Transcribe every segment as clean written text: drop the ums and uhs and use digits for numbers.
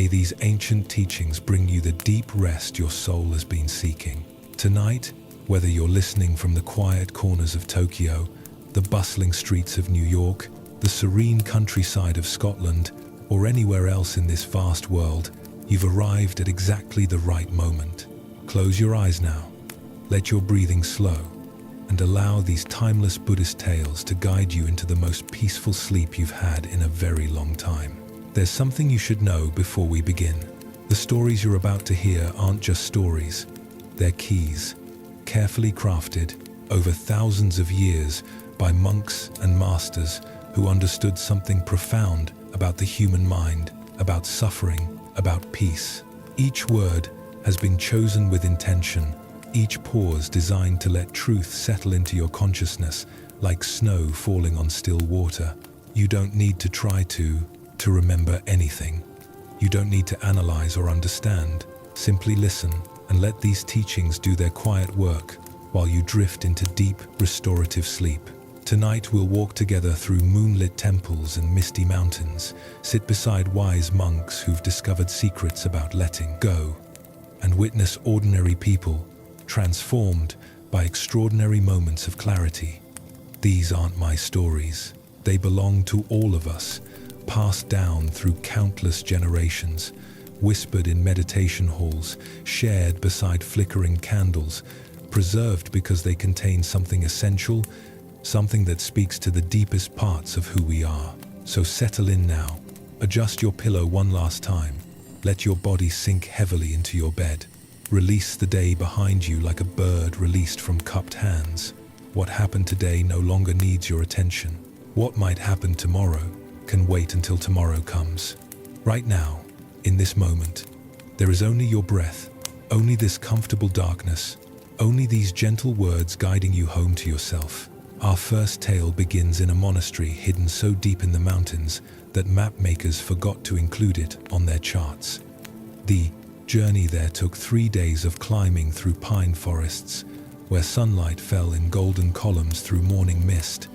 May these ancient teachings bring you the deep rest your soul has been seeking. Tonight, whether you're listening from the quiet corners of Tokyo, the bustling streets of New York, the serene countryside of Scotland, or anywhere else in this vast world, you've arrived at exactly the right moment. Close your eyes now, let your breathing slow, and allow these timeless Buddhist tales to guide you into the most peaceful sleep you've had in a very long time. There's something you should know before we begin. The stories you're about to hear aren't just stories, they're keys, carefully crafted over thousands of years by monks and masters who understood something profound about the human mind, about suffering, about peace. Each word has been chosen with intention, each pause designed to let truth settle into your consciousness like snow falling on still water. You don't need to try to remember anything. You don't need to analyze or understand. Simply listen and let these teachings do their quiet work while you drift into deep, restorative sleep. Tonight we'll walk together through moonlit temples and misty mountains, sit beside wise monks who've discovered secrets about letting go, and witness ordinary people transformed by extraordinary moments of clarity. These aren't my stories. They belong to all of us, passed down through countless generations, whispered in meditation halls, shared beside flickering candles, preserved because they contain something essential, something that speaks to the deepest parts of who we are. So settle in now. Adjust your pillow one last time. Let your body sink heavily into your bed. Release the day behind you like a bird released from cupped hands. What happened today no longer needs your attention. What might happen tomorrow can wait until tomorrow comes. Right now, in this moment, there is only your breath, only this comfortable darkness, only these gentle words guiding you home to yourself. Our first tale begins in a monastery hidden so deep in the mountains that map makers forgot to include it on their charts. The journey there took 3 days of climbing through pine forests, where sunlight fell in golden columns through morning mist,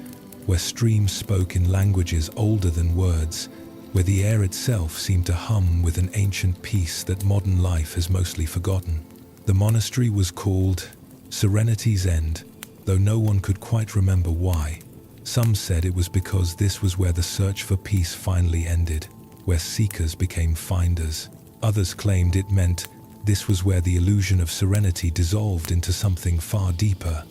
where streams spoke in languages older than words, where the air itself seemed to hum with an ancient peace that modern life has mostly forgotten. The monastery was called Serenity's End, though no one could quite remember why. Some said it was because this was where the search for peace finally ended, where seekers became finders. Others claimed it meant this was where the illusion of serenity dissolved into something far deeper,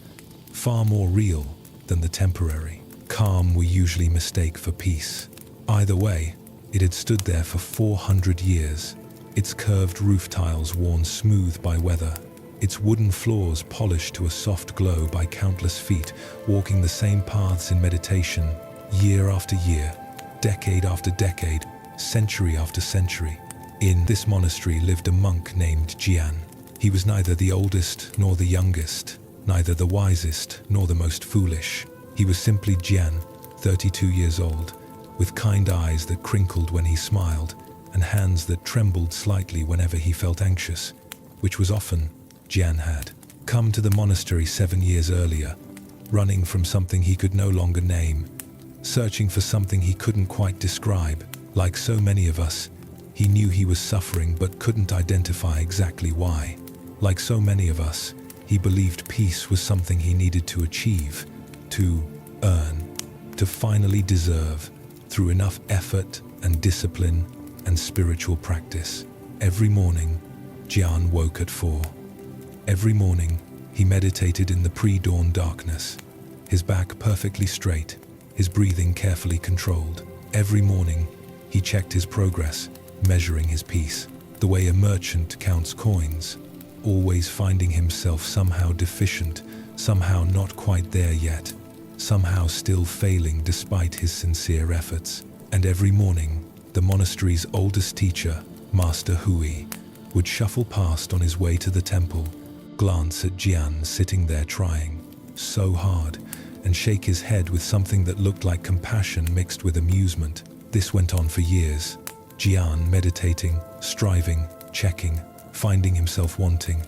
far more real than the temporary calm we usually mistake for peace. Either way, it had stood there for 400 years, its curved roof tiles worn smooth by weather, its wooden floors polished to a soft glow by countless feet walking the same paths in meditation, year after year, decade after decade, century after century. In this monastery lived a monk named Jian. He was neither the oldest nor the youngest, neither the wisest nor the most foolish. He was simply Jian, 32 years old, with kind eyes that crinkled when he smiled and hands that trembled slightly whenever he felt anxious, which was often Jian had come to the monastery 7 years earlier, running from something he could no longer name, searching for something he couldn't quite describe. Like so many of us, he knew he was suffering but couldn't identify exactly why. Like so many of us, he believed peace was something he needed to achieve, to earn, to finally deserve, through enough effort and discipline and spiritual practice. Every morning, Jian woke at 4. Every morning, he meditated in the pre-dawn darkness, his back perfectly straight, his breathing carefully controlled. Every morning, he checked his progress, measuring his peace, the way a merchant counts coins, always finding himself somehow deficient, somehow not quite there yet, somehow still failing despite his sincere efforts. And every morning, the monastery's oldest teacher, Master Hui, would shuffle past on his way to the temple, glance at Jian sitting there trying so hard, and shake his head with something that looked like compassion mixed with amusement. This went on for years. Jian meditating, striving, checking, finding himself wanting.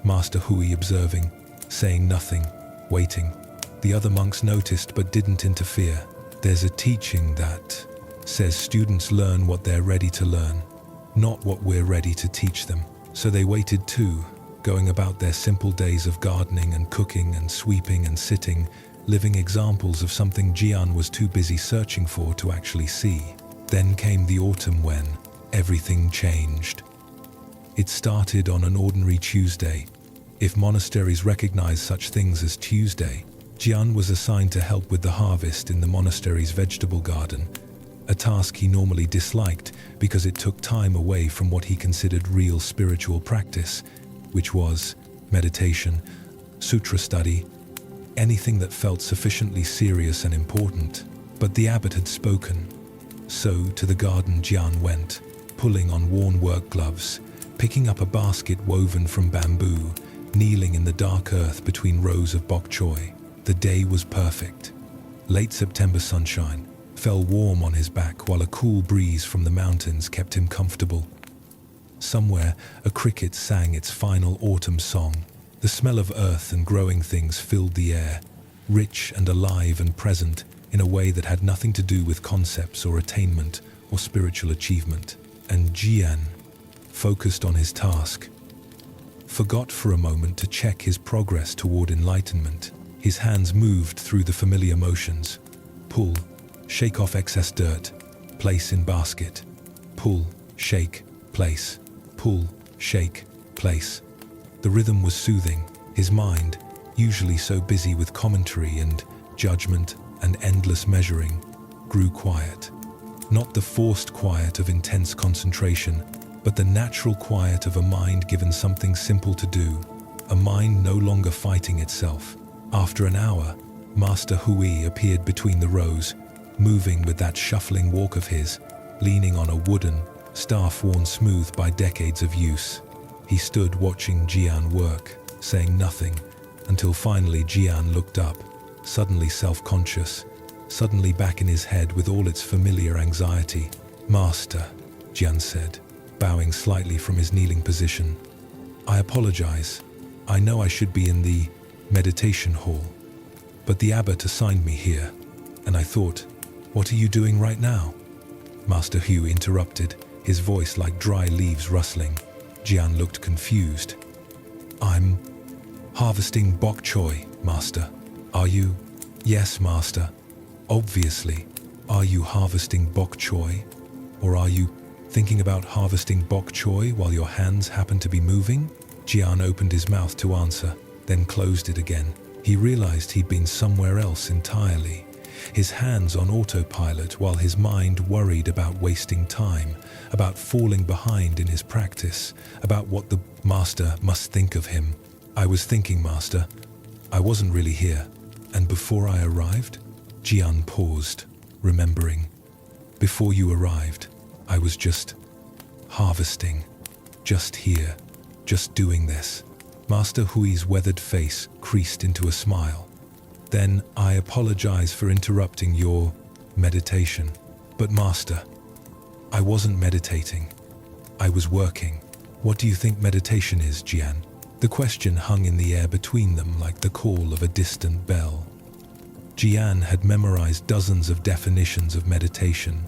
Master Hui observing, saying nothing, waiting. The other monks noticed but didn't interfere. There's a teaching that says students learn what they're ready to learn, not what we're ready to teach them. So they waited too, going about their simple days of gardening and cooking and sweeping and sitting, living examples of something Jian was too busy searching for to actually see. Then came the autumn when everything changed. It started on an ordinary Tuesday. If monasteries recognize such things as Tuesday, Jian was assigned to help with the harvest in the monastery's vegetable garden, a task he normally disliked because it took time away from what he considered real spiritual practice, which was meditation, sutra study, anything that felt sufficiently serious and important. But the abbot had spoken. So to the garden Jian went, pulling on worn work gloves, picking up a basket woven from bamboo, kneeling in the dark earth between rows of bok choy. The day was perfect. Late September sunshine fell warm on his back while a cool breeze from the mountains kept him comfortable. Somewhere, a cricket sang its final autumn song. The smell of earth and growing things filled the air, rich and alive and present in a way that had nothing to do with concepts or attainment or spiritual achievement. And Jian, focused on his task, forgot for a moment to check his progress toward enlightenment. His hands moved through the familiar motions. Pull, shake off excess dirt, place in basket. Pull, shake, place. Pull, shake, place. The rhythm was soothing. His mind, usually so busy with commentary and judgment and endless measuring, grew quiet. Not the forced quiet of intense concentration, but the natural quiet of a mind given something simple to do, a mind no longer fighting itself. After an hour, Master Hui appeared between the rows, moving with that shuffling walk of his, leaning on a wooden staff worn smooth by decades of use. He stood watching Jian work, saying nothing, until finally Jian looked up, suddenly self-conscious, suddenly back in his head with all its familiar anxiety. "Master," Jian said, bowing slightly from his kneeling position. "I apologize. I know I should be in the meditation hall, but the abbot assigned me here, and I thought, what are you doing right now?" Master Hu interrupted, his voice like dry leaves rustling. Jian looked confused. "I'm harvesting bok choy, Master. Are you?" "Yes, Master. Obviously. Are you harvesting bok choy? Or are you thinking about harvesting bok choy while your hands happen to be moving?" Jian opened his mouth to answer, then closed it again. He realized he'd been somewhere else entirely, his hands on autopilot while his mind worried about wasting time, about falling behind in his practice, about what the master must think of him. "I was thinking, Master. I wasn't really here. And before I arrived?" Jian paused, remembering. "Before you arrived, I was just harvesting, just here, just doing this." Master Hui's weathered face creased into a smile. "Then I apologize for interrupting your meditation. But Master, I wasn't meditating. I was working." "What do you think meditation is, Jian?" The question hung in the air between them like the call of a distant bell. Jian had memorized dozens of definitions of meditation.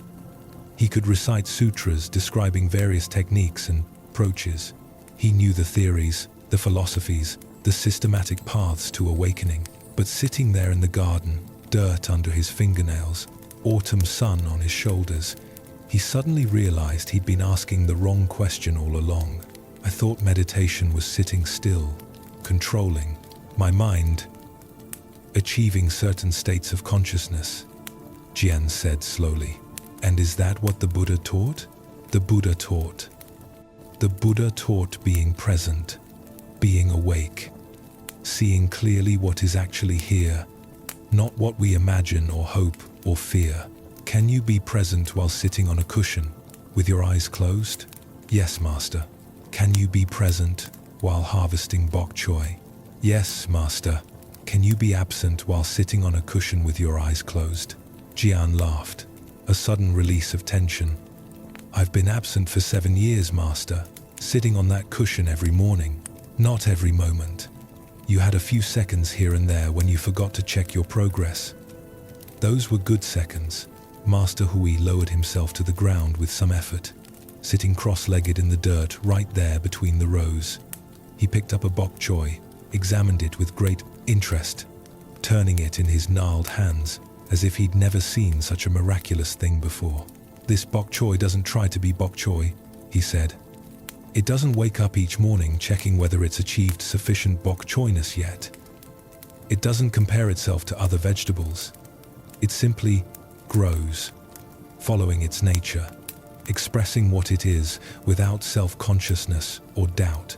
He could recite sutras describing various techniques and approaches. He knew the theories, the philosophies, the systematic paths to awakening. But sitting there in the garden, dirt under his fingernails, autumn sun on his shoulders, he suddenly realized he'd been asking the wrong question all along. "I thought meditation was sitting still, controlling my mind, achieving certain states of consciousness," Jian said slowly. "And is that what the Buddha taught?" The Buddha taught being present, being awake, seeing clearly what is actually here, not what we imagine or hope or fear. "Can you be present while sitting on a cushion, with your eyes closed?" "Yes, Master." "Can you be present while harvesting bok choy?" "Yes, Master." "Can you be absent while sitting on a cushion with your eyes closed?" Jian laughed, a sudden release of tension. "I've been absent for 7 years, Master, sitting on that cushion every morning. Not every moment. You had a few seconds here and there when you forgot to check your progress. Those were good seconds." Master Hui lowered himself to the ground with some effort. sitting cross-legged in the dirt right there between the rows. He picked up a bok choy, examined it with great interest, turning it in his gnarled hands as if he'd never seen such a miraculous thing before. "This bok choy doesn't try to be bok choy," he said. "It doesn't wake up each morning checking whether it's achieved sufficient bok choyness yet. It doesn't compare itself to other vegetables. It simply grows, following its nature, expressing what it is without self-consciousness or doubt.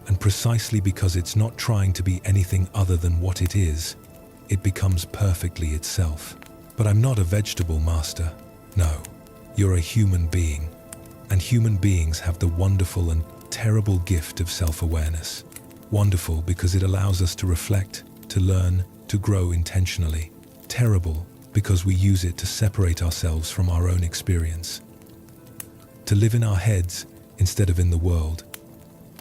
And precisely because it's not trying to be anything other than what it is, it becomes perfectly itself." "But I'm not a vegetable, Master." "No, you're a human being. And human beings have the wonderful and terrible gift of self-awareness. Wonderful because it allows us to reflect, to learn, to grow intentionally. Terrible because we use it to separate ourselves from our own experience. To live in our heads instead of in the world.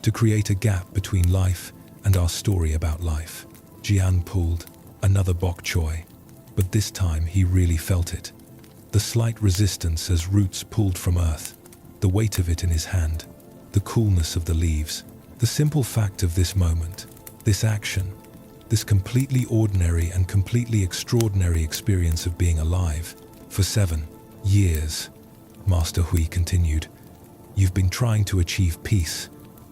To create a gap between life and our story about life." Jian pulled another bok choy, but this time he really felt it. The slight resistance as roots pulled from earth, the weight of it in his hand, the coolness of the leaves, the simple fact of this moment, this action, this completely ordinary and completely extraordinary experience of being alive. "For 7 years, Master Hui continued, you've been trying to achieve peace,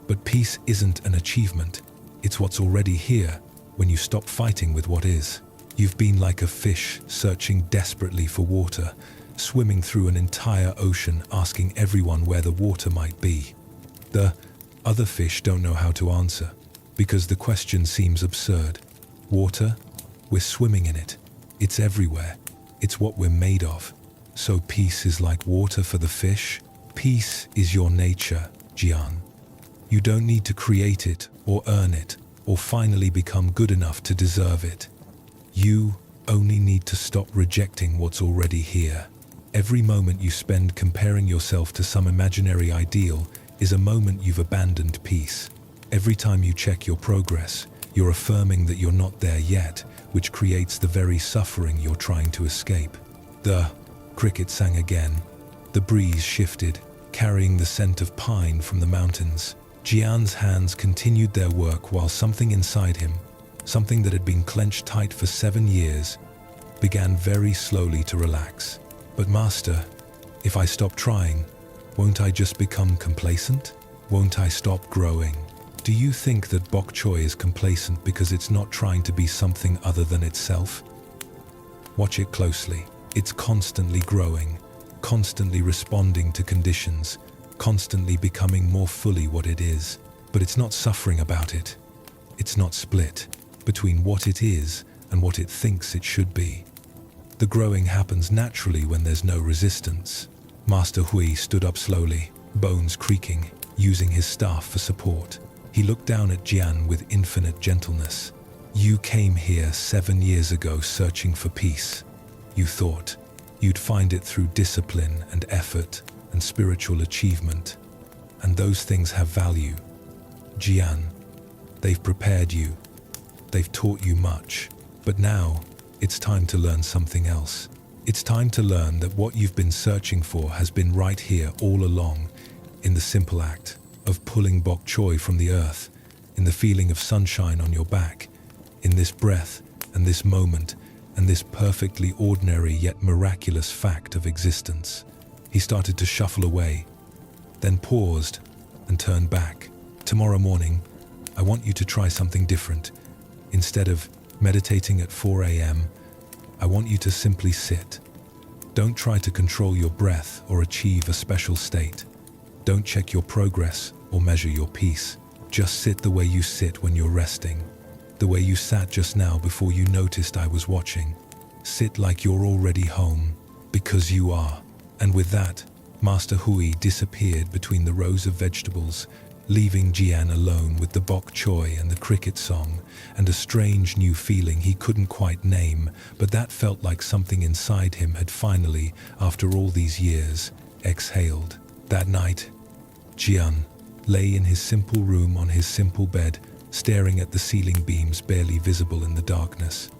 but peace isn't an achievement. It's what's already here when you stop fighting with what is. You've been like a fish searching desperately for water, swimming through an entire ocean asking everyone where the water might be. The other fish don't know how to answer, because the question seems absurd. Water? We're swimming in it. It's everywhere. It's what we're made of. So peace is like water for the fish? Peace is your nature, Jian. You don't need to create it or earn it or finally become good enough to deserve it. You only need to stop rejecting what's already here. Every moment you spend comparing yourself to some imaginary ideal is a moment you've abandoned peace. Every time you check your progress, you're affirming that you're not there yet, which creates the very suffering you're trying to escape." The cricket sang again. The breeze shifted, carrying the scent of pine from the mountains. Jian's hands continued their work while something inside him, something that had been clenched tight for 7 years, began very slowly to relax. "But Master, if I stop trying, won't I just become complacent? Won't I stop growing?" "Do you think that bok choy is complacent because it's not trying to be something other than itself? Watch it closely. It's constantly growing, constantly responding to conditions, constantly becoming more fully what it is. But it's not suffering about it. It's not split between what it is and what it thinks it should be. The growing happens naturally when there's no resistance." Master Hui stood up slowly, bones creaking, using his staff for support. He looked down at Jian with infinite gentleness. "You came here 7 years ago searching for peace. You thought you'd find it through discipline and effort and spiritual achievement. And those things have value. Jian, they've prepared you. They've taught you much. But now, it's time to learn something else. It's time to learn that what you've been searching for has been right here all along, in the simple act of pulling bok choy from the earth, in the feeling of sunshine on your back, in this breath and this moment and this perfectly ordinary yet miraculous fact of existence." He started to shuffle away, then paused and turned back. "Tomorrow morning, I want you to try something different. Instead of meditating at 4 a.m., I want you to simply sit. Don't try to control your breath or achieve a special state. Don't check your progress or measure your peace. Just sit the way you sit when you're resting. The way you sat just now before you noticed I was watching. Sit like you're already home, because you are." And with that, Master Hui disappeared between the rows of vegetables, leaving Jian alone with the bok choy and the cricket song, and a strange new feeling he couldn't quite name, but that felt like something inside him had finally, after all these years, exhaled. That night, Jian lay in his simple room on his simple bed, staring at the ceiling beams barely visible in the darkness.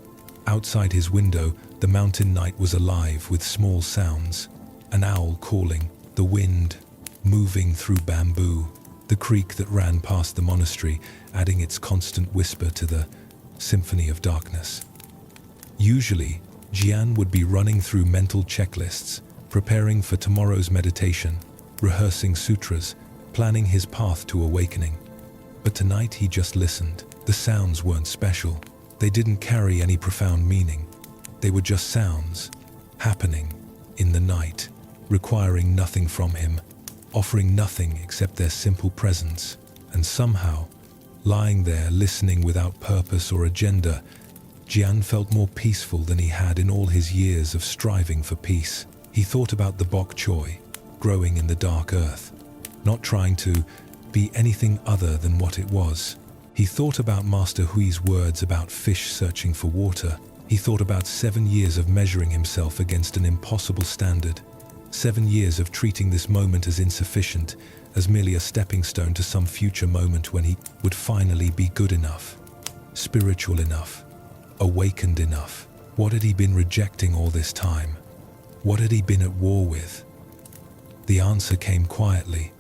Outside his window, the mountain night was alive with small sounds. An owl calling, the wind moving through bamboo, the creek that ran past the monastery, adding its constant whisper to the symphony of darkness. Usually, Jian would be running through mental checklists, preparing for tomorrow's meditation, rehearsing sutras, planning his path to awakening. But tonight he just listened. The sounds weren't special. They didn't carry any profound meaning. They were just sounds, happening in the night, requiring nothing from him, offering nothing except their simple presence. And somehow, lying there listening without purpose or agenda, Jian felt more peaceful than he had in all his years of striving for peace. He thought about the bok choy, growing in the dark earth, not trying to be anything other than what it was. He thought about Master Hui's words about fish searching for water. He thought about 7 years of measuring himself against an impossible standard. 7 years of treating this moment as insufficient, as merely a stepping stone to some future moment when he would finally be good enough, spiritual enough, awakened enough. What had he been rejecting all this time? What had he been at war with? The answer came quietly,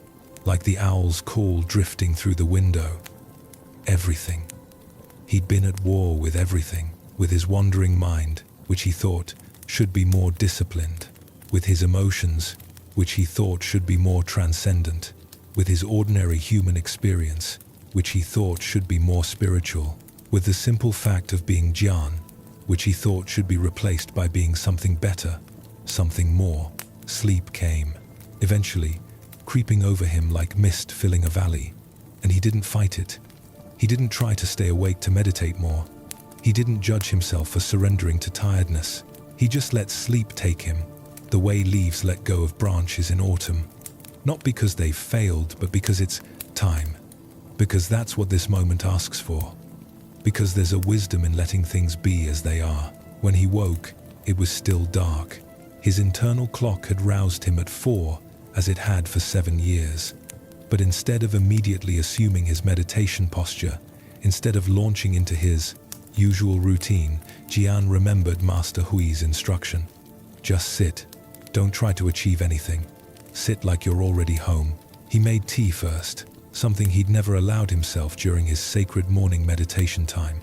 like the owl's call drifting through the window. Everything. He'd been at war with everything, with his wandering mind, which he thought should be more disciplined, with his emotions, which he thought should be more transcendent, with his ordinary human experience, which he thought should be more spiritual, with the simple fact of being Jian, which he thought should be replaced by being something better, something more. Sleep came, eventually, creeping over him like mist filling a valley, and he didn't fight it. He didn't try to stay awake to meditate more. He didn't judge himself for surrendering to tiredness. He just let sleep take him, the way leaves let go of branches in autumn. Not because they've failed, but because it's time. Because that's what this moment asks for. Because there's a wisdom in letting things be as they are. When he woke, it was still dark. His internal clock had roused him at 4, as it had for 7 years. But instead of immediately assuming his meditation posture, instead of launching into his usual routine, Jian remembered Master Hui's instruction. Just sit. Don't try to achieve anything. Sit like you're already home. He made tea first, something he'd never allowed himself during his sacred morning meditation time.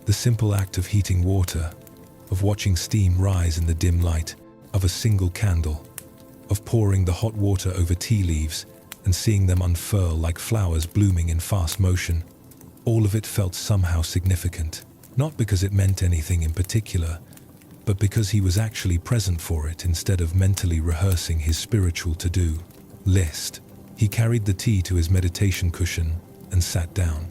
The simple act of heating water, of watching steam rise in the dim light of a single candle, of pouring the hot water over tea leaves and seeing them unfurl like flowers blooming in fast motion. All of it felt somehow significant, not because it meant anything in particular, but because he was actually present for it instead of mentally rehearsing his spiritual to-do list. He carried the tea to his meditation cushion and sat down.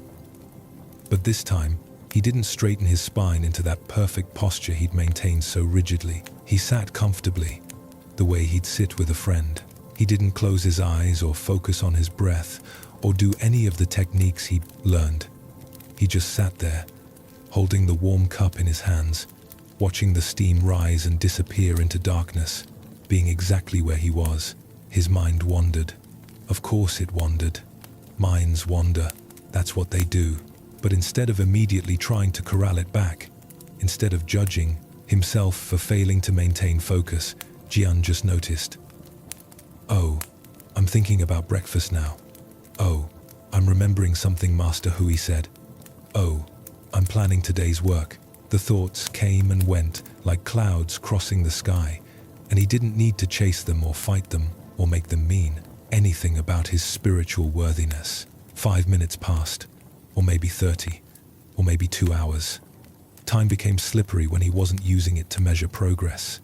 But this time, he didn't straighten his spine into that perfect posture he'd maintained so rigidly. He sat comfortably, the way he'd sit with a friend. He didn't close his eyes or focus on his breath or do any of the techniques he'd learned. He just sat there, holding the warm cup in his hands, watching the steam rise and disappear into darkness, being exactly where he was. His mind wandered. Of course it wandered. Minds wander. That's what they do. But instead of immediately trying to corral it back, instead of judging himself for failing to maintain focus, Jian just noticed. Oh, I'm thinking about breakfast now. Oh, I'm remembering something Master Hui said. Oh, I'm planning today's work. The thoughts came and went like clouds crossing the sky, and he didn't need to chase them or fight them or make them mean anything about his spiritual worthiness. 5 minutes passed, or maybe 30, or maybe 2 hours. Time became slippery when he wasn't using it to measure progress.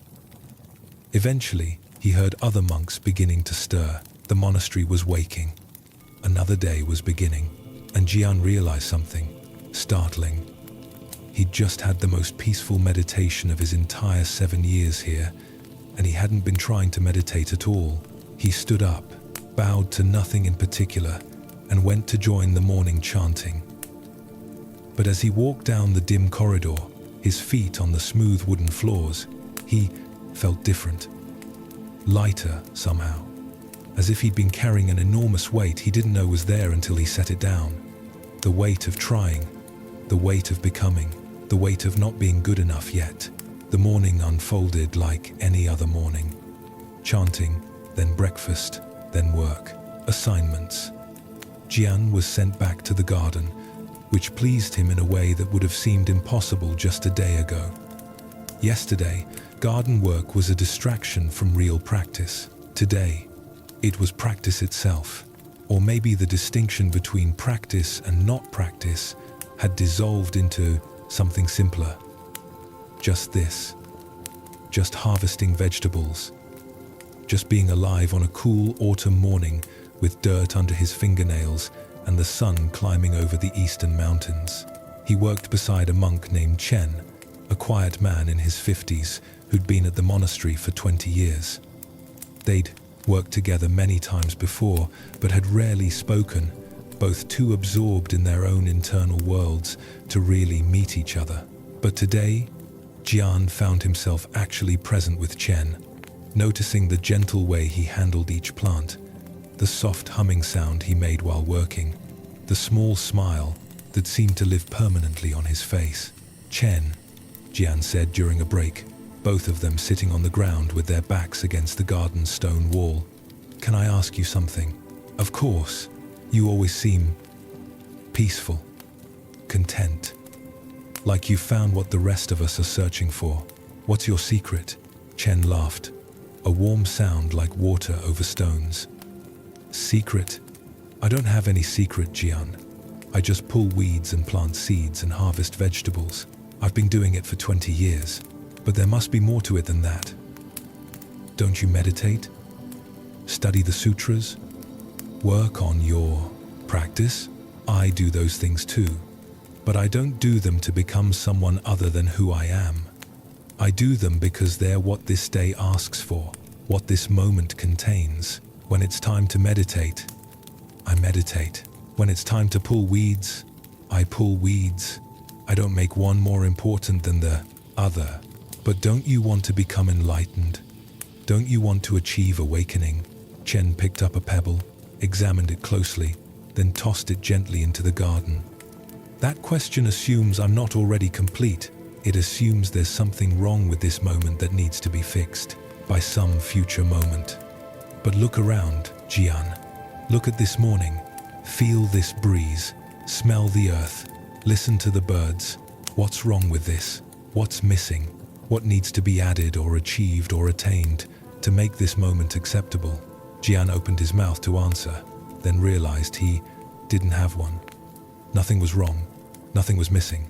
Eventually, he heard other monks beginning to stir. The monastery was waking. Another day was beginning, and Jian realized something startling. He'd just had the most peaceful meditation of his entire 7 years here, and he hadn't been trying to meditate at all. He stood up, bowed to nothing in particular, and went to join the morning chanting. But as he walked down the dim corridor, his feet on the smooth wooden floors, he felt different. Lighter, somehow. As if he'd been carrying an enormous weight he didn't know was there until he set it down. The weight of trying, the weight of becoming, the weight of not being good enough yet. The morning unfolded like any other morning. Chanting, then breakfast, then work, assignments. Jian was sent back to the garden, which pleased him in a way that would have seemed impossible just a day ago. Yesterday, garden work was a distraction from real practice. Today, it was practice itself. Or maybe the distinction between practice and not practice had dissolved into something simpler. Just this. Just harvesting vegetables. Just being alive on a cool autumn morning with dirt under his fingernails and the sun climbing over the eastern mountains. He worked beside a monk named Chen, a quiet man in his 50s who'd been at the monastery for 20 years. They'd worked together many times before, but had rarely spoken, both too absorbed in their own internal worlds to really meet each other. But today, Jian found himself actually present with Chen, noticing the gentle way he handled each plant, the soft humming sound he made while working, the small smile that seemed to live permanently on his face. "Chen," Jian said during a break, both of them sitting on the ground with their backs against the garden's stone wall. "Can I ask you something?" "Of course. You always seem peaceful, content, like you found what the rest of us are searching for. What's your secret?" Chen laughed, a warm sound like water over stones. "Secret? I don't have any secret, Jian. I just pull weeds and plant seeds and harvest vegetables. I've been doing it for 20 years. But there must be more to it than that. Don't you meditate? Study the sutras? Work on your practice? I do those things too. But I don't do them to become someone other than who I am. I do them because they're what this day asks for, what this moment contains. When it's time to meditate, I meditate. When it's time to pull weeds, I pull weeds. I don't make one more important than the other. But don't you want to become enlightened? Don't you want to achieve awakening?" Chen picked up a pebble, examined it closely, then tossed it gently into the garden. "That question assumes I'm not already complete. It assumes there's something wrong with this moment that needs to be fixed by some future moment. But look around, Jian. Look at this morning. Feel this breeze. Smell the earth. Listen to the birds. What's wrong with this? What's missing? What needs to be added or achieved or attained to make this moment acceptable?" Jian opened his mouth to answer, then realized he didn't have one. Nothing was wrong. Nothing was missing.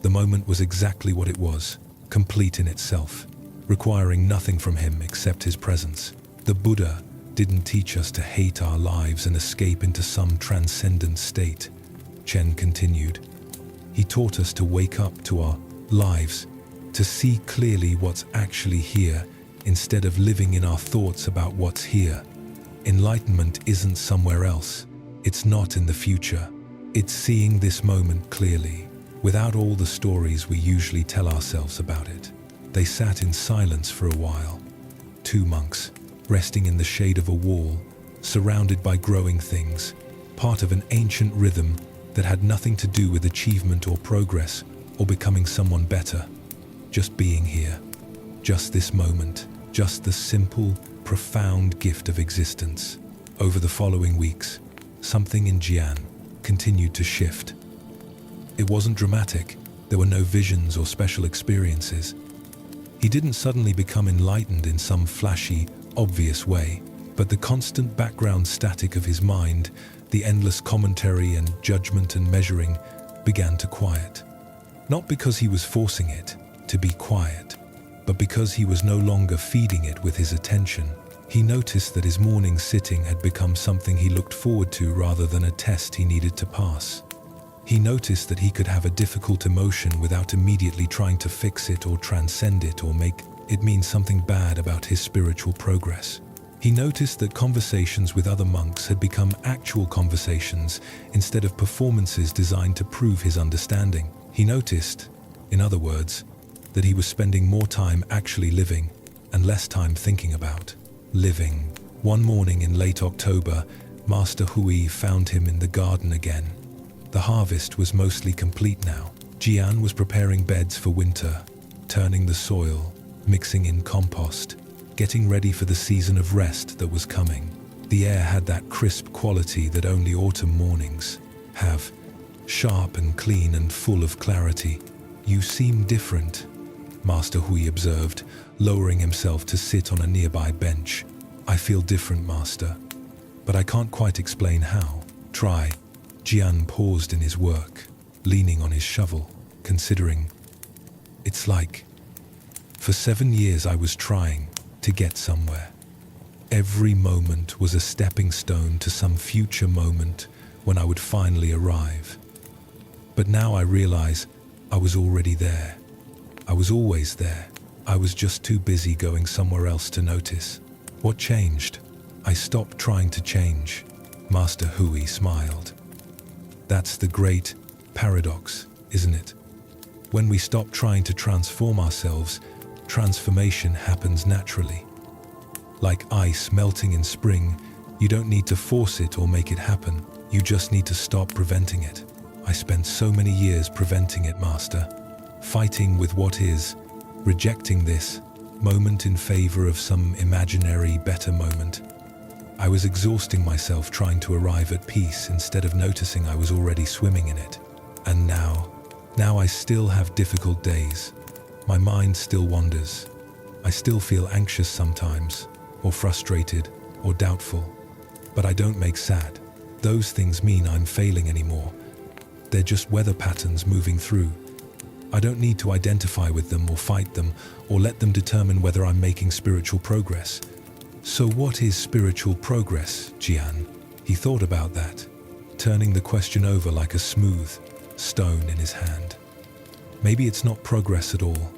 The moment was exactly what it was, complete in itself, requiring nothing from him except his presence. The Buddha didn't teach us to hate our lives and escape into some transcendent state, Chen continued. He taught us to wake up to our lives, to see clearly what's actually here instead of living in our thoughts about what's here. Enlightenment isn't somewhere else. It's not in the future. It's seeing this moment clearly, without all the stories we usually tell ourselves about it. They sat in silence for a while. Two monks, resting in the shade of a wall, surrounded by growing things, part of an ancient rhythm that had nothing to do with achievement or progress or becoming someone better. Just being here, just this moment, just the simple, profound gift of existence. Over the following weeks, something in Jian continued to shift. It wasn't dramatic. There were no visions or special experiences. He didn't suddenly become enlightened in some flashy, obvious way, but the constant background static of his mind, the endless commentary and judgment and measuring, began to quiet. Not because he was forcing it to be quiet, but because he was no longer feeding it with his attention. He noticed that his morning sitting had become something he looked forward to rather than a test he needed to pass. He noticed that he could have a difficult emotion without immediately trying to fix it or transcend it or make it mean something bad about his spiritual progress. He noticed that conversations with other monks had become actual conversations instead of performances designed to prove his understanding. He noticed, in other words, that he was spending more time actually living and less time thinking about living. One morning in late October, Master Hui found him in the garden again. The harvest was mostly complete now. Jian was preparing beds for winter, turning the soil, mixing in compost, getting ready for the season of rest that was coming. The air had that crisp quality that only autumn mornings have, sharp and clean and full of clarity. "You seem different," Master Hui observed, lowering himself to sit on a nearby bench. "I feel different, Master, but I can't quite explain how." "Try." Jian paused in his work, leaning on his shovel, considering. "It's like, for 7 years I was trying to get somewhere. Every moment was a stepping stone to some future moment when I would finally arrive. But now I realize I was already there. I was always there. I was just too busy going somewhere else to notice." "What changed?" "I stopped trying to change." Master Hui smiled. "That's the great paradox, isn't it? When we stop trying to transform ourselves, transformation happens naturally. Like ice melting in spring, you don't need to force it or make it happen. You just need to stop preventing it. I spent so many years preventing it, Master, fighting with what is, rejecting this moment in favor of some imaginary better moment. I was exhausting myself trying to arrive at peace instead of noticing I was already swimming in it. And now I still have difficult days. My mind still wanders. I still feel anxious sometimes, or frustrated, or doubtful. But I don't make sad. Those things mean I'm failing anymore. They're just weather patterns moving through. I don't need to identify with them or fight them or let them determine whether I'm making spiritual progress." "So what is spiritual progress, Jian?" He thought about that, turning the question over like a smooth stone in his hand. "Maybe it's not progress at all.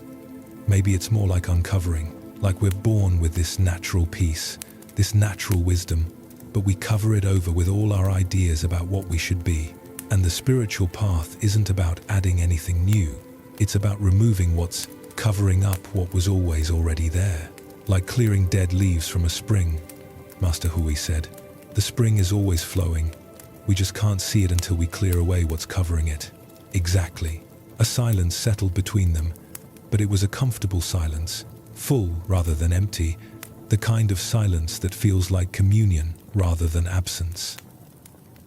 Maybe it's more like uncovering, like we're born with this natural peace, this natural wisdom, but we cover it over with all our ideas about what we should be. And the spiritual path isn't about adding anything new. It's about removing what's covering up what was always already there. Like clearing dead leaves from a spring," Master Hui said. "The spring is always flowing. We just can't see it until we clear away what's covering it." "Exactly." A silence settled between them, but it was a comfortable silence, full rather than empty, the kind of silence that feels like communion rather than absence.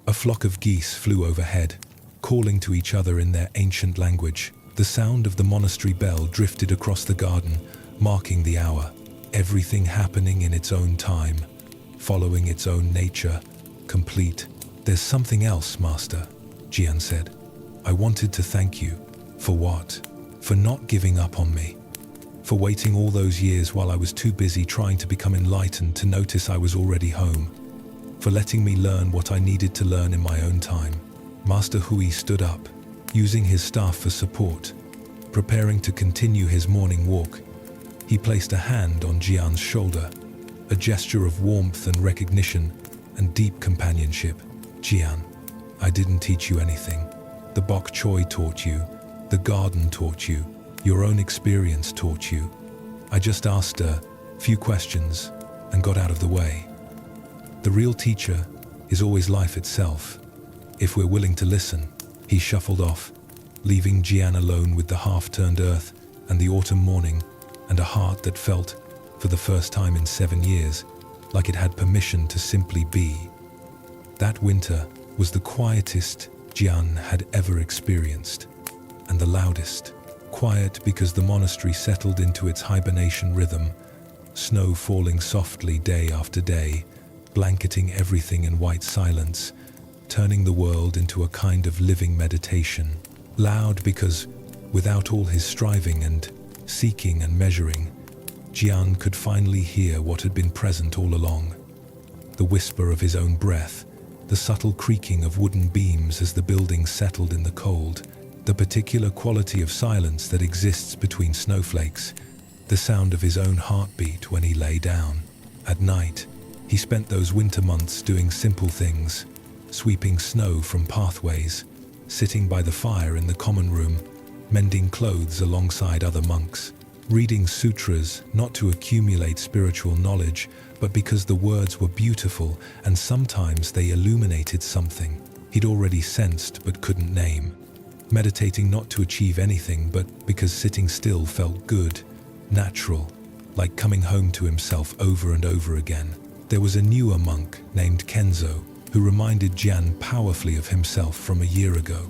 A flock of geese flew overhead, calling to each other in their ancient language. The sound of the monastery bell drifted across the garden, marking the hour. Everything happening in its own time, following its own nature, complete. "There's something else, Master," Jian said. "I wanted to thank you." "For what?" "For not giving up on me. For waiting all those years while I was too busy trying to become enlightened to notice I was already home. For letting me learn what I needed to learn in my own time." Master Hui stood up, using his staff for support, preparing to continue his morning walk. He placed a hand on Jian's shoulder, a gesture of warmth and recognition and deep companionship. "Jian, I didn't teach you anything. The bok choy taught you, the garden taught you, your own experience taught you. I just asked a few questions and got out of the way. The real teacher is always life itself, if we're willing to listen." He shuffled off, leaving Jian alone with the half-turned earth and the autumn morning and a heart that felt, for the first time in 7 years, like it had permission to simply be. That winter was the quietest Jian had ever experienced, and the loudest. Quiet because the monastery settled into its hibernation rhythm, snow falling softly day after day, blanketing everything in white silence, turning the world into a kind of living meditation. Loud because, without all his striving and seeking and measuring, Jian could finally hear what had been present all along. The whisper of his own breath, the subtle creaking of wooden beams as the building settled in the cold, the particular quality of silence that exists between snowflakes, the sound of his own heartbeat when he lay down. At night, he spent those winter months doing simple things, sweeping snow from pathways, sitting by the fire in the common room, mending clothes alongside other monks, reading sutras not to accumulate spiritual knowledge, but because the words were beautiful and sometimes they illuminated something he'd already sensed but couldn't name. Meditating not to achieve anything, but because sitting still felt good, natural, like coming home to himself over and over again. There was a newer monk named Kenzo who reminded Jian powerfully of himself from a year ago.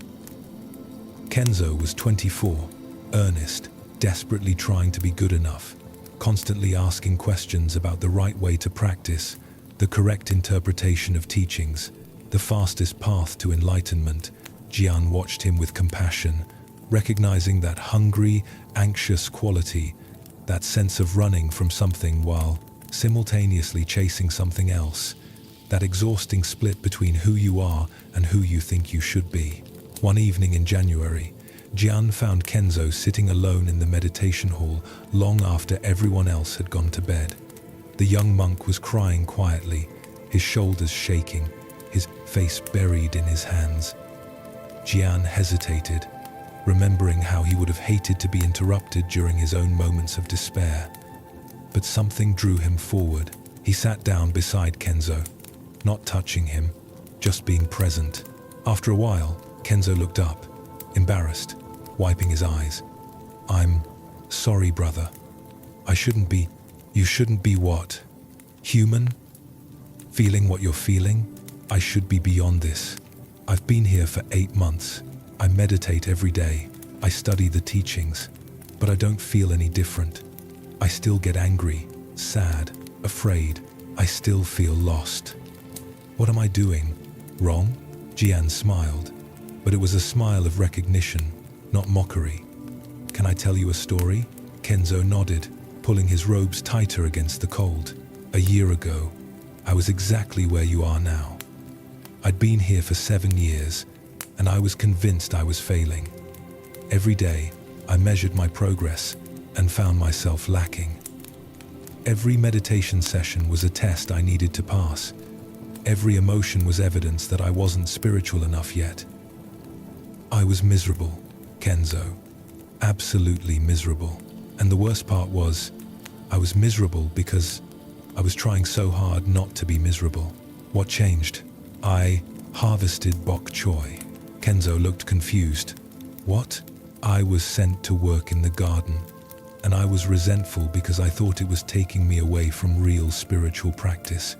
Kenzo was 24, earnest, desperately trying to be good enough, constantly asking questions about the right way to practice, the correct interpretation of teachings, the fastest path to enlightenment. Jian watched him with compassion, recognizing that hungry, anxious quality, that sense of running from something while simultaneously chasing something else, that exhausting split between who you are and who you think you should be. One evening in January, Jian found Kenzo sitting alone in the meditation hall long after everyone else had gone to bed. The young monk was crying quietly, his shoulders shaking, his face buried in his hands. Jian hesitated, remembering how he would have hated to be interrupted during his own moments of despair. But something drew him forward. He sat down beside Kenzo, not touching him, just being present. After a while, Kenzo looked up, embarrassed, wiping his eyes. "I'm sorry, brother. I shouldn't be." "You shouldn't be what? Human? Feeling what you're feeling? I should be beyond this. I've been here for 8 months. I meditate every day. I study the teachings, but I don't feel any different. I still get angry, sad, afraid. I still feel lost. What am I doing? Wrong?" Jian smiled, but it was a smile of recognition, not mockery. "Can I tell you a story?" Kenzo nodded, pulling his robes tighter against the cold. "A year ago, I was exactly where you are now. I'd been here for 7 years, and I was convinced I was failing. Every day, I measured my progress and found myself lacking. Every meditation session was a test I needed to pass. Every emotion was evidence that I wasn't spiritual enough yet. I was miserable, Kenzo. Absolutely miserable. And the worst part was, I was miserable because I was trying so hard not to be miserable. What changed? I harvested bok choy." Kenzo looked confused. "What?" "I was sent to work in the garden, and I was resentful because I thought it was taking me away from real spiritual practice.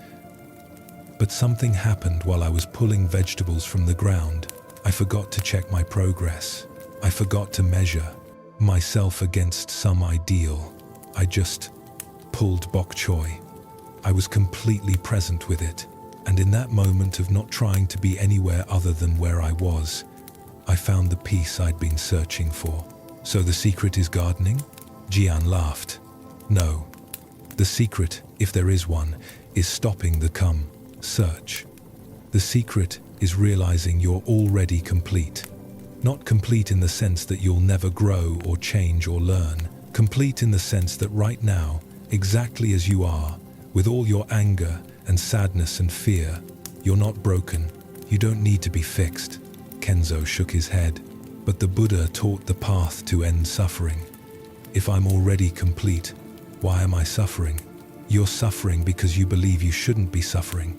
But something happened while I was pulling vegetables from the ground. I forgot to check my progress. I forgot to measure myself against some ideal. I just pulled bok choy. I was completely present with it. And in that moment of not trying to be anywhere other than where I was, I found the peace I'd been searching for." "So the secret is gardening?" Jian laughed. "No. The secret, if there is one, is stopping the search. The secret is realizing you're already complete. Not complete in the sense that you'll never grow or change or learn. Complete in the sense that right now, exactly as you are, with all your anger and sadness and fear, you're not broken. You don't need to be fixed." Kenzo shook his head. "But the Buddha taught the path to end suffering. If I'm already complete, why am I suffering?" "You're suffering because you believe you shouldn't be suffering.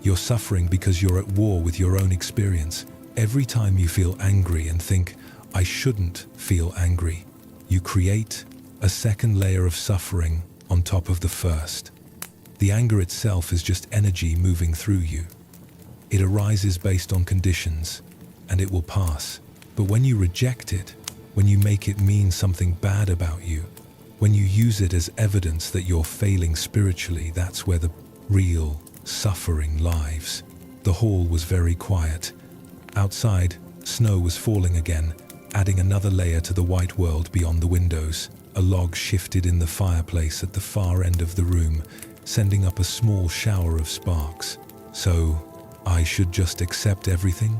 You're suffering because you're at war with your own experience. Every time you feel angry and think, 'I shouldn't feel angry,' you create a second layer of suffering on top of the first. The anger itself is just energy moving through you. It arises based on conditions, and it will pass. But when you reject it, when you make it mean something bad about you, when you use it as evidence that you're failing spiritually, that's where the real suffering lies." The hall was very quiet. Outside, snow was falling again, adding another layer to the white world beyond the windows. A log shifted in the fireplace at the far end of the room, sending up a small shower of sparks. "So, I should just accept everything?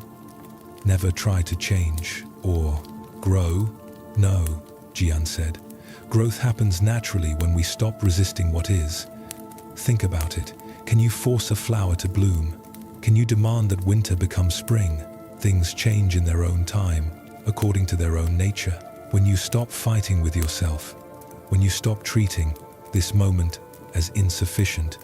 Never try to change or grow?" "No," Jian said. "Growth happens naturally when we stop resisting what is. Think about it. Can you force a flower to bloom? Can you demand that winter becomes spring? Things change in their own time, according to their own nature. When you stop fighting with yourself, when you stop treating this moment as insufficient,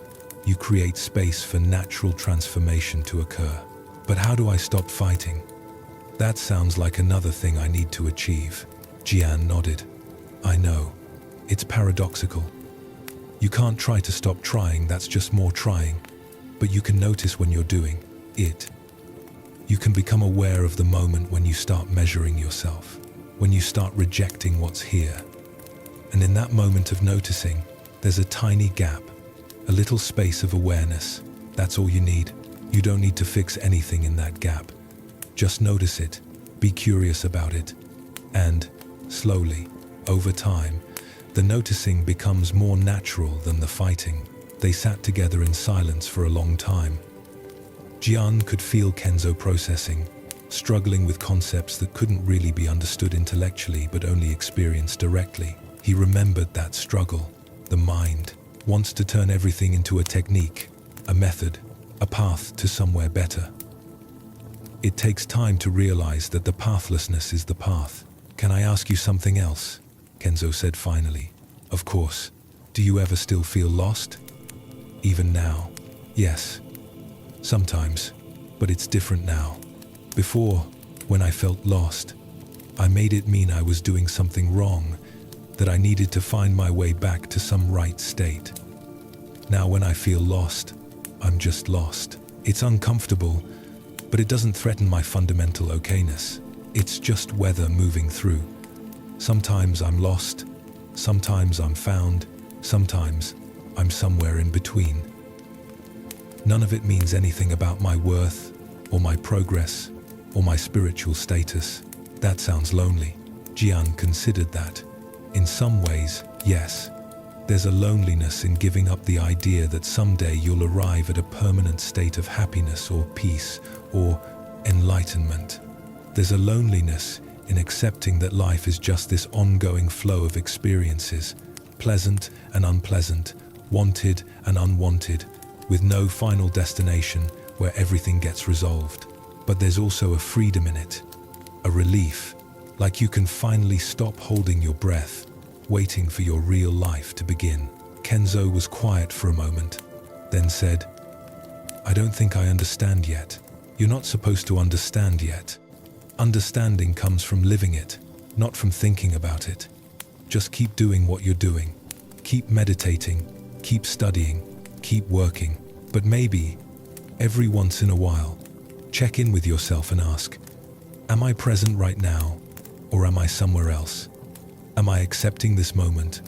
you create space for natural transformation to occur." "But how do I stop fighting?" "That sounds like another thing I need to achieve." Jian nodded. "I know. It's paradoxical. You can't try to stop trying, that's just more trying. But you can notice when you're doing it. You can become aware of the moment when you start measuring yourself, when you start rejecting what's here. And in that moment of noticing, there's a tiny gap, a little space of awareness. That's all you need. You don't need to fix anything in that gap. Just notice it, be curious about it, and slowly, over time, the noticing becomes more natural than the fighting. They sat together in silence for a long time. Jian could feel Kenzo processing, struggling with concepts that couldn't really be understood intellectually but only experienced directly. He remembered that struggle. The mind wants to turn everything into a technique, a method, a path to somewhere better. It takes time to realize that the pathlessness is the path. Can I ask you something else? Kenzo said finally. Of course. Do you ever still feel lost? Even now? Yes. Sometimes. But it's different now. Before, when I felt lost, I made it mean I was doing something wrong, that I needed to find my way back to some right state. Now when I feel lost, I'm just lost. It's uncomfortable, but it doesn't threaten my fundamental okayness. It's just weather moving through. Sometimes I'm lost, sometimes I'm found, sometimes I'm somewhere in between. None of it means anything about my worth, or my progress, or my spiritual status. That sounds lonely. Jian considered that. In some ways, yes. There's a loneliness in giving up the idea that someday you'll arrive at a permanent state of happiness or peace or enlightenment. There's a loneliness in accepting that life is just this ongoing flow of experiences, pleasant and unpleasant, wanted and unwanted, with no final destination where everything gets resolved. But there's also a freedom in it, a relief, like you can finally stop holding your breath, waiting for your real life to begin. Kenzo was quiet for a moment, then said, I don't think I understand yet. You're not supposed to understand yet. Understanding comes from living it, not from thinking about it. Just keep doing what you're doing. Keep meditating, keep studying, keep working. But maybe, every once in a while, check in with yourself and ask, am I present right now, or am I somewhere else? Am I accepting this moment,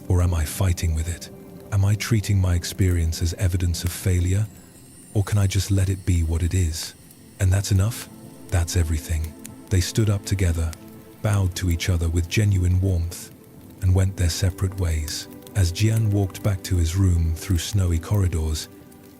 or am I fighting with it? Am I treating my experience as evidence of failure, or can I just let it be what it is? And that's enough? That's everything. They stood up together, bowed to each other with genuine warmth, and went their separate ways. As Jian walked back to his room through snowy corridors,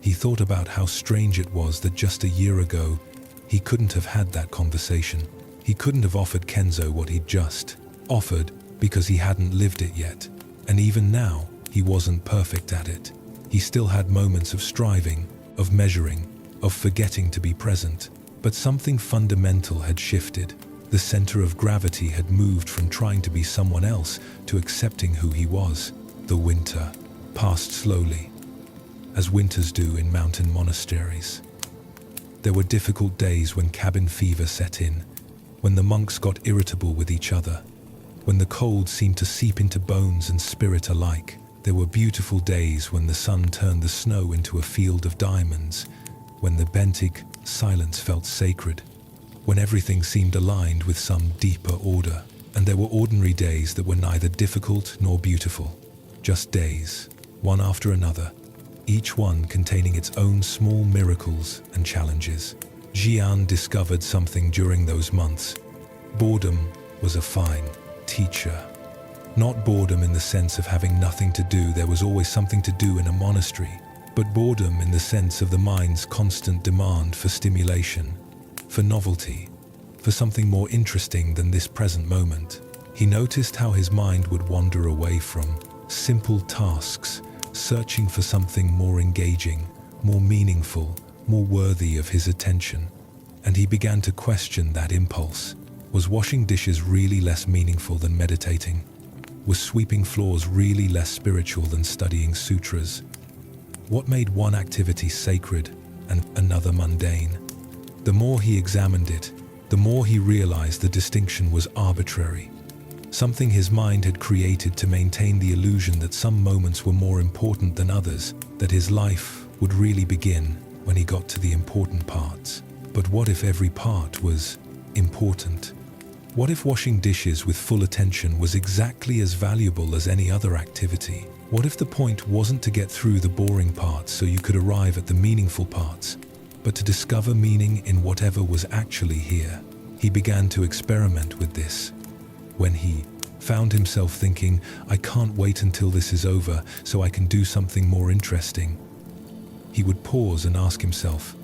he thought about how strange it was that just a year ago, he couldn't have had that conversation. He couldn't have offered Kenzo what he'd just offered because he hadn't lived it yet. And even now, he wasn't perfect at it. He still had moments of striving, of measuring, of forgetting to be present. But something fundamental had shifted. The center of gravity had moved from trying to be someone else to accepting who he was. The winter passed slowly, as winters do in mountain monasteries. There were difficult days when cabin fever set in, when the monks got irritable with each other, when the cold seemed to seep into bones and spirit alike. There were beautiful days when the sun turned the snow into a field of diamonds, when the Bentig silence felt sacred, when everything seemed aligned with some deeper order. And there were ordinary days that were neither difficult nor beautiful, just days, one after another, each one containing its own small miracles and challenges. Jian discovered something during those months. Boredom was a fine teacher. Not boredom in the sense of having nothing to do, there was always something to do in a monastery, but boredom in the sense of the mind's constant demand for stimulation, for novelty, for something more interesting than this present moment. He noticed how his mind would wander away from simple tasks, searching for something more engaging, more meaningful, more worthy of his attention. And he began to question that impulse. Was washing dishes really less meaningful than meditating? Was sweeping floors really less spiritual than studying sutras? What made one activity sacred and another mundane? The more he examined it, the more he realized the distinction was arbitrary. something his mind had created to maintain the illusion that some moments were more important than others, that his life would really begin when he got to the important parts. But what if every part was important? What if washing dishes with full attention was exactly as valuable as any other activity? What if the point wasn't to get through the boring parts so you could arrive at the meaningful parts, but to discover meaning in whatever was actually here? He began to experiment with this. When he found himself thinking, I can't wait until this is over so I can do something more interesting, he would pause and ask himself,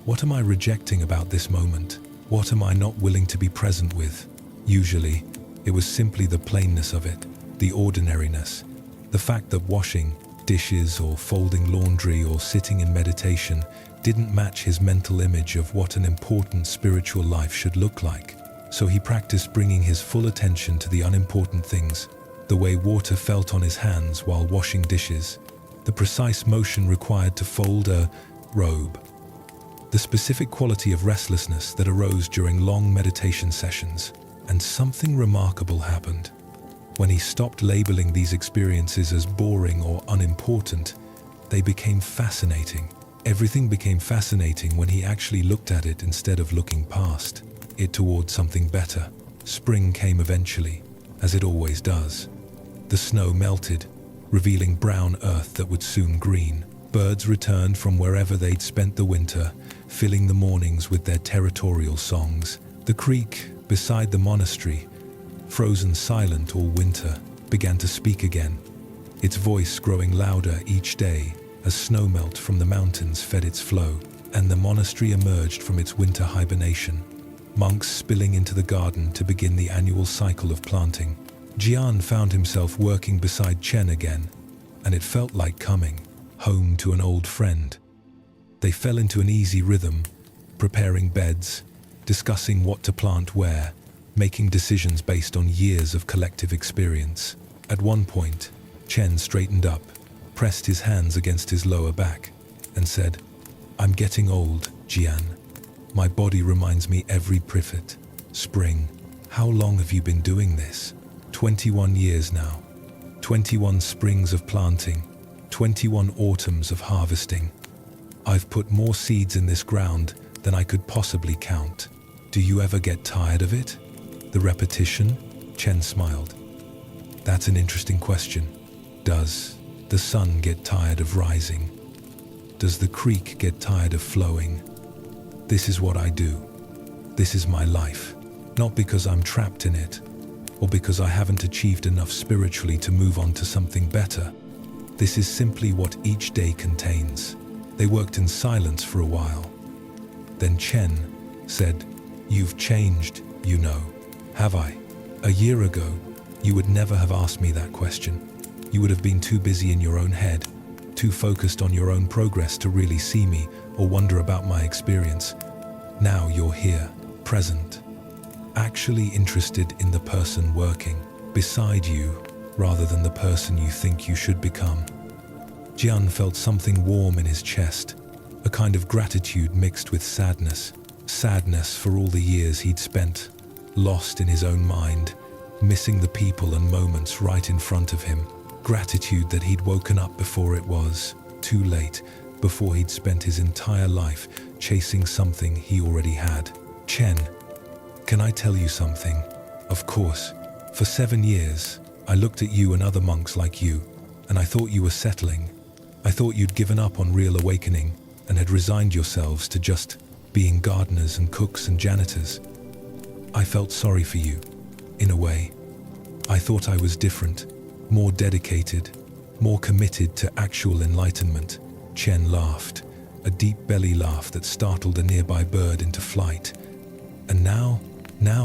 what am I rejecting about this moment? What am I not willing to be present with? Usually, it was simply the plainness of it, the ordinariness, the fact that washing dishes or folding laundry or sitting in meditation didn't match his mental image of what an important spiritual life should look like. So he practiced bringing his full attention to the unimportant things, the way water felt on his hands while washing dishes, the precise motion required to fold a robe, the specific quality of restlessness that arose during long meditation sessions. And something remarkable happened. When he stopped labeling these experiences as boring or unimportant, they became fascinating. Everything became fascinating when he actually looked at it instead of looking past it toward something better. Spring came eventually, as it always does. The snow melted, revealing brown earth that would soon green. Birds returned from wherever they'd spent the winter, filling the mornings with their territorial songs. The creek beside the monastery, frozen silent all winter, began to speak again, its voice growing louder each day as snowmelt from the mountains fed its flow, and the monastery emerged from its winter hibernation, monks spilling into the garden to begin the annual cycle of planting. Jian found himself working beside Chen again, and it felt like coming home to an old friend. They fell into an easy rhythm, preparing beds, discussing what to plant where, making decisions based on years of collective experience. At one point, Chen straightened up, pressed his hands against his lower back, and said, I'm getting old, Jian. My body reminds me every privet. Spring, how long have you been doing this? 21 years now. 21 springs of planting, 21 autumns of harvesting. I've put more seeds in this ground than I could possibly count. Do you ever get tired of it? The repetition? Chen smiled. That's an interesting question. Does the sun get tired of rising? Does the creek get tired of flowing? This is what I do. This is my life. Not because I'm trapped in it, or because I haven't achieved enough spiritually to move on to something better. This is simply what each day contains. They worked in silence for a while. Then Chen said, You've changed, you know. Have I? A year ago, you would never have asked me that question. You would have been too busy in your own head, too focused on your own progress to really see me or wonder about my experience. Now you're here, present, actually interested in the person working beside you rather than the person you think you should become. Jian felt something warm in his chest, a kind of gratitude mixed with sadness. Sadness for all the years he'd spent, lost in his own mind, missing the people and moments right in front of him. Gratitude that he'd woken up before it was too late, before he'd spent his entire life chasing something he already had. Chen, can I tell you something? Of course. For 7 years, I looked at you and other monks like you, and I thought you were settling. I thought you'd given up on real awakening and had resigned yourselves to just being gardeners and cooks and janitors. I felt sorry for you, in a way. I thought I was different, more dedicated, more committed to actual enlightenment. Chen laughed, a deep belly laugh that startled a nearby bird into flight. And now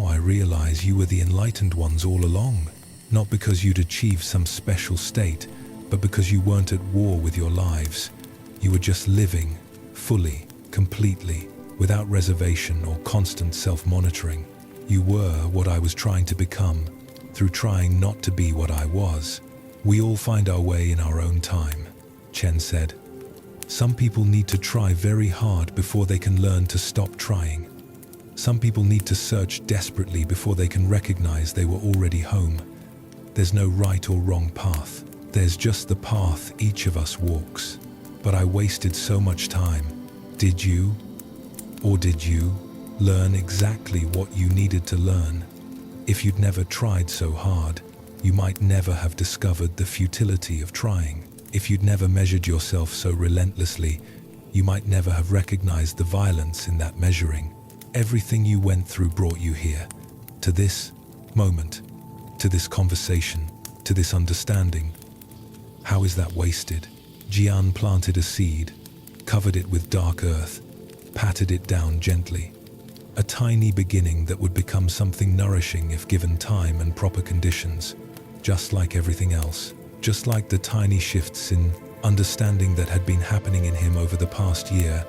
I realize you were the enlightened ones all along, not because you'd achieved some special state, but because you weren't at war with your lives. You were just living, fully, completely, without reservation or constant self-monitoring. You were what I was trying to become, through trying not to be what I was. We all find our way in our own time, Chen said. Some people need to try very hard before they can learn to stop trying. Some people need to search desperately before they can recognize they were already home. There's no right or wrong path. There's just the path each of us walks. But I wasted so much time. Did you? Or did you learn exactly what you needed to learn? If you'd never tried so hard, you might never have discovered the futility of trying. If you'd never measured yourself so relentlessly, you might never have recognized the violence in that measuring. Everything you went through brought you here, to this moment, to this conversation, to this understanding. How is that wasted? Jian planted a seed, covered it with dark earth, patted it down gently. A tiny beginning that would become something nourishing if given time and proper conditions, just like everything else. Just like the tiny shifts in understanding that had been happening in him over the past year.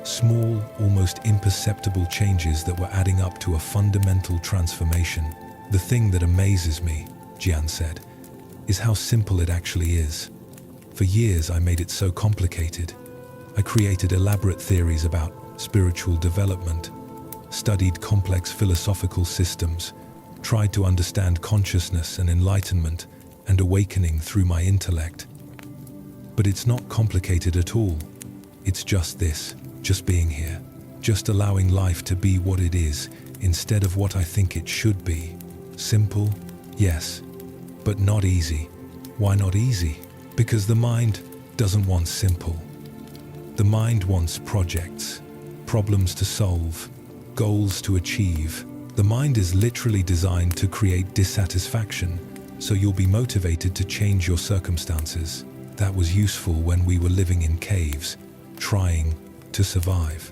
Small, almost imperceptible changes that were adding up to a fundamental transformation. The thing that amazes me, Jian said, is how simple it actually is. For years I made it so complicated. I created elaborate theories about spiritual development, studied complex philosophical systems, tried to understand consciousness and enlightenment and awakening through my intellect. But it's not complicated at all. It's just this, just being here, just allowing life to be what it is instead of what I think it should be. Simple, yes, but not easy. Why not easy? Because the mind doesn't want simple. The mind wants projects, problems to solve, goals to achieve. The mind is literally designed to create dissatisfaction, so you'll be motivated to change your circumstances. That was useful when we were living in caves, trying to survive.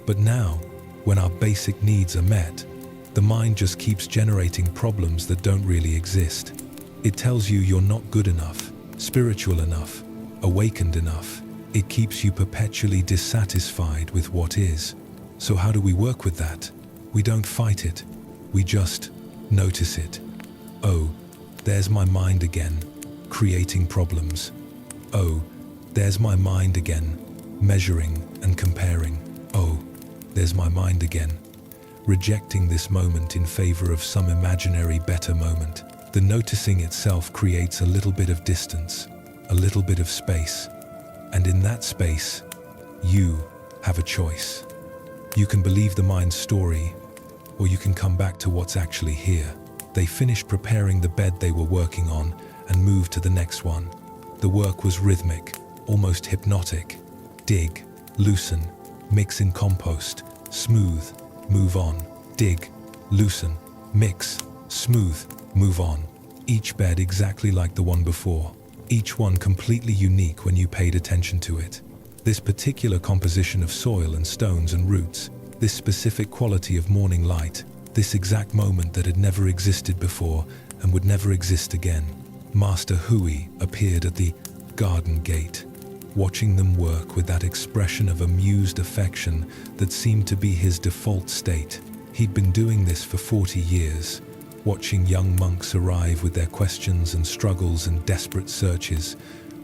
But now, when our basic needs are met, the mind just keeps generating problems that don't really exist. It tells you you're not good enough, spiritual enough, awakened enough. It keeps you perpetually dissatisfied with what is. So how do we work with that? We don't fight it. We just notice it. Oh, there's my mind again, creating problems. Oh, there's my mind again, measuring and comparing. Oh, there's my mind again, rejecting this moment in favor of some imaginary better moment. The noticing itself creates a little bit of distance, a little bit of space. And in that space, you have a choice. You can believe the mind's story, or you can come back to what's actually here. They finished preparing the bed they were working on and moved to the next one. The work was rhythmic, almost hypnotic. Dig, loosen, mix in compost, smooth, move on. Dig, loosen, mix, smooth, move on. Each bed exactly like the one before. Each one completely unique when you paid attention to it. This particular composition of soil and stones and roots, this specific quality of morning light, this exact moment that had never existed before and would never exist again. Master Hui appeared at the garden gate, watching them work with that expression of amused affection that seemed to be his default state. He'd been doing this for 40 years, watching young monks arrive with their questions and struggles and desperate searches,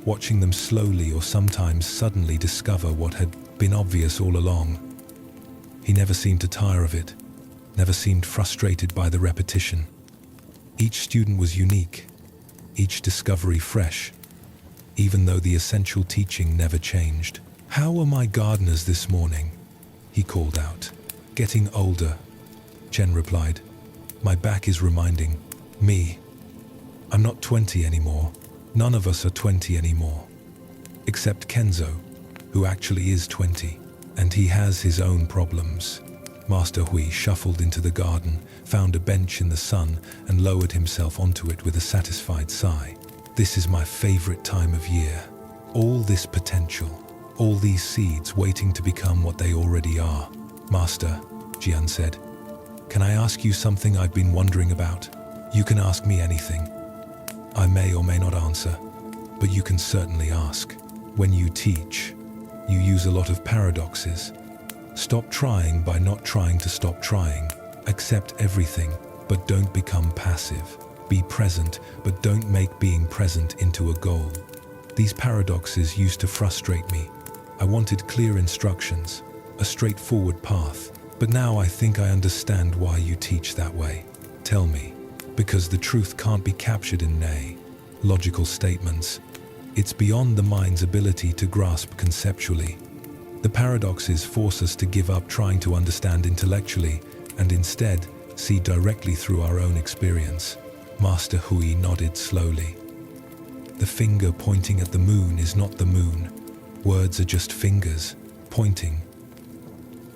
watching them slowly or sometimes suddenly discover what had been obvious all along. He never seemed to tire of it, never seemed frustrated by the repetition. Each student was unique, each discovery fresh, even though the essential teaching never changed. "How were my gardeners this morning?" he called out. "Getting older," Chen replied. "My back is reminding me. I'm not 20 anymore. None of us are 20 anymore. Except Kenzo, who actually is 20, and he has his own problems." Master Hui shuffled into the garden, found a bench in the sun, and lowered himself onto it with a satisfied sigh. "This is my favorite time of year. All this potential, all these seeds waiting to become what they already are." "Master," Jian said, "can I ask you something I've been wondering about?" "You can ask me anything. I may or may not answer, but you can certainly ask. When you teach, you use a lot of paradoxes. Stop trying by not trying to stop trying. Accept everything, but don't become passive. Be present, but don't make being present into a goal. These paradoxes used to frustrate me. I wanted clear instructions, a straightforward path, But now I think I understand why you teach that way. Tell me. Because the truth can't be captured in logical statements. It's beyond the mind's ability to grasp conceptually. The paradoxes force us to give up trying to understand intellectually and instead see directly through our own experience. Master Hui nodded slowly. The finger pointing at the moon is not the moon. Words are just fingers, pointing.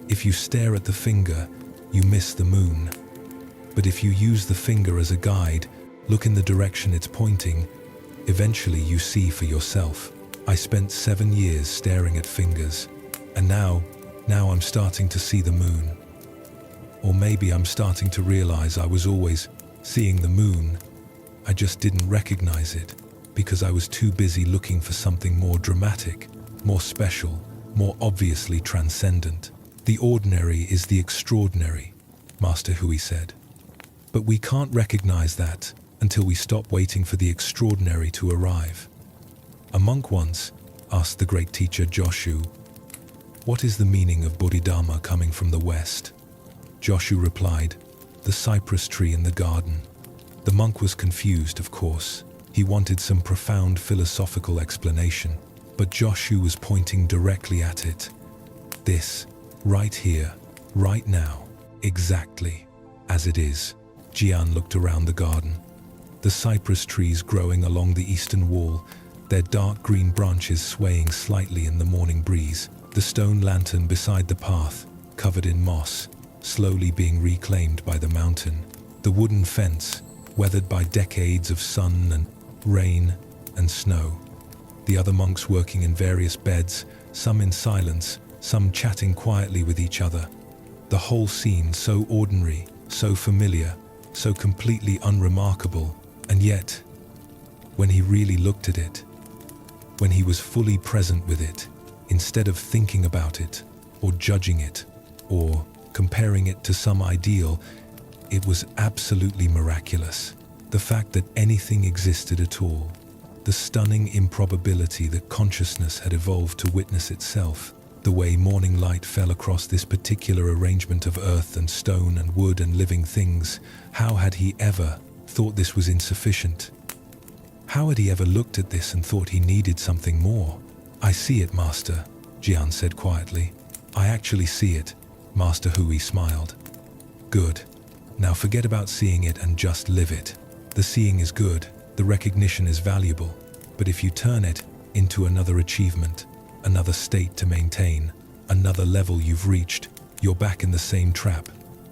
If you stare at the finger, you miss the moon. But if you use the finger as a guide, look in the direction it's pointing, eventually you see for yourself. I spent 7 years staring at fingers, and now I'm starting to see the moon. Or maybe I'm starting to realize I was always seeing the moon. I just didn't recognize it because I was too busy looking for something more dramatic, more special, more obviously transcendent. The ordinary is the extraordinary, Master Hui said. But we can't recognize that until we stop waiting for the extraordinary to arrive. A monk once asked the great teacher Joshu, "What is the meaning of Bodhidharma coming from the West?" Joshu replied, "The cypress tree in the garden." The monk was confused, of course. He wanted some profound philosophical explanation, but Joshu was pointing directly at it. This, right here, right now, exactly as it is. Jian looked around the garden. The cypress trees growing along the eastern wall, their dark green branches swaying slightly in the morning breeze. The stone lantern beside the path, covered in moss, slowly being reclaimed by the mountain. The wooden fence, weathered by decades of sun and rain and snow. The other monks working in various beds, some in silence, some chatting quietly with each other. The whole scene so ordinary, so familiar, so completely unremarkable, and yet, when he really looked at it, when he was fully present with it, instead of thinking about it, or judging it, or comparing it to some ideal, it was absolutely miraculous. The fact that anything existed at all, the stunning improbability that consciousness had evolved to witness itself, the way morning light fell across this particular arrangement of earth and stone and wood and living things. How had he ever thought this was insufficient? How had he ever looked at this and thought he needed something more? "I see it, Master," Jian said quietly. "I actually see it," Master Hui smiled. "Good. Now forget about seeing it and just live it. The seeing is good, the recognition is valuable, but if you turn it into another achievement, another state to maintain, another level you've reached, you're back in the same trap.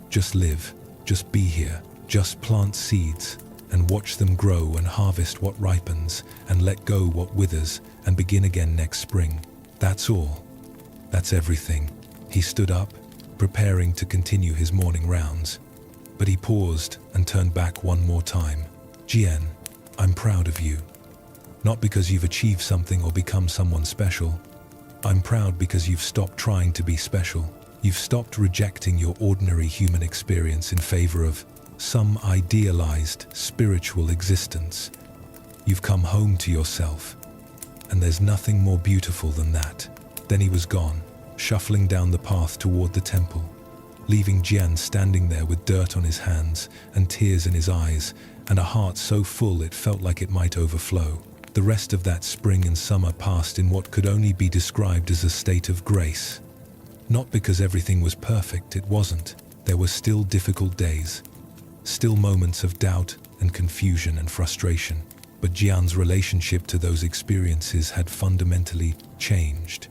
Just live, just be here, just plant seeds and watch them grow and harvest what ripens and let go what withers and begin again next spring. That's all. That's everything." He stood up, preparing to continue his morning rounds, but he paused and turned back one more time. "Jian, I'm proud of you. Not because you've achieved something or become someone special. I'm proud because you've stopped trying to be special. You've stopped rejecting your ordinary human experience in favor of some idealized spiritual existence. You've come home to yourself, and there's nothing more beautiful than that." Then he was gone, shuffling down the path toward the temple, leaving Jian standing there with dirt on his hands and tears in his eyes and a heart so full it felt like it might overflow. The rest of that spring and summer passed in what could only be described as a state of grace. Not because everything was perfect, it wasn't. There were still difficult days, still moments of doubt and confusion and frustration. But Jian's relationship to those experiences had fundamentally changed.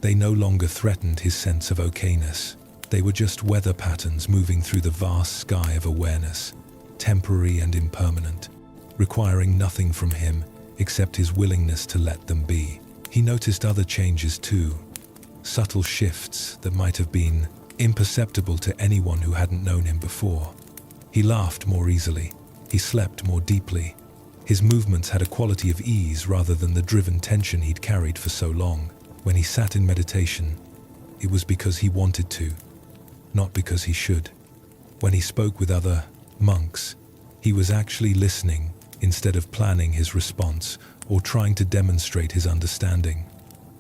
They no longer threatened his sense of okayness. They were just weather patterns moving through the vast sky of awareness, temporary and impermanent, requiring nothing from him except his willingness to let them be. He noticed other changes too, subtle shifts that might have been imperceptible to anyone who hadn't known him before. He laughed more easily. He slept more deeply. His movements had a quality of ease rather than the driven tension he'd carried for so long. When he sat in meditation, it was because he wanted to, not because he should. When he spoke with other monks, he was actually listening instead of planning his response or trying to demonstrate his understanding.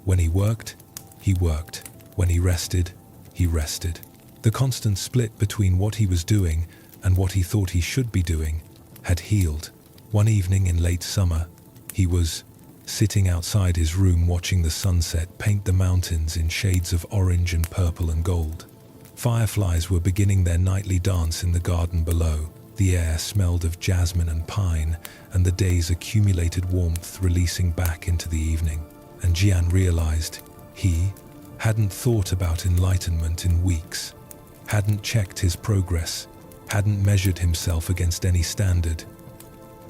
When he worked, he worked. When he rested, he rested. The constant split between what he was doing and what he thought he should be doing had healed. One evening in late summer, he was sitting outside his room watching the sunset paint the mountains in shades of orange and purple and gold. Fireflies were beginning their nightly dance in the garden below. The air smelled of jasmine and pine, and the day's accumulated warmth releasing back into the evening. And Jian realized he hadn't thought about enlightenment in weeks, hadn't checked his progress, hadn't measured himself against any standard.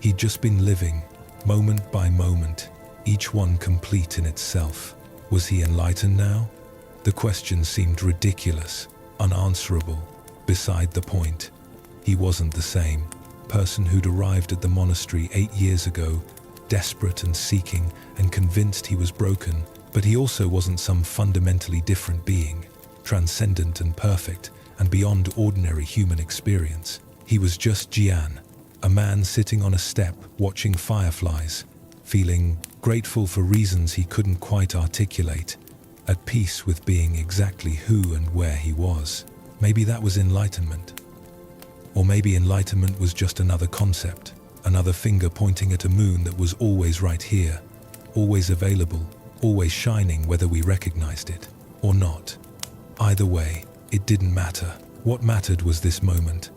He'd just been living, moment by moment, each one complete in itself. Was he enlightened now? The question seemed ridiculous, unanswerable, beside the point. He wasn't the same person who'd arrived at the monastery 8 years ago, desperate and seeking and convinced he was broken, but he also wasn't some fundamentally different being, transcendent and perfect and beyond ordinary human experience. He was just Jian, a man sitting on a step watching fireflies, feeling grateful for reasons he couldn't quite articulate, at peace with being exactly who and where he was. Maybe that was enlightenment. Or maybe enlightenment was just another concept, another finger pointing at a moon that was always right here, always available, always shining whether we recognized it or not. Either way, it didn't matter. What mattered was this moment,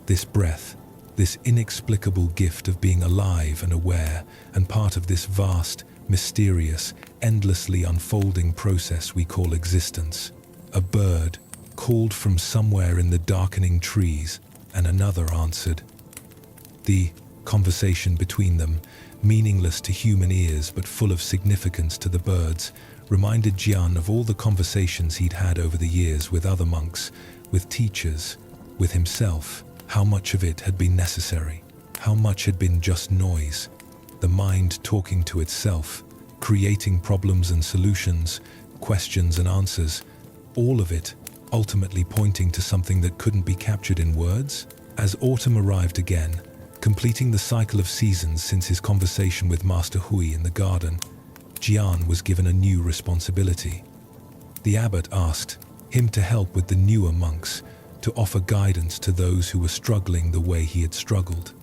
this breath, this inexplicable gift of being alive and aware and part of this vast, mysterious, endlessly unfolding process we call existence. A bird called from somewhere in the darkening trees, and another answered. The conversation between them, meaningless to human ears but full of significance to the birds, reminded Jian of all the conversations he'd had over the years with other monks, with teachers, with himself. How much of it had been necessary? How much had been just noise? The mind talking to itself, creating problems and solutions, questions and answers, all of it ultimately pointing to something that couldn't be captured in words? As autumn arrived again, completing the cycle of seasons since his conversation with Master Hui in the garden, Jian was given a new responsibility. The abbot asked him to help with the newer monks, to offer guidance to those who were struggling the way he had struggled.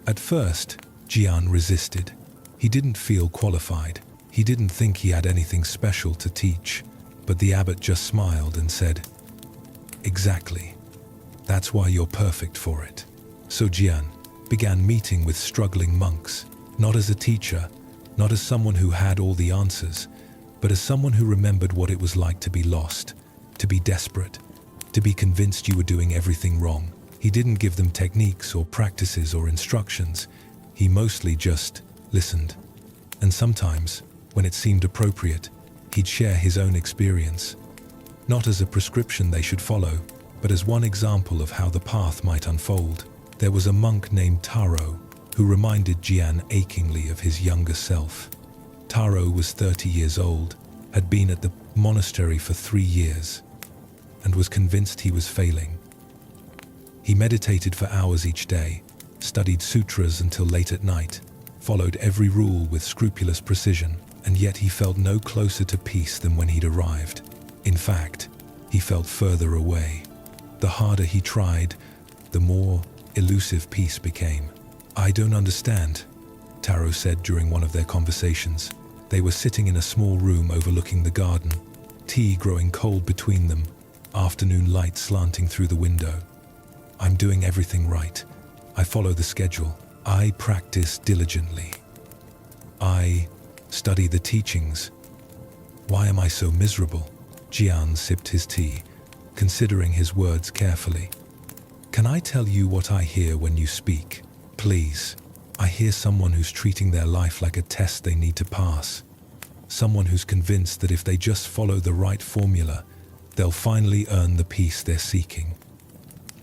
At first, Jian resisted. He didn't feel qualified. He didn't think he had anything special to teach. But the abbot just smiled and said, "Exactly. That's why you're perfect for it." So Jian began meeting with struggling monks, not as a teacher, not as someone who had all the answers, but as someone who remembered what it was like to be lost, to be desperate, to be convinced you were doing everything wrong. He didn't give them techniques or practices or instructions. He mostly just listened. And sometimes, when it seemed appropriate, he'd share his own experience, not as a prescription they should follow, but as one example of how the path might unfold. There was a monk named Taro who reminded Jian achingly of his younger self. Taro was 30 years old, had been at the monastery for 3 years, and was convinced he was failing. He meditated for hours each day, studied sutras until late at night, followed every rule with scrupulous precision, and yet he felt no closer to peace than when he'd arrived. In fact, he felt further away. The harder he tried, the more elusive peace became. "I don't understand," Taro said during one of their conversations. They were sitting in a small room overlooking the garden, tea growing cold between them, afternoon light slanting through the window. "I'm doing everything right. I follow the schedule. I practice diligently. I study the teachings. Why am I so miserable?" Jian sipped his tea, considering his words carefully. "Can I tell you what I hear when you speak? Please." "I hear someone who's treating their life like a test they need to pass. Someone who's convinced that if they just follow the right formula, they'll finally earn the peace they're seeking.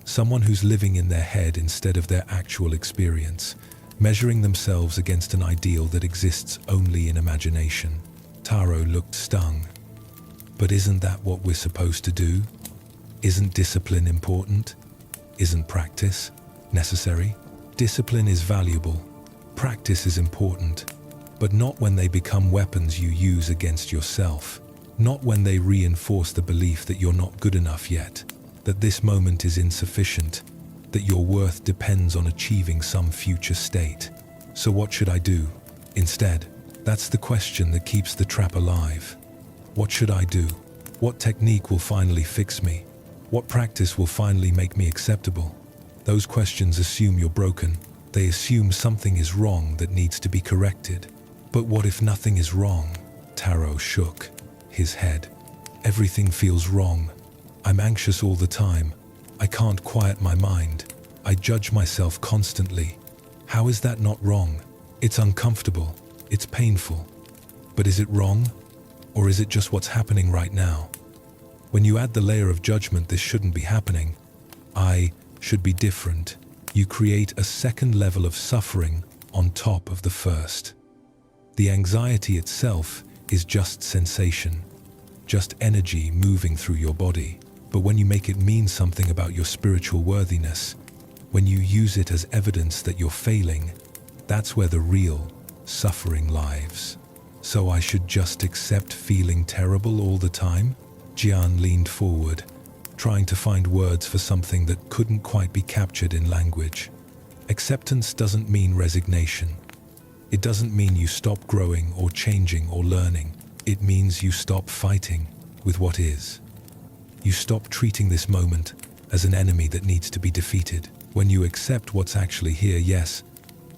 Someone who's living in their head instead of their actual experience, measuring themselves against an ideal that exists only in imagination." Taro looked stung. "But isn't that what we're supposed to do? Isn't discipline important? Isn't practice necessary?" "Discipline is valuable. Practice is important, but not when they become weapons you use against yourself. Not when they reinforce the belief that you're not good enough yet, that this moment is insufficient, that your worth depends on achieving some future state. So what should I do instead? That's the question that keeps the trap alive. What should I do? What technique will finally fix me? What practice will finally make me acceptable? Those questions assume you're broken. They assume something is wrong that needs to be corrected. But what if nothing is wrong? Taro shook his head. Everything feels wrong. I'm anxious all the time. I can't quiet my mind. I judge myself constantly. How is that not wrong? It's uncomfortable. It's painful. But is it wrong? Or is it just what's happening right now? When you add the layer of judgment, this shouldn't be happening. I should be different. You create a second level of suffering on top of the first. The anxiety itself is just sensation, just energy moving through your body. But when you make it mean something about your spiritual worthiness, when you use it as evidence that you're failing, that's where the real suffering lies. So I should just accept feeling terrible all the time? Jian leaned forward, trying to find words for something that couldn't quite be captured in language. Acceptance doesn't mean resignation. It doesn't mean you stop growing or changing or learning. It means you stop fighting with what is. You stop treating this moment as an enemy that needs to be defeated. When you accept what's actually here, yes,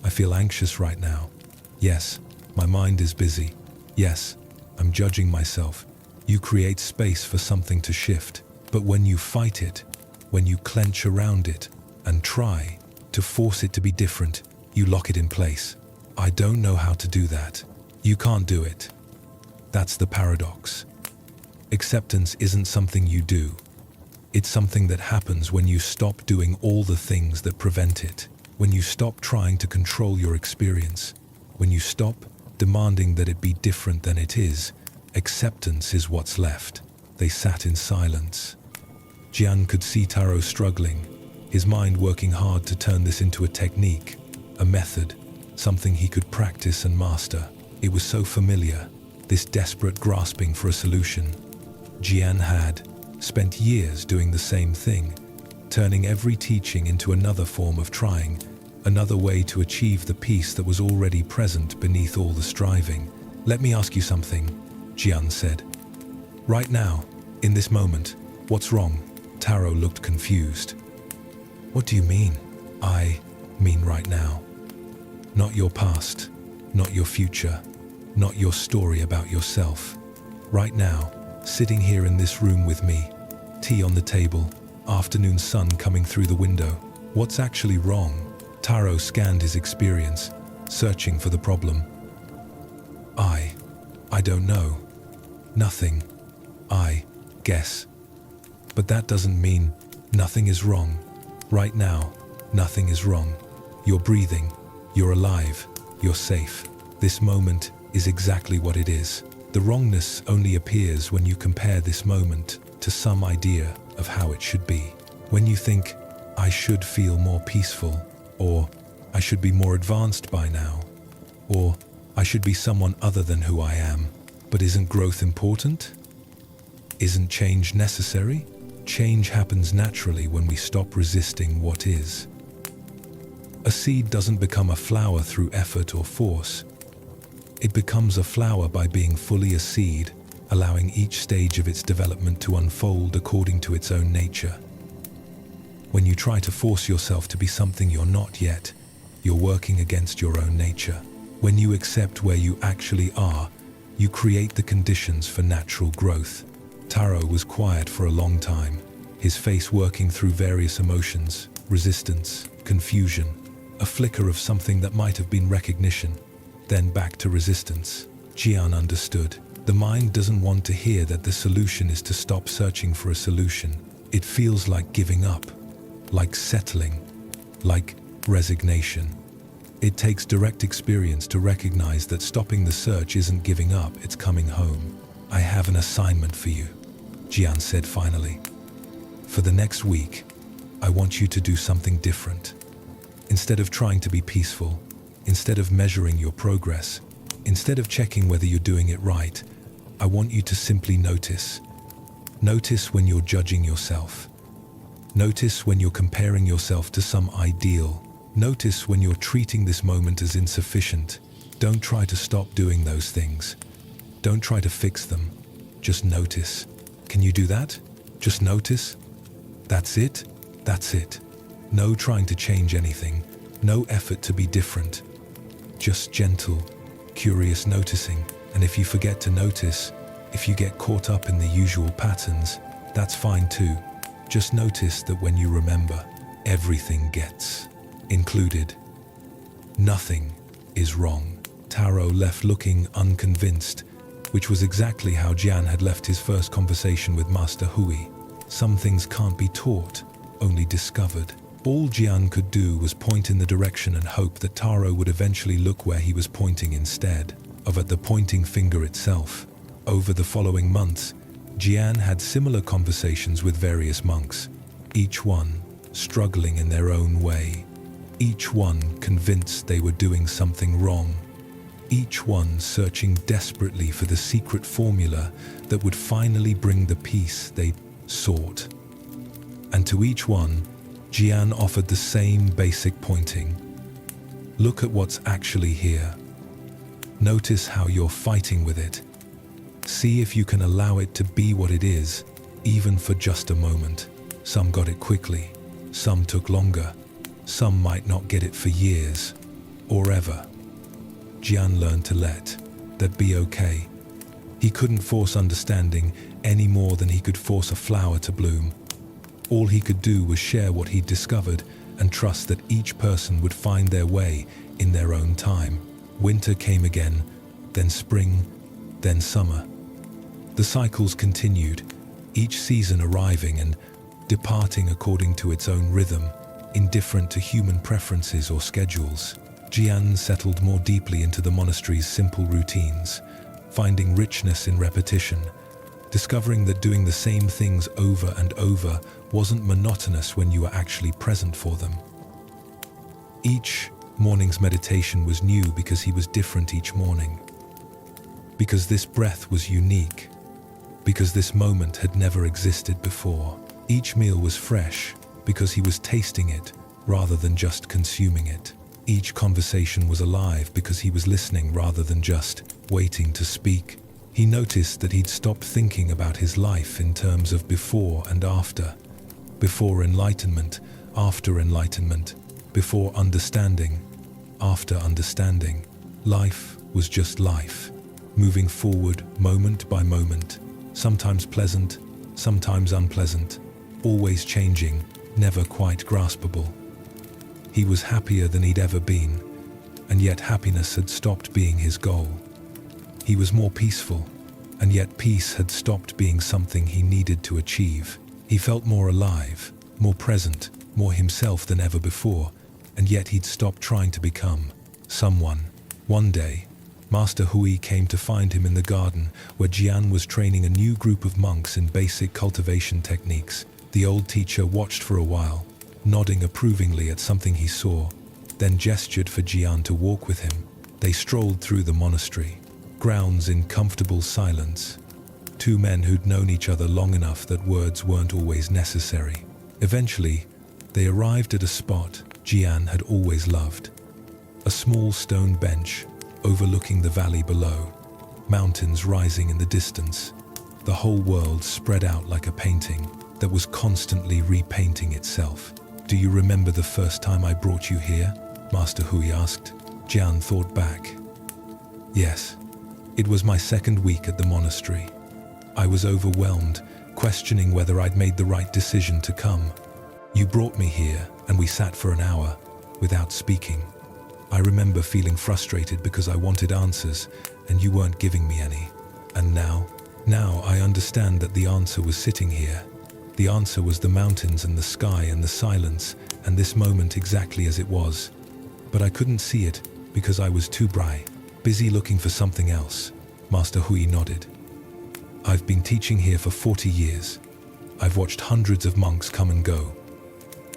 I feel anxious right now. Yes, my mind is busy. Yes, I'm judging myself. You create space for something to shift. But when you fight it, when you clench around it and try to force it to be different, you lock it in place. I don't know how to do that. You can't do it. That's the paradox. Acceptance isn't something you do. It's something that happens when you stop doing all the things that prevent it. When you stop trying to control your experience. When you stop demanding that it be different than it is. Acceptance is what's left. They sat in silence. Jian could see Taro struggling, his mind working hard to turn this into a technique, a method, something he could practice and master. It was so familiar, this desperate grasping for a solution. Jian had spent years doing the same thing, turning every teaching into another form of trying, another way to achieve the peace that was already present beneath all the striving. Let me ask you something, Jian said. Right now, in this moment, what's wrong? Taro looked confused. What do you mean? I mean right now. Not your past, not your future, not your story about yourself. Right now, sitting here in this room with me, tea on the table, afternoon sun coming through the window. What's actually wrong? Taro scanned his experience, searching for the problem. I don't know. Nothing. I guess. But that doesn't mean nothing is wrong. Right now, nothing is wrong. You're breathing. You're alive. You're safe. This moment is exactly what it is. The wrongness only appears when you compare this moment to some idea of how it should be. When you think, I should feel more peaceful, or I should be more advanced by now, or I should be someone other than who I am. But isn't growth important? Isn't change necessary? Change happens naturally when we stop resisting what is. A seed doesn't become a flower through effort or force. It becomes a flower by being fully a seed, allowing each stage of its development to unfold according to its own nature. When you try to force yourself to be something you're not yet, you're working against your own nature. When you accept where you actually are, you create the conditions for natural growth. Taro was quiet for a long time, his face working through various emotions, resistance, confusion, a flicker of something that might have been recognition, then back to resistance. Jian understood. The mind doesn't want to hear that the solution is to stop searching for a solution. It feels like giving up, like settling, like resignation. It takes direct experience to recognize that stopping the search isn't giving up, it's coming home. I have an assignment for you, Jian said finally. For the next week, I want you to do something different. Instead of trying to be peaceful, instead of measuring your progress, instead of checking whether you're doing it right, I want you to simply notice. Notice when you're judging yourself. Notice when you're comparing yourself to some ideal. Notice when you're treating this moment as insufficient. Don't try to stop doing those things. Don't try to fix them. Just notice. Can you do that? Just notice? That's it? That's it. No trying to change anything. No effort to be different. Just gentle, curious noticing. And if you forget to notice, if you get caught up in the usual patterns, that's fine too. Just notice that when you remember, everything gets included. Nothing is wrong. Taro left looking unconvinced, which was exactly how Jian had left his first conversation with Master Hui. Some things can't be taught, only discovered. All Jian could do was point in the direction and hope that Taro would eventually look where he was pointing instead of at the pointing finger itself. Over the following months, Jian had similar conversations with various monks, each one struggling in their own way, each one convinced they were doing something wrong, each one searching desperately for the secret formula that would finally bring the peace they sought. And to each one, Jian offered the same basic pointing. Look at what's actually here. Notice how you're fighting with it. See if you can allow it to be what it is, even for just a moment. Some got it quickly, some took longer, some might not get it for years, or ever. Jian learned to let that be okay. He couldn't force understanding any more than he could force a flower to bloom. All he could do was share what he'd discovered and trust that each person would find their way in their own time. Winter came again, then spring, then summer. The cycles continued, each season arriving and departing according to its own rhythm, indifferent to human preferences or schedules. Jian settled more deeply into the monastery's simple routines, finding richness in repetition, discovering that doing the same things over and over wasn't monotonous when you were actually present for them. Each morning's meditation was new because he was different each morning. Because this breath was unique. Because this moment had never existed before. Each meal was fresh because he was tasting it rather than just consuming it. Each conversation was alive because he was listening rather than just waiting to speak. He noticed that he'd stopped thinking about his life in terms of before and after. Before enlightenment, after enlightenment, before understanding, after understanding. Life was just life, moving forward moment by moment, sometimes pleasant, sometimes unpleasant, always changing, never quite graspable. He was happier than he'd ever been, and yet happiness had stopped being his goal. He was more peaceful, and yet peace had stopped being something he needed to achieve. He felt more alive, more present, more himself than ever before, and yet he'd stopped trying to become someone. One day, Master Hui came to find him in the garden where Jian was training a new group of monks in basic cultivation techniques. The old teacher watched for a while, nodding approvingly at something he saw, then gestured for Jian to walk with him. They strolled through the monastery grounds in comfortable silence. Two men who'd known each other long enough that words weren't always necessary. Eventually, they arrived at a spot Jian had always loved. A small stone bench overlooking the valley below, mountains rising in the distance, the whole world spread out like a painting that was constantly repainting itself. "Do you remember the first time I brought you here?" Master Hui asked. Jian thought back. "Yes, it was my second week at the monastery. I was overwhelmed, questioning whether I'd made the right decision to come. You brought me here, and we sat for an hour, without speaking. I remember feeling frustrated because I wanted answers, and you weren't giving me any. And now I understand that the answer was sitting here. The answer was the mountains and the sky and the silence, and this moment exactly as it was. But I couldn't see it because I was too busy looking for something else." Master Hui nodded. "I've been teaching here for 40 years. I've watched hundreds of monks come and go.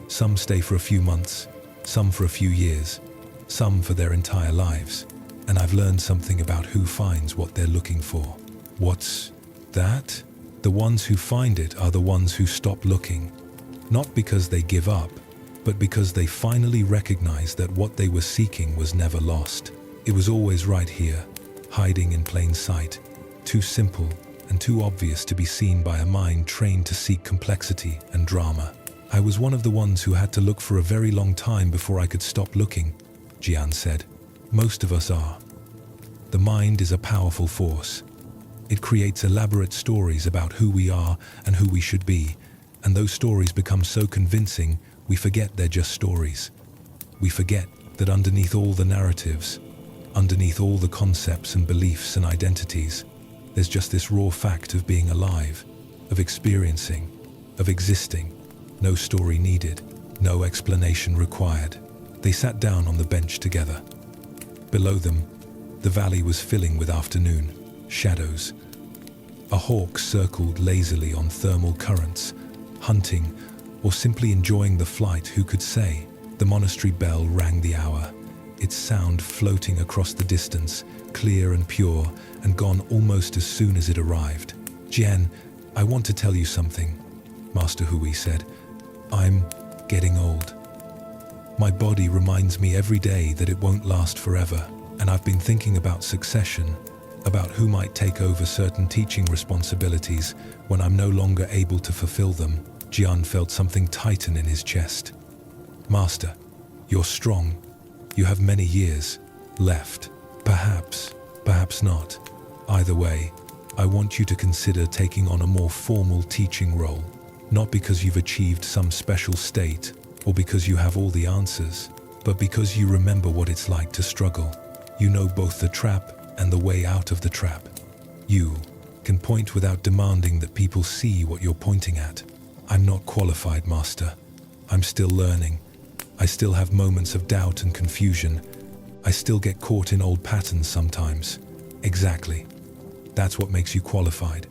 Some stay for a few months, some for a few years, some for their entire lives. And I've learned something about who finds what they're looking for." "What's that?" "The ones who find it are the ones who stop looking. Not because they give up, but because they finally recognize that what they were seeking was never lost. It was always right here, hiding in plain sight, too simple and too obvious to be seen by a mind trained to seek complexity and drama. I was one of the ones who had to look for a very long time before I could stop looking, Jian said. Most of us are. The mind is a powerful force. It creates elaborate stories about who we are and who we should be, and those stories become so convincing we forget they're just stories. We forget that underneath all the narratives, underneath all the concepts and beliefs and identities, there's just this raw fact of being alive, of experiencing, of existing. No story needed, no explanation required. They sat down on the bench together. Below them, the valley was filling with afternoon shadows. A hawk circled lazily on thermal currents, hunting or simply enjoying the flight, who could say? The monastery bell rang the hour, its sound floating across the distance, clear and pure, and gone almost as soon as it arrived. Jian, I want to tell you something, Master Hui said. I'm getting old. My body reminds me every day that it won't last forever, and I've been thinking about succession, about who might take over certain teaching responsibilities when I'm no longer able to fulfill them. Jian felt something tighten in his chest. Master, you're strong. You have many years left. Perhaps not. Either way, I want you to consider taking on a more formal teaching role, not because you've achieved some special state or because you have all the answers, but because you remember what it's like to struggle. You know both the trap and the way out of the trap. You can point without demanding that people see what you're pointing at. I'm not qualified, Master. I'm still learning. I still have moments of doubt and confusion. I still get caught in old patterns sometimes. Exactly. That's what makes you qualified.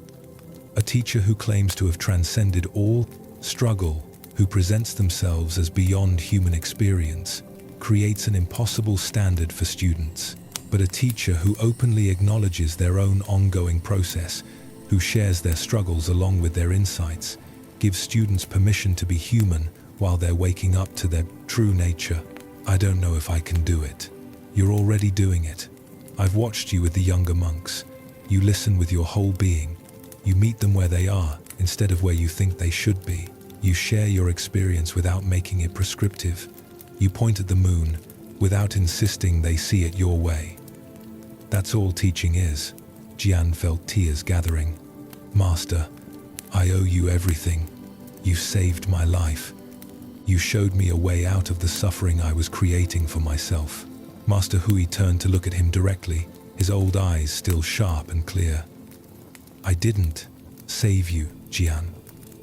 A teacher who claims to have transcended all struggle, who presents themselves as beyond human experience, creates an impossible standard for students. But a teacher who openly acknowledges their own ongoing process, who shares their struggles along with their insights, gives students permission to be human while they're waking up to their true nature. I don't know if I can do it. You're already doing it. I've watched you with the younger monks. You listen with your whole being. You meet them where they are instead of where you think they should be. You share your experience without making it prescriptive. You point at the moon without insisting they see it your way. That's all teaching is. Jian felt tears gathering. Master, I owe you everything. You saved my life. You showed me a way out of the suffering I was creating for myself. Master Hui turned to look at him directly, his old eyes still sharp and clear. I didn't save you, Jian.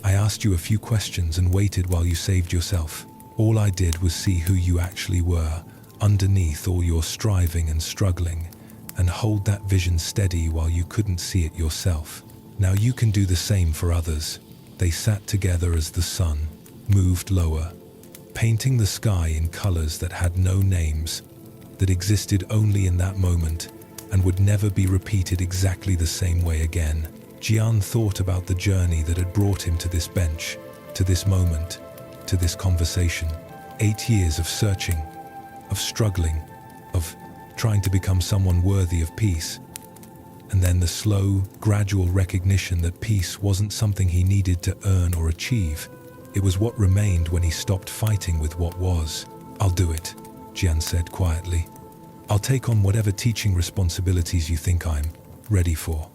I asked you a few questions and waited while you saved yourself. All I did was see who you actually were, underneath all your striving and struggling, and hold that vision steady while you couldn't see it yourself. Now you can do the same for others. They sat together as the sun moved lower, painting the sky in colors that had no names, that existed only in that moment and would never be repeated exactly the same way again. Jian thought about the journey that had brought him to this bench, to this moment, to this conversation. 8 years of searching, of struggling, of trying to become someone worthy of peace. And then the slow, gradual recognition that peace wasn't something he needed to earn or achieve. It was what remained when he stopped fighting with what was. I'll do it, Jian said quietly. I'll take on whatever teaching responsibilities you think I'm ready for.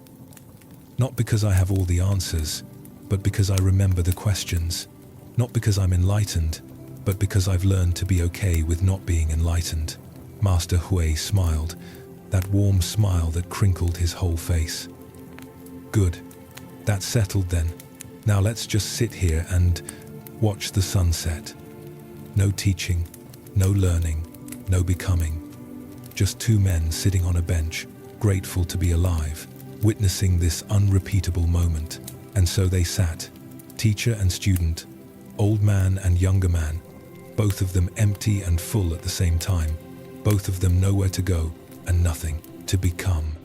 Not because I have all the answers, but because I remember the questions. Not because I'm enlightened, but because I've learned to be okay with not being enlightened. Master Hui smiled, that warm smile that crinkled his whole face. Good. That's settled then. Now let's just sit here and watch the sunset. No teaching, no learning, no becoming. Just two men sitting on a bench, grateful to be alive, witnessing this unrepeatable moment. And so they sat, teacher and student, old man and younger man, both of them empty and full at the same time, both of them nowhere to go and nothing to become,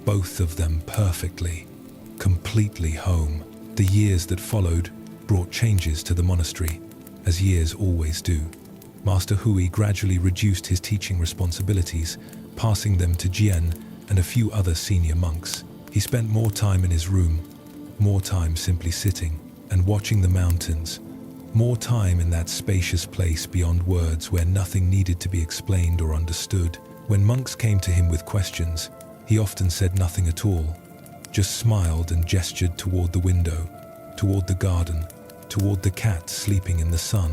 both of them perfectly, completely home. The years that followed brought changes to the monastery, as years always do. Master Hui gradually reduced his teaching responsibilities, passing them to Jian and a few other senior monks. He spent more time in his room, more time simply sitting and watching the mountains, more time in that spacious place beyond words where nothing needed to be explained or understood. When monks came to him with questions, he often said nothing at all, just smiled and gestured toward the window, toward the garden, toward the cat sleeping in the sun.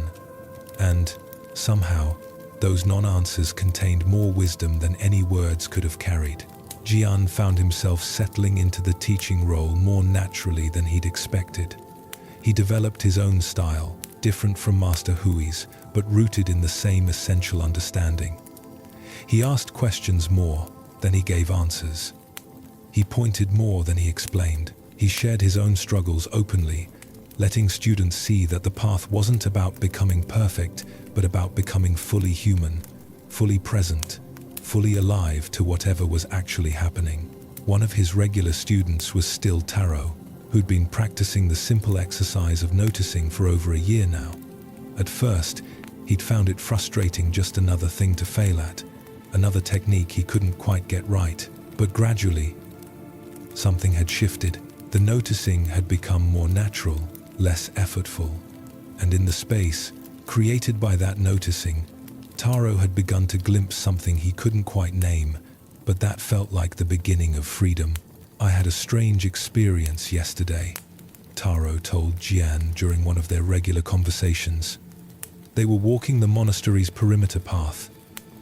And somehow, those non-answers contained more wisdom than any words could have carried. Jian found himself settling into the teaching role more naturally than he'd expected. He developed his own style, different from Master Hui's, but rooted in the same essential understanding. He asked questions more than he gave answers. He pointed more than he explained. He shared his own struggles openly, letting students see that the path wasn't about becoming perfect, but about becoming fully human, fully present, fully alive to whatever was actually happening. One of his regular students was still Taro, who'd been practicing the simple exercise of noticing for over a year now. At first, he'd found it frustrating, just another thing to fail at, another technique he couldn't quite get right. But gradually, something had shifted. The noticing had become more natural, less effortful, and in the space created by that noticing, Taro had begun to glimpse something he couldn't quite name, but that felt like the beginning of freedom. "I had a strange experience yesterday," Taro told Jian during one of their regular conversations. They were walking the monastery's perimeter path,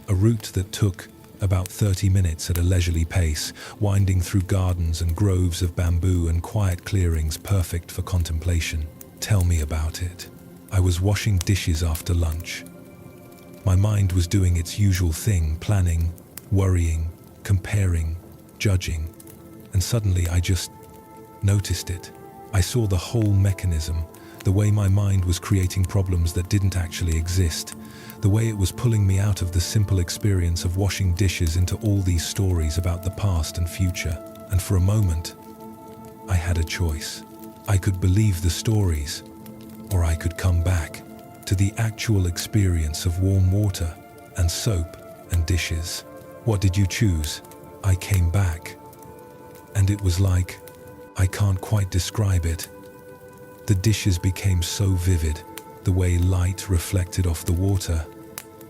a route that took about 30 minutes at a leisurely pace, winding through gardens and groves of bamboo and quiet clearings perfect for contemplation. "Tell me about it." "I was washing dishes after lunch. My mind was doing its usual thing, planning, worrying, comparing, judging, and suddenly I just noticed it. I saw the whole mechanism, the way my mind was creating problems that didn't actually exist, the way it was pulling me out of the simple experience of washing dishes into all these stories about the past and future. And for a moment, I had a choice. I could believe the stories, or I could come back to the actual experience of warm water and soap and dishes. What did you choose?" "I came back. And it was like, I can't quite describe it. The dishes became so vivid, the way light reflected off the water,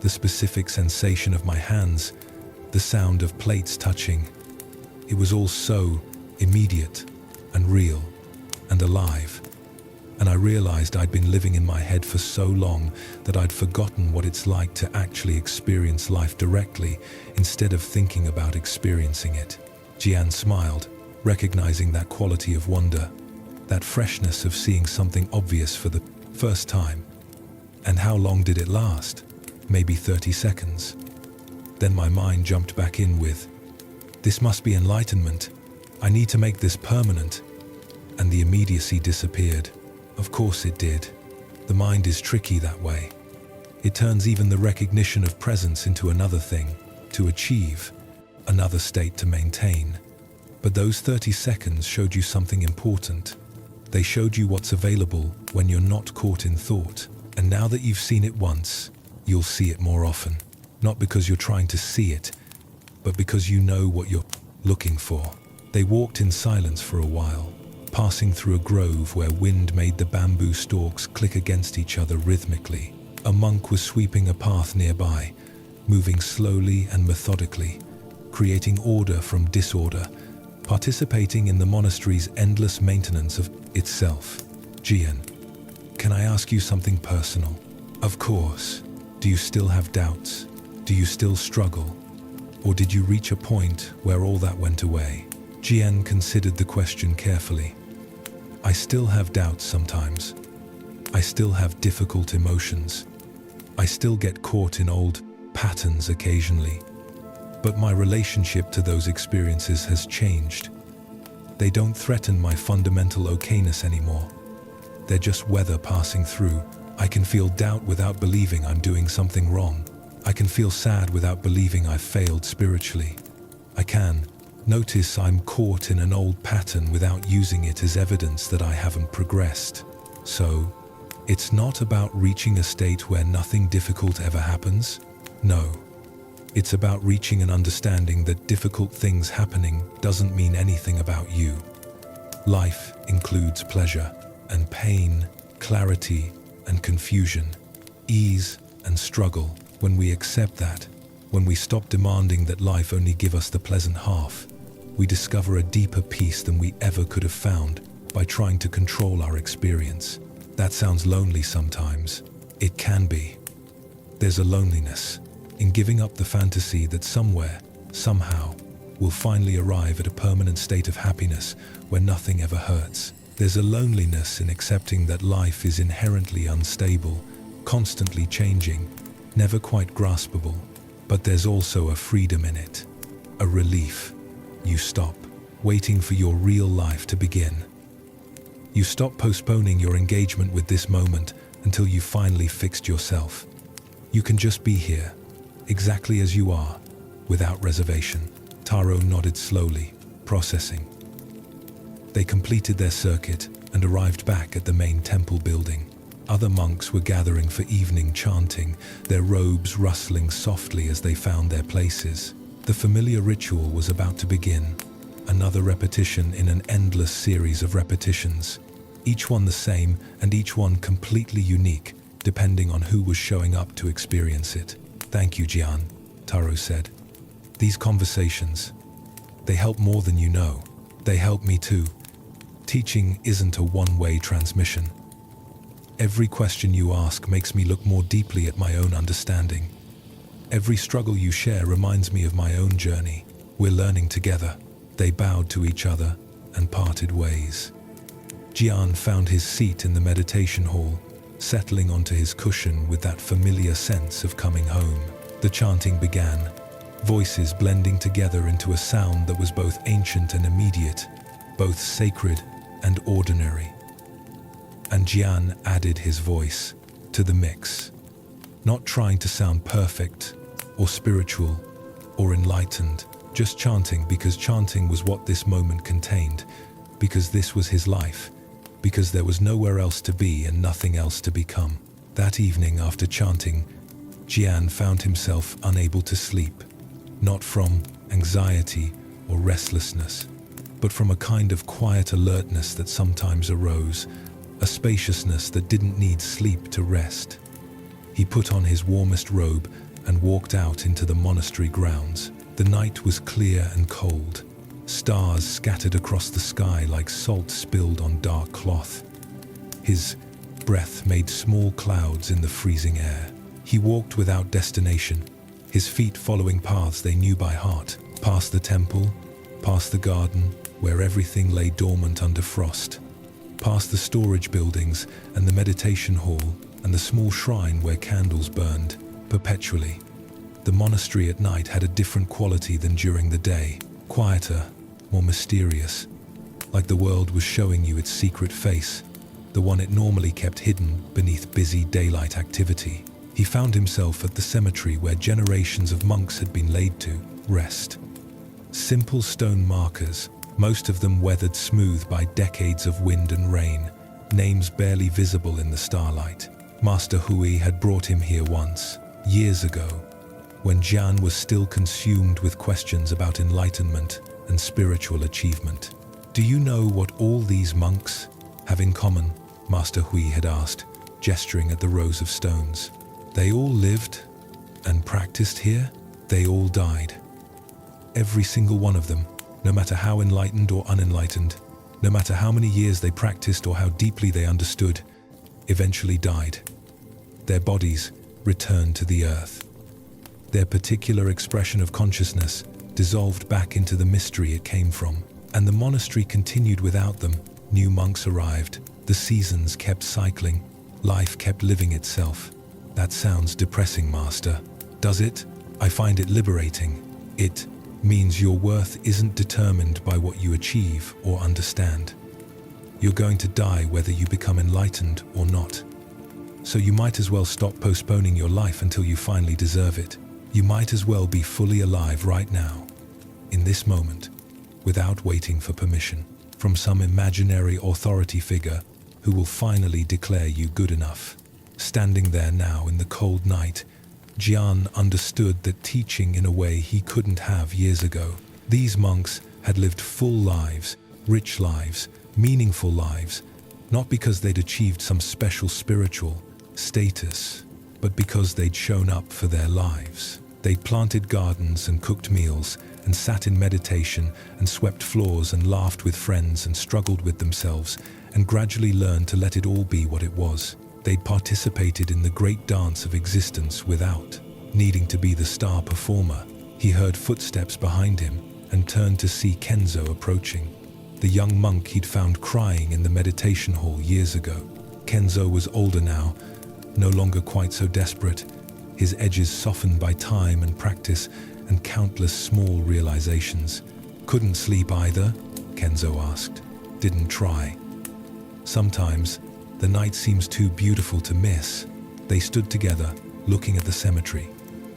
the specific sensation of my hands, the sound of plates touching. It was all so immediate and real and alive. And I realized I'd been living in my head for so long that I'd forgotten what it's like to actually experience life directly instead of thinking about experiencing it." Jian smiled, recognizing that quality of wonder, that freshness of seeing something obvious for the first time. "And how long did it last?" "Maybe 30 seconds. Then my mind jumped back in with, this must be enlightenment. I need to make this permanent." And the immediacy disappeared. Of course it did. The mind is tricky that way. It turns even the recognition of presence into another thing to achieve, another state to maintain. But those 30 seconds showed you something important. They showed you what's available when you're not caught in thought. And now that you've seen it once, you'll see it more often. Not because you're trying to see it, but because you know what you're looking for. They walked in silence for a while, passing through a grove where wind made the bamboo stalks click against each other rhythmically. A monk was sweeping a path nearby, moving slowly and methodically, creating order from disorder, participating in the monastery's endless maintenance of itself. "Jian, can I ask you something personal?" "Of course. Do you still have doubts? Do you still struggle? Or did you reach a point where all that went away?" Jian considered the question carefully. "I still have doubts sometimes. I still have difficult emotions. I still get caught in old patterns occasionally. But my relationship to those experiences has changed. They don't threaten my fundamental okayness anymore. They're just weather passing through. I can feel doubt without believing I'm doing something wrong. I can feel sad without believing I've failed spiritually. I can notice I'm caught in an old pattern without using it as evidence that I haven't progressed. So, it's not about reaching a state where nothing difficult ever happens. No. It's about reaching an understanding that difficult things happening doesn't mean anything about you. Life includes pleasure and pain, clarity and confusion, ease and struggle. When we accept that, when we stop demanding that life only give us the pleasant half, we discover a deeper peace than we ever could have found by trying to control our experience. That sounds lonely sometimes. It can be. There's a loneliness in giving up the fantasy that somewhere, somehow, we'll finally arrive at a permanent state of happiness where nothing ever hurts. There's a loneliness in accepting that life is inherently unstable, constantly changing, never quite graspable. But there's also a freedom in it, a relief. You stop waiting for your real life to begin. You stop postponing your engagement with this moment until you've finally fixed yourself. You can just be here, exactly as you are, without reservation. Taro nodded slowly, processing. They completed their circuit and arrived back at the main temple building. Other monks were gathering for evening chanting, their robes rustling softly as they found their places. The familiar ritual was about to begin, another repetition in an endless series of repetitions, each one the same and each one completely unique, depending on who was showing up to experience it. "Thank you, Jian," Taro said. "These conversations, they help more than you know. They help me too. Teaching isn't a one-way transmission. Every question you ask makes me look more deeply at my own understanding. Every struggle you share reminds me of my own journey. We're learning together." They bowed to each other and parted ways. Jian found his seat in the meditation hall, settling onto his cushion with that familiar sense of coming home. The chanting began, voices blending together into a sound that was both ancient and immediate, both sacred and ordinary. And Jian added his voice to the mix, not trying to sound perfect or spiritual or enlightened, just chanting because chanting was what this moment contained, because this was his life, because there was nowhere else to be and nothing else to become. That evening after chanting, Jian found himself unable to sleep, not from anxiety or restlessness, but from a kind of quiet alertness that sometimes arose, a spaciousness that didn't need sleep to rest. He put on his warmest robe and walked out into the monastery grounds. The night was clear and cold, stars scattered across the sky like salt spilled on dark cloth. His breath made small clouds in the freezing air. He walked without destination, his feet following paths they knew by heart, past the temple, past the garden, where everything lay dormant under frost, past the storage buildings and the meditation hall and the small shrine where candles burned perpetually. The monastery at night had a different quality than during the day, quieter, more mysterious, like the world was showing you its secret face, the one it normally kept hidden beneath busy daylight activity. He found himself at the cemetery where generations of monks had been laid to rest. Simple stone markers, most of them weathered smooth by decades of wind and rain, names barely visible in the starlight. Master Hui had brought him here once, years ago, when Jian was still consumed with questions about enlightenment and spiritual achievement. "Do you know what all these monks have in common?" Master Hui had asked, gesturing at the rows of stones. "They all lived and practiced here. They all died. Every single one of them, no matter how enlightened or unenlightened, no matter how many years they practiced or how deeply they understood, eventually died. Their bodies returned to the earth. Their particular expression of consciousness dissolved back into the mystery it came from, and the monastery continued without them. New monks arrived, the seasons kept cycling, life kept living itself." "That sounds depressing, Master. Does it? I find it liberating. It means your worth isn't determined by what you achieve or understand. You're going to die whether you become enlightened or not. So you might as well stop postponing your life until you finally deserve it. You might as well be fully alive right now, in this moment, without waiting for permission from some imaginary authority figure who will finally declare you good enough. Standing there now in the cold night, Jian understood that teaching in a way he couldn't have years ago. These monks had lived full lives, rich lives, meaningful lives, not because they'd achieved some special spiritual status, but because they'd shown up for their lives. They'd planted gardens and cooked meals and sat in meditation and swept floors and laughed with friends and struggled with themselves and gradually learned to let it all be what it was. They'd participated in the great dance of existence without needing to be the star performer. He heard footsteps behind him and turned to see Kenzo approaching, the young monk he'd found crying in the meditation hall years ago. Kenzo was older now, no longer quite so desperate, his edges softened by time and practice and countless small realizations. Couldn't sleep either? Kenzo asked. Didn't try. Sometimes, the night seems too beautiful to miss. They stood together, looking at the cemetery.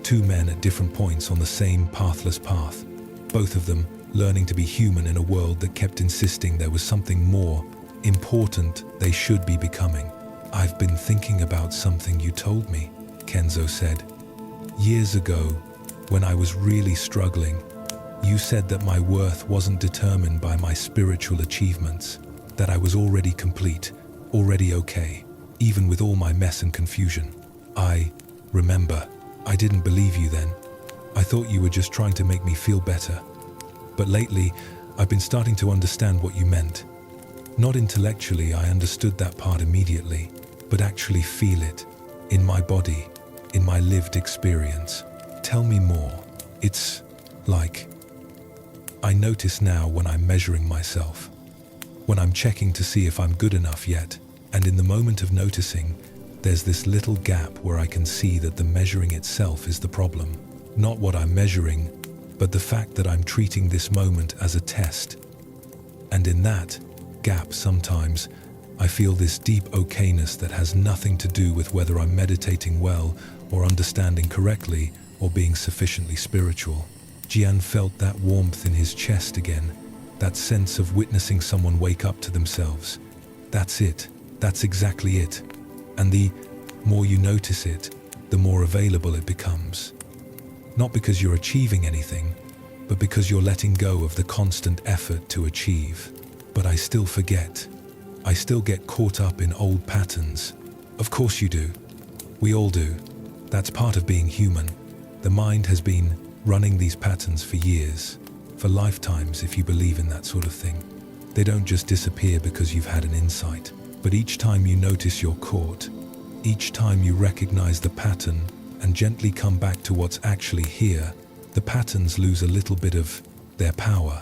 Two men at different points on the same pathless path. Both of them learning to be human in a world that kept insisting there was something more important they should be becoming. I've been thinking about something you told me, Kenzo said. Years ago, when I was really struggling, you said that my worth wasn't determined by my spiritual achievements, that I was already complete, already okay, even with all my mess and confusion. I remember, I didn't believe you then. I thought you were just trying to make me feel better. But lately, I've been starting to understand what you meant. Not intellectually, I understood that part immediately, but actually feel it, in my body, in my lived experience. Tell me more. It's like, I notice now when I'm measuring myself, when I'm checking to see if I'm good enough yet, and in the moment of noticing, there's this little gap where I can see that the measuring itself is the problem. Not what I'm measuring, but the fact that I'm treating this moment as a test. And in that gap sometimes, I feel this deep okayness that has nothing to do with whether I'm meditating well or understanding correctly or being sufficiently spiritual. Jian felt that warmth in his chest again, that sense of witnessing someone wake up to themselves. That's it. That's exactly it. And the more you notice it, the more available it becomes. Not because you're achieving anything, but because you're letting go of the constant effort to achieve. But I still forget. I still get caught up in old patterns. Of course you do. We all do. That's part of being human. The mind has been running these patterns for years, for lifetimes if you believe in that sort of thing. They don't just disappear because you've had an insight. But each time you notice you're caught, each time you recognize the pattern and gently come back to what's actually here, the patterns lose a little bit of their power.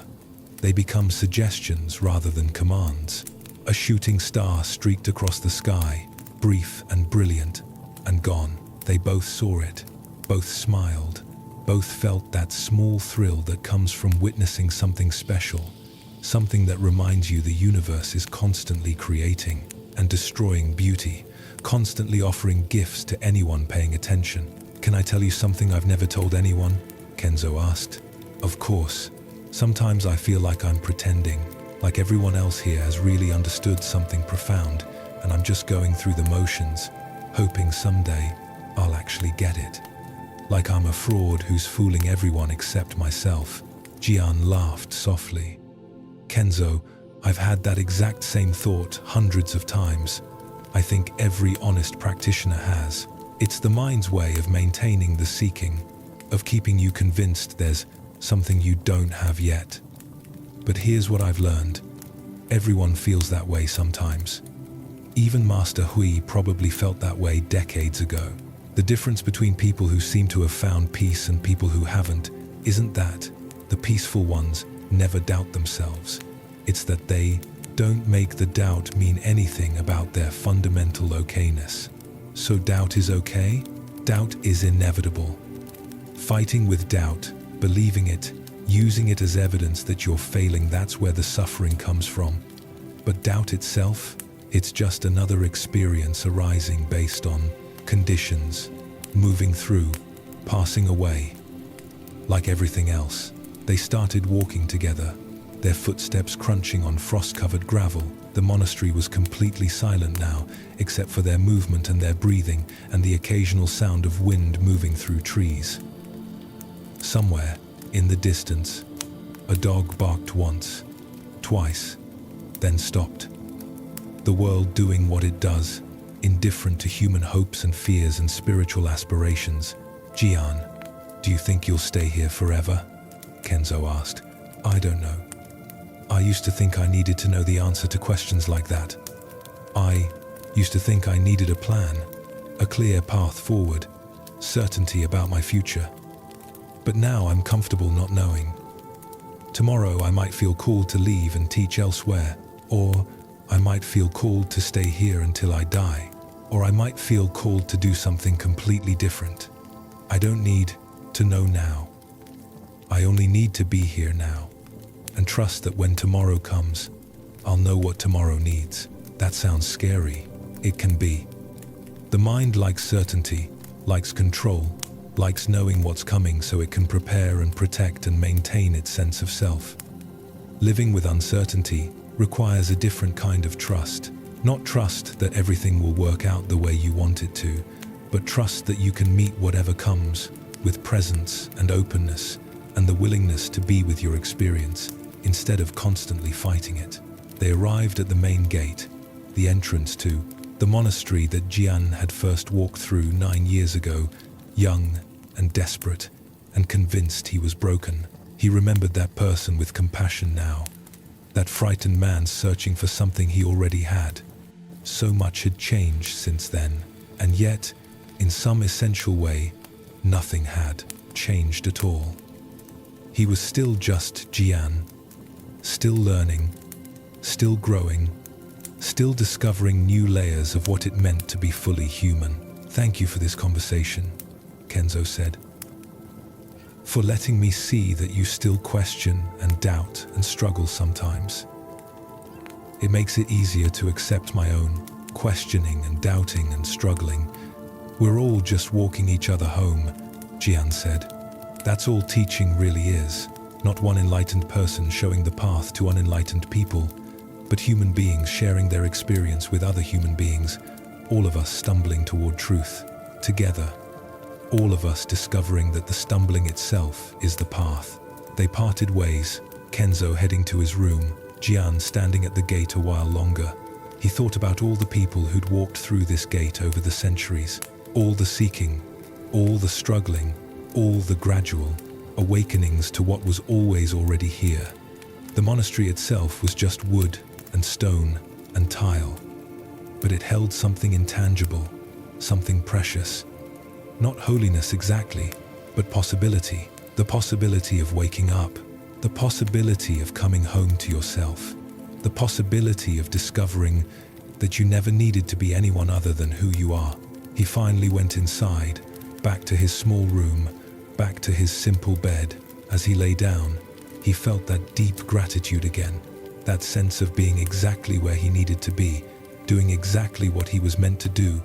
They become suggestions rather than commands. A shooting star streaked across the sky, brief and brilliant, and gone. They both saw it, both smiled, both felt that small thrill that comes from witnessing something special, something that reminds you the universe is constantly creating and destroying beauty, constantly offering gifts to anyone paying attention. Can I tell you something I've never told anyone? Kenzo asked. Of course. Sometimes I feel like I'm pretending, like everyone else here has really understood something profound, and I'm just going through the motions, hoping someday I'll actually get it. Like I'm a fraud who's fooling everyone except myself. Jian laughed softly. Kenzo, I've had that exact same thought hundreds of times. I think every honest practitioner has. It's the mind's way of maintaining the seeking, of keeping you convinced there's something you don't have yet. But here's what I've learned. Everyone feels that way sometimes. Even Master Hui probably felt that way decades ago. The difference between people who seem to have found peace and people who haven't isn't that the peaceful ones never doubt themselves. It's that they don't make the doubt mean anything about their fundamental okayness. So doubt is okay? Doubt is inevitable. Fighting with doubt, believing it, using it as evidence that you're failing, that's where the suffering comes from. But doubt itself, it's just another experience arising based on conditions, moving through, passing away. Like everything else, they started walking together, their footsteps crunching on frost-covered gravel. The monastery was completely silent now, except for their movement and their breathing, and the occasional sound of wind moving through trees. Somewhere, in the distance, a dog barked once, twice, then stopped. The world doing what it does, indifferent to human hopes and fears and spiritual aspirations. Jian, do you think you'll stay here forever? Kenzo asked. I don't know. I used to think I needed to know the answer to questions like that. I used to think I needed a plan, a clear path forward, certainty about my future. But now I'm comfortable not knowing. Tomorrow I might feel called to leave and teach elsewhere, or I might feel called to stay here until I die, or I might feel called to do something completely different. I don't need to know now. I only need to be here now, and trust that when tomorrow comes, I'll know what tomorrow needs. That sounds scary. It can be. The mind likes certainty, likes control, likes knowing what's coming so it can prepare and protect and maintain its sense of self. Living with uncertainty requires a different kind of trust. Not trust that everything will work out the way you want it to, but trust that you can meet whatever comes with presence and openness and the willingness to be with your experience instead of constantly fighting it. They arrived at the main gate, the entrance to the monastery that Jian had first walked through 9 years ago, young and desperate and convinced he was broken. He remembered that person with compassion now, that frightened man searching for something he already had. So much had changed since then, and yet, in some essential way, nothing had changed at all. He was still just Jian, still learning, still growing, still discovering new layers of what it meant to be fully human. Thank you for this conversation, Kenzo said. For letting me see that you still question and doubt and struggle sometimes. It makes it easier to accept my own questioning and doubting and struggling. We're all just walking each other home, Jian said. That's all teaching really is. Not one enlightened person showing the path to unenlightened people, but human beings sharing their experience with other human beings, all of us stumbling toward truth, together. All of us discovering that the stumbling itself is the path. They parted ways, Kenzo heading to his room, Jian standing at the gate a while longer. He thought about all the people who'd walked through this gate over the centuries, all the seeking, all the struggling, all the gradual awakenings to what was always already here. The monastery itself was just wood and stone and tile, but it held something intangible, something precious. Not holiness exactly, but possibility. The possibility of waking up, the possibility of coming home to yourself, the possibility of discovering that you never needed to be anyone other than who you are. He finally went inside, back to his small room, back to his simple bed. As he lay down, he felt that deep gratitude again, that sense of being exactly where he needed to be, doing exactly what he was meant to do,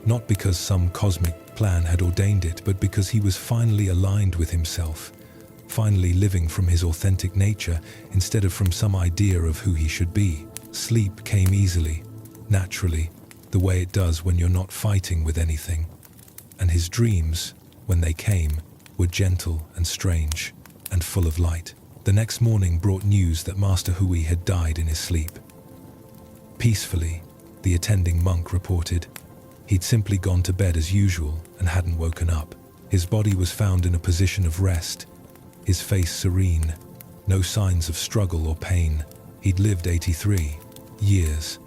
not because some cosmic plan had ordained it, but because he was finally aligned with himself, finally living from his authentic nature instead of from some idea of who he should be. Sleep came easily, naturally, the way it does when you're not fighting with anything. And his dreams, when they came, were gentle and strange and full of light. The next morning brought news that Master Hui had died in his sleep. Peacefully, the attending monk reported. He'd simply gone to bed as usual and hadn't woken up. His body was found in a position of rest, his face serene, no signs of struggle or pain. He'd lived 83 years,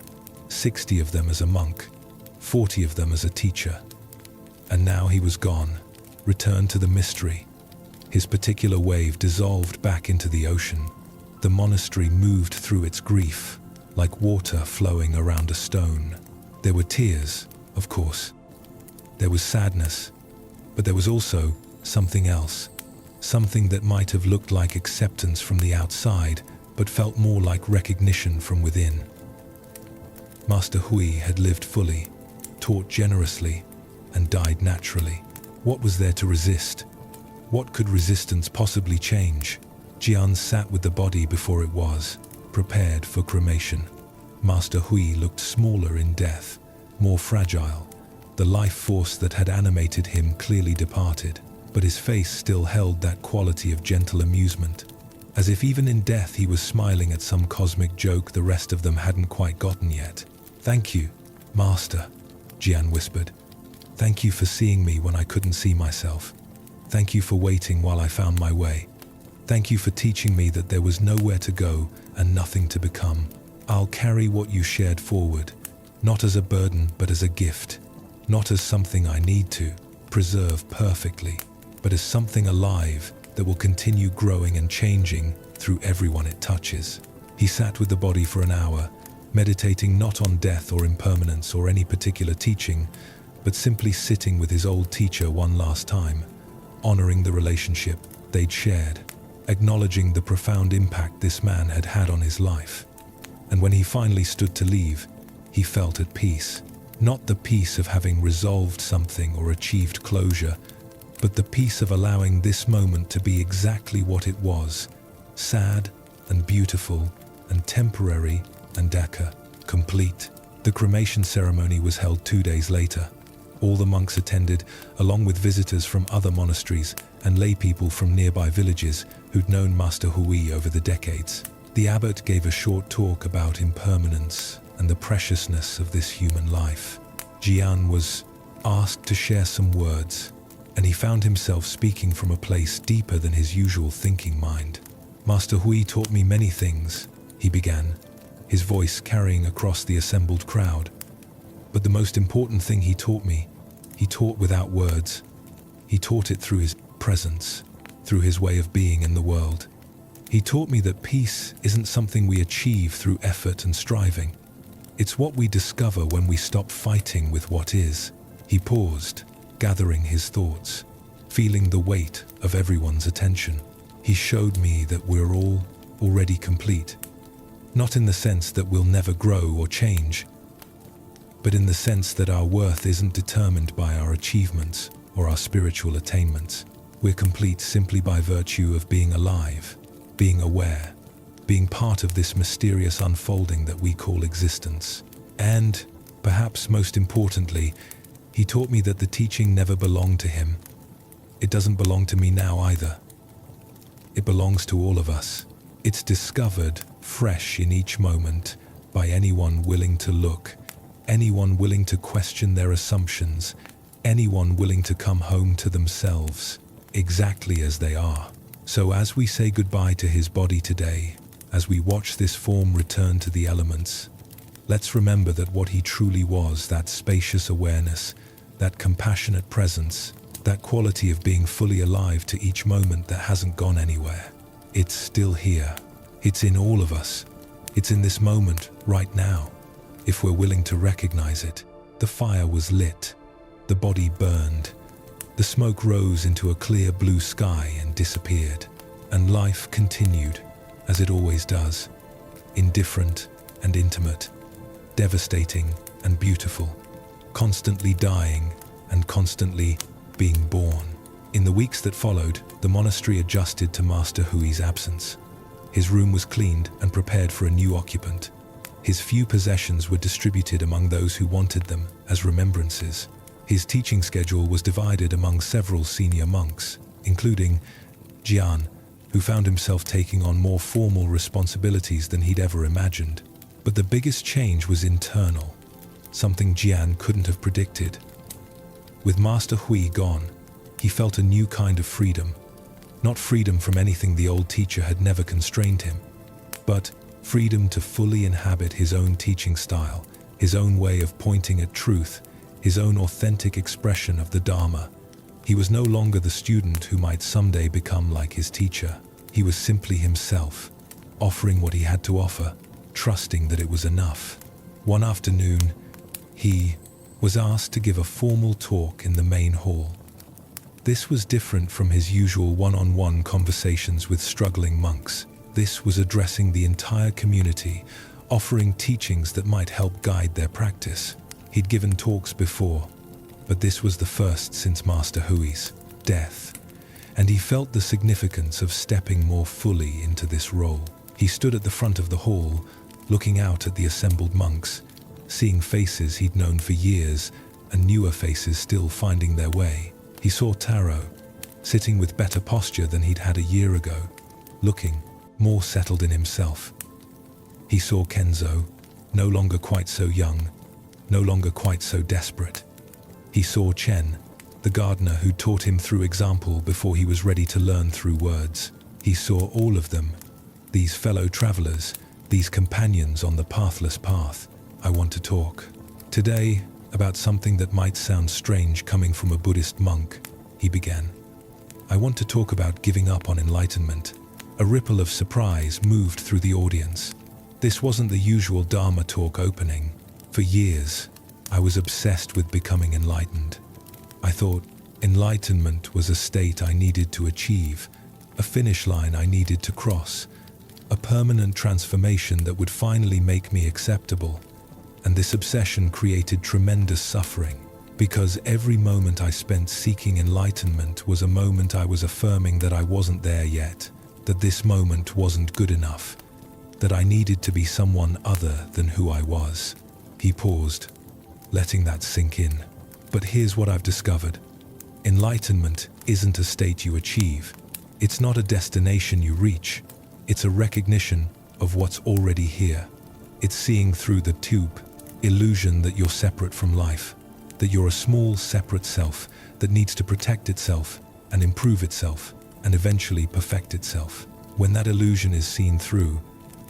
60 of them as a monk, 40 of them as a teacher. And now he was gone, returned to the mystery. His particular wave dissolved back into the ocean. The monastery moved through its grief, like water flowing around a stone. There were tears, of course. There was sadness, but there was also something else. Something that might have looked like acceptance from the outside, but felt more like recognition from within. Master Hui had lived fully, taught generously, and died naturally. What was there to resist? What could resistance possibly change? Jian sat with the body before it was, prepared for cremation. Master Hui looked smaller in death, more fragile. The life force that had animated him clearly departed, but his face still held that quality of gentle amusement, as if even in death he was smiling at some cosmic joke the rest of them hadn't quite gotten yet. "Thank you, Master," Jian whispered. "Thank you for seeing me when I couldn't see myself. Thank you for waiting while I found my way. Thank you for teaching me that there was nowhere to go and nothing to become. I'll carry what you shared forward, not as a burden but as a gift, not as something I need to preserve perfectly, but as something alive that will continue growing and changing through everyone it touches." He sat with the body for an hour, meditating not on death or impermanence or any particular teaching, but simply sitting with his old teacher one last time, honoring the relationship they'd shared, acknowledging the profound impact this man had had on his life. And when he finally stood to leave, he felt at peace. Not the peace of having resolved something or achieved closure, but the peace of allowing this moment to be exactly what it was: sad and beautiful and temporary and complete. The cremation ceremony was held 2 days later. All the monks attended, along with visitors from other monasteries and lay people from nearby villages who'd known Master Hui over the decades. The abbot gave a short talk about impermanence and the preciousness of this human life. Jian was asked to share some words, and he found himself speaking from a place deeper than his usual thinking mind. "Master Hui taught me many things," he began, his voice carrying across the assembled crowd. "But the most important thing he taught me, he taught without words. He taught it through his presence, through his way of being in the world. He taught me that peace isn't something we achieve through effort and striving. It's what we discover when we stop fighting with what is." He paused, gathering his thoughts, feeling the weight of everyone's attention. "He showed me that we're all already complete, not in the sense that we'll never grow or change, but in the sense that our worth isn't determined by our achievements or our spiritual attainments. We're complete simply by virtue of being alive, being aware, being part of this mysterious unfolding that we call existence. And, perhaps most importantly, he taught me that the teaching never belonged to him. It doesn't belong to me now either. It belongs to all of us. It's discovered fresh in each moment by anyone willing to look, anyone willing to question their assumptions, anyone willing to come home to themselves, exactly as they are. So as we say goodbye to his body today, as we watch this form return to the elements, let's remember that what he truly was, that spacious awareness, that compassionate presence, that quality of being fully alive to each moment that hasn't gone anywhere. It's still here. It's in all of us. It's in this moment, right now. If we're willing to recognize it. The fire was lit. The body burned. The smoke rose into a clear blue sky and disappeared. And life continued, as it always does, indifferent and intimate, devastating and beautiful, constantly dying and constantly being born. In the weeks that followed, the monastery adjusted to Master Hui's absence. His room was cleaned and prepared for a new occupant. His few possessions were distributed among those who wanted them as remembrances. His teaching schedule was divided among several senior monks, including Jian, who found himself taking on more formal responsibilities than he'd ever imagined. But the biggest change was internal, something Jian couldn't have predicted. With Master Hui gone, he felt a new kind of freedom. Not freedom from anything the old teacher had never constrained him, but freedom to fully inhabit his own teaching style, his own way of pointing at truth, his own authentic expression of the Dharma. He was no longer the student who might someday become like his teacher. He was simply himself, offering what he had to offer, trusting that it was enough. One afternoon, he was asked to give a formal talk in the main hall. This was different from his usual one-on-one conversations with struggling monks. This was addressing the entire community, offering teachings that might help guide their practice. He'd given talks before, but this was the first since Master Hui's death, and he felt the significance of stepping more fully into this role. He stood at the front of the hall, looking out at the assembled monks, seeing faces he'd known for years and newer faces still finding their way. He saw Taro, sitting with better posture than he'd had a year ago, looking more settled in himself. He saw Kenzo, no longer quite so young, no longer quite so desperate. He saw Chen, the gardener who taught him through example before he was ready to learn through words. He saw all of them, these fellow travelers, these companions on the pathless path. I want to talk today about something that might sound strange coming from a Buddhist monk, he began. I want to talk about giving up on enlightenment. A ripple of surprise moved through the audience. This wasn't the usual Dharma talk opening. For years, I was obsessed with becoming enlightened. I thought enlightenment was a state I needed to achieve, a finish line I needed to cross, a permanent transformation that would finally make me acceptable. And this obsession created tremendous suffering, because every moment I spent seeking enlightenment was a moment I was affirming that I wasn't there yet, that this moment wasn't good enough, that I needed to be someone other than who I was. He paused, letting that sink in. But here's what I've discovered. Enlightenment isn't a state you achieve. It's not a destination you reach. It's a recognition of what's already here. It's seeing through the illusion that you're separate from life, that you're a small, separate self that needs to protect itself and improve itself and eventually perfect itself. When that illusion is seen through,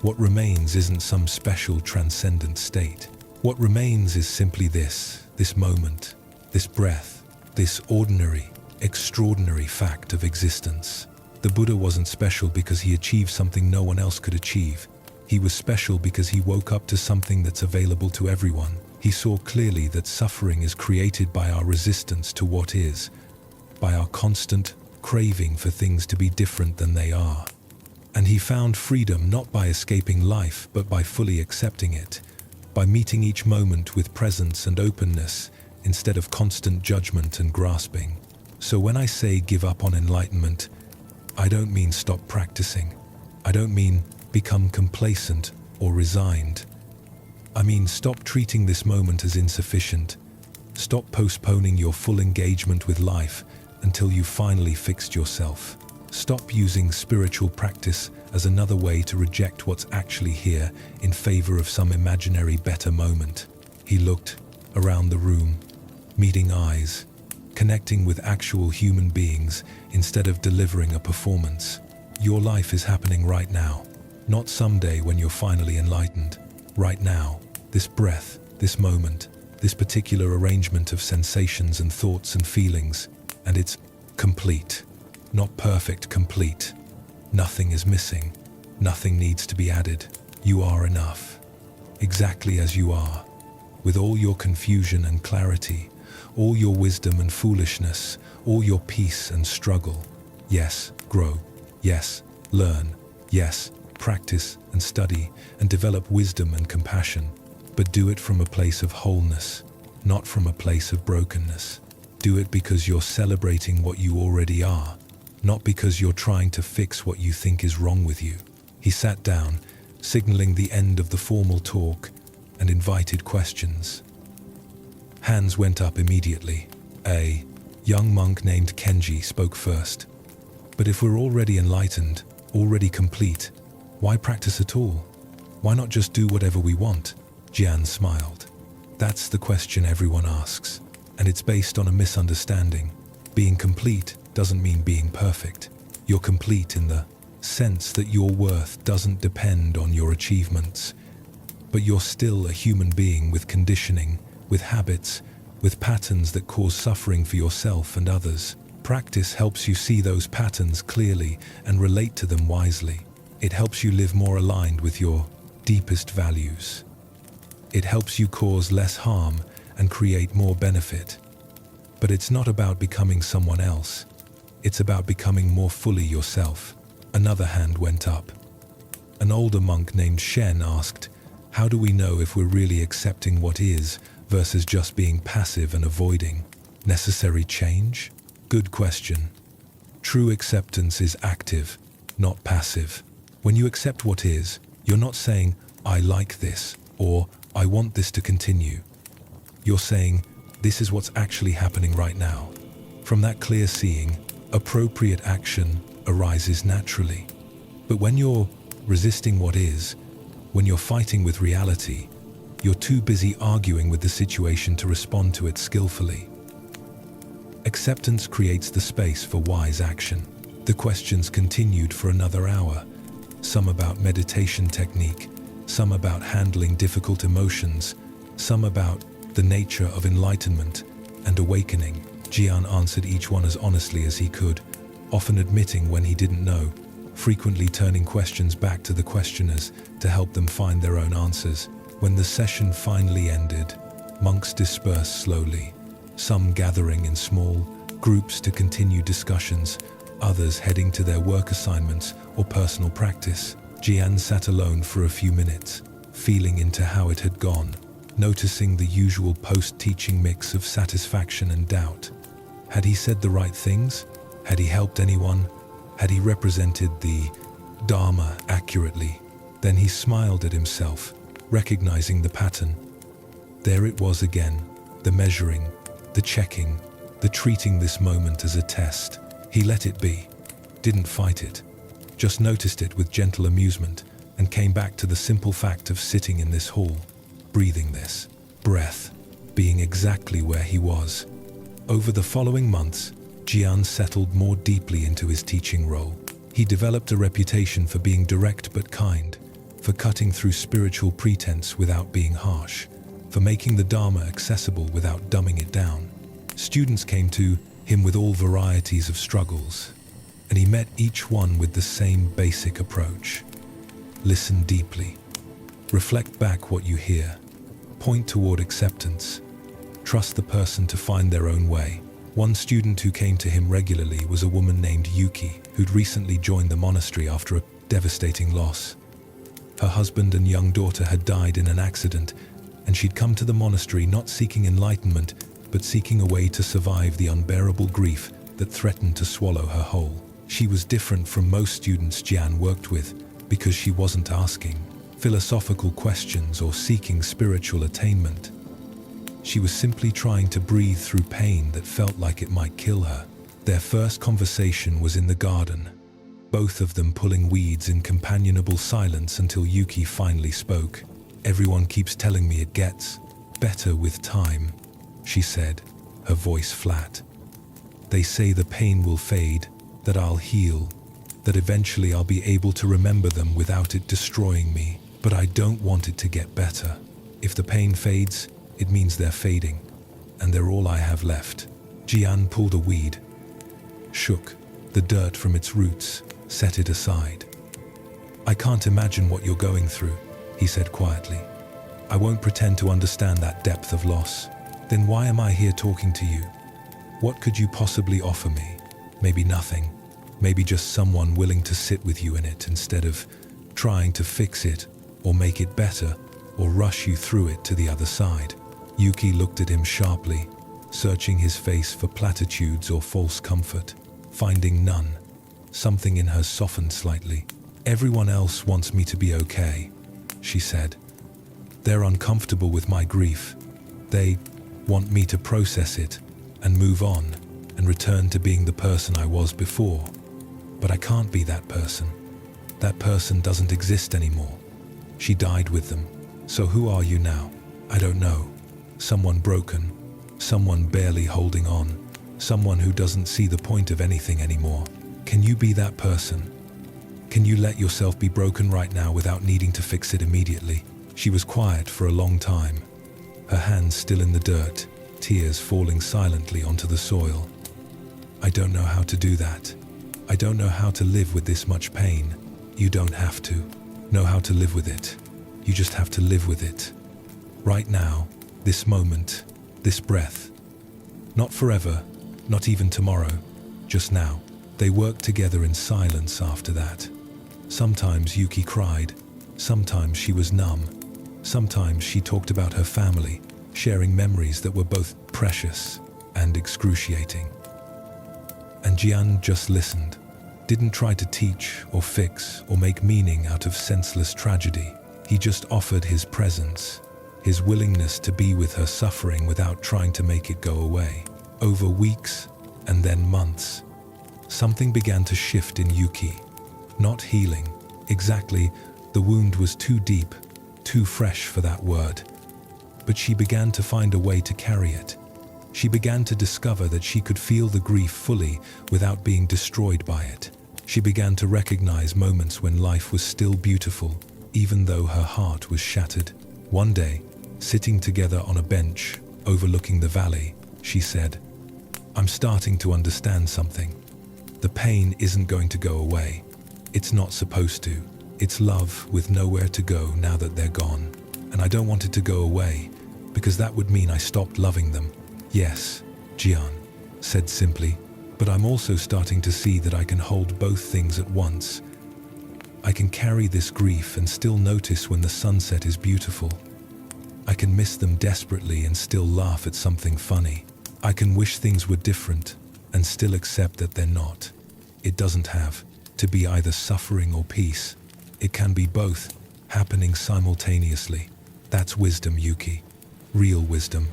what remains isn't some special transcendent state. What remains is simply this moment, this breath, this ordinary, extraordinary fact of existence. The Buddha wasn't special because he achieved something no one else could achieve. He was special because he woke up to something that's available to everyone. He saw clearly that suffering is created by our resistance to what is, by our constant craving for things to be different than they are. And he found freedom not by escaping life, but by fully accepting it, by meeting each moment with presence and openness instead of constant judgment and grasping. So when I say give up on enlightenment, I don't mean stop practicing. I don't mean become complacent or resigned. I mean stop treating this moment as insufficient. Stop postponing your full engagement with life until you've finally fixed yourself. Stop using spiritual practice as another way to reject what's actually here in favor of some imaginary better moment. He looked around the room, meeting eyes, connecting with actual human beings instead of delivering a performance. Your life is happening right now, not someday when you're finally enlightened. Right now, this breath, this moment, this particular arrangement of sensations and thoughts and feelings, and it's complete. Not perfect, complete. Nothing is missing. Nothing needs to be added. You are enough. Exactly as you are. With all your confusion and clarity, all your wisdom and foolishness, all your peace and struggle. Yes, grow. Yes, learn. Yes, practice and study and develop wisdom and compassion. But do it from a place of wholeness, not from a place of brokenness. Do it because you're celebrating what you already are, not because you're trying to fix what you think is wrong with you. He sat down, signaling the end of the formal talk, and invited questions. Hands went up immediately. A young monk named Kenji spoke first. But if we're already enlightened, already complete, why practice at all? Why not just do whatever we want? Jian smiled. That's the question everyone asks, and it's based on a misunderstanding. Being complete doesn't mean being perfect. You're complete in the sense that your worth doesn't depend on your achievements, but you're still a human being with conditioning, with habits, with patterns that cause suffering for yourself and others. Practice helps you see those patterns clearly and relate to them wisely. It helps you live more aligned with your deepest values. It helps you cause less harm and create more benefit. But it's not about becoming someone else. It's about becoming more fully yourself. Another hand went up. An older monk named Shen asked, how do we know if we're really accepting what is versus just being passive and avoiding necessary change? Good question. True acceptance is active, not passive. When you accept what is, you're not saying, "I like this," or "I want this to continue." You're saying, "This is what's actually happening right now." From that clear seeing, appropriate action arises naturally. But when you're resisting what is, when you're fighting with reality, you're too busy arguing with the situation to respond to it skillfully. Acceptance creates the space for wise action. The questions continued for another hour, some about meditation technique, some about handling difficult emotions, some about the nature of enlightenment and awakening. Jian answered each one as honestly as he could, often admitting when he didn't know, frequently turning questions back to the questioners to help them find their own answers. When the session finally ended, monks dispersed slowly, some gathering in small groups to continue discussions, others heading to their work assignments or personal practice. Jian sat alone for a few minutes, feeling into how it had gone, noticing the usual post-teaching mix of satisfaction and doubt. Had he said the right things? Had he helped anyone? Had he represented the Dharma accurately? Then he smiled at himself, recognizing the pattern. There it was again, the measuring, the checking, the treating this moment as a test. He let it be, didn't fight it, just noticed it with gentle amusement and came back to the simple fact of sitting in this hall, breathing this breath, being exactly where he was. Over the following months, Jian settled more deeply into his teaching role. He developed a reputation for being direct but kind, for cutting through spiritual pretense without being harsh, for making the Dharma accessible without dumbing it down. Students came to him with all varieties of struggles, and he met each one with the same basic approach. Listen deeply. Reflect back what you hear. Point toward acceptance. Trust the person to find their own way. One student who came to him regularly was a woman named Yuki, who'd recently joined the monastery after a devastating loss. Her husband and young daughter had died in an accident, and she'd come to the monastery not seeking enlightenment, but seeking a way to survive the unbearable grief that threatened to swallow her whole. She was different from most students Jian worked with because she wasn't asking philosophical questions or seeking spiritual attainment. She was simply trying to breathe through pain that felt like it might kill her. Their first conversation was in the garden, both of them pulling weeds in companionable silence until Yuki finally spoke. "Everyone keeps telling me it gets better with time," she said, her voice flat. "They say the pain will fade, that I'll heal, that eventually I'll be able to remember them without it destroying me. But I don't want it to get better. If the pain fades, it means they're fading, and they're all I have left." Jian pulled a weed, shook the dirt from its roots, set it aside. "I can't imagine what you're going through," he said quietly. "I won't pretend to understand that depth of loss. Then why am I here talking to you? What could you possibly offer me? Maybe nothing. Maybe just someone willing to sit with you in it instead of trying to fix it or make it better or rush you through it to the other side." Yuki looked at him sharply, searching his face for platitudes or false comfort. Finding none, something in her softened slightly. "Everyone else wants me to be okay," she said. "They're uncomfortable with my grief. They want me to process it and move on and return to being the person I was before. But I can't be that person. That person doesn't exist anymore. She died with them. So who are you now? I don't know. Someone broken, someone barely holding on, someone who doesn't see the point of anything anymore. Can you be that person? Can you let yourself be broken right now without needing to fix it immediately?" She was quiet for a long time, her hands still in the dirt, tears falling silently onto the soil. "I don't know how to do that. I don't know how to live with this much pain." "You don't have to know how to live with it. You just have to live with it. Right now, this moment, this breath. Not forever, not even tomorrow, just now." They worked together in silence after that. Sometimes Yuki cried, sometimes she was numb, sometimes she talked about her family, sharing memories that were both precious and excruciating. And Jian just listened, didn't try to teach or fix or make meaning out of senseless tragedy. He just offered his presence, his willingness to be with her suffering without trying to make it go away. Over weeks and then months, something began to shift in Yuki. Not healing. Exactly, the wound was too deep, too fresh for that word. But she began to find a way to carry it. She began to discover that she could feel the grief fully without being destroyed by it. She began to recognize moments when life was still beautiful, even though her heart was shattered. One day, sitting together on a bench overlooking the valley, she said, "I'm starting to understand something. The pain isn't going to go away. It's not supposed to. It's love with nowhere to go now that they're gone. And I don't want it to go away, because that would mean I stopped loving them." "Yes," Jian said simply, "but I'm also starting to see that I can hold both things at once. I can carry this grief and still notice when the sunset is beautiful. I can miss them desperately and still laugh at something funny. I can wish things were different and still accept that they're not. It doesn't have to be either suffering or peace. It can be both, happening simultaneously. That's wisdom, Yuki. Real wisdom.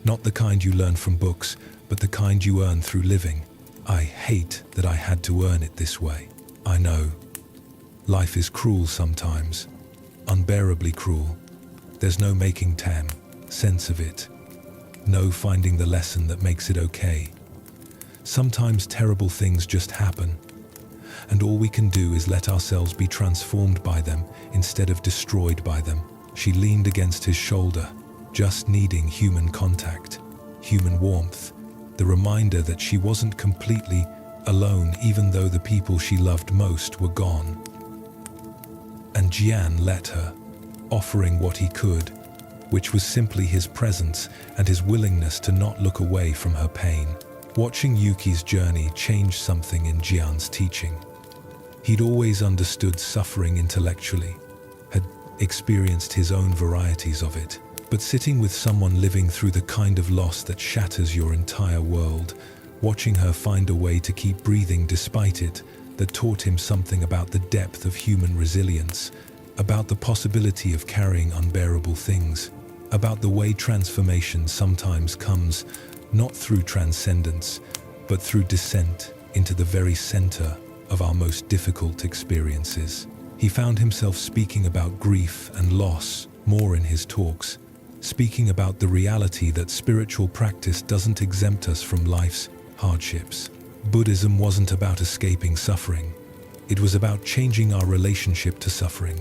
Not the kind you learn from books, but the kind you earn through living. I hate that I had to earn it this way. I know. Life is cruel sometimes. Unbearably cruel. There's no making sense of it. No finding the lesson that makes it okay. Sometimes terrible things just happen, and all we can do is let ourselves be transformed by them instead of destroyed by them." She leaned against his shoulder, just needing human contact, human warmth, the reminder that she wasn't completely alone even though the people she loved most were gone. And Jian let her, offering what he could, which was simply his presence and his willingness to not look away from her pain. Watching Yuki's journey changed something in Jian's teaching. He'd always understood suffering intellectually, had experienced his own varieties of it, but sitting with someone living through the kind of loss that shatters your entire world, watching her find a way to keep breathing despite it, that taught him something about the depth of human resilience, about the possibility of carrying unbearable things, about the way transformation sometimes comes not through transcendence, but through descent into the very center of our most difficult experiences. He found himself speaking about grief and loss more in his talks, speaking about the reality that spiritual practice doesn't exempt us from life's hardships. Buddhism wasn't about escaping suffering. It was about changing our relationship to suffering,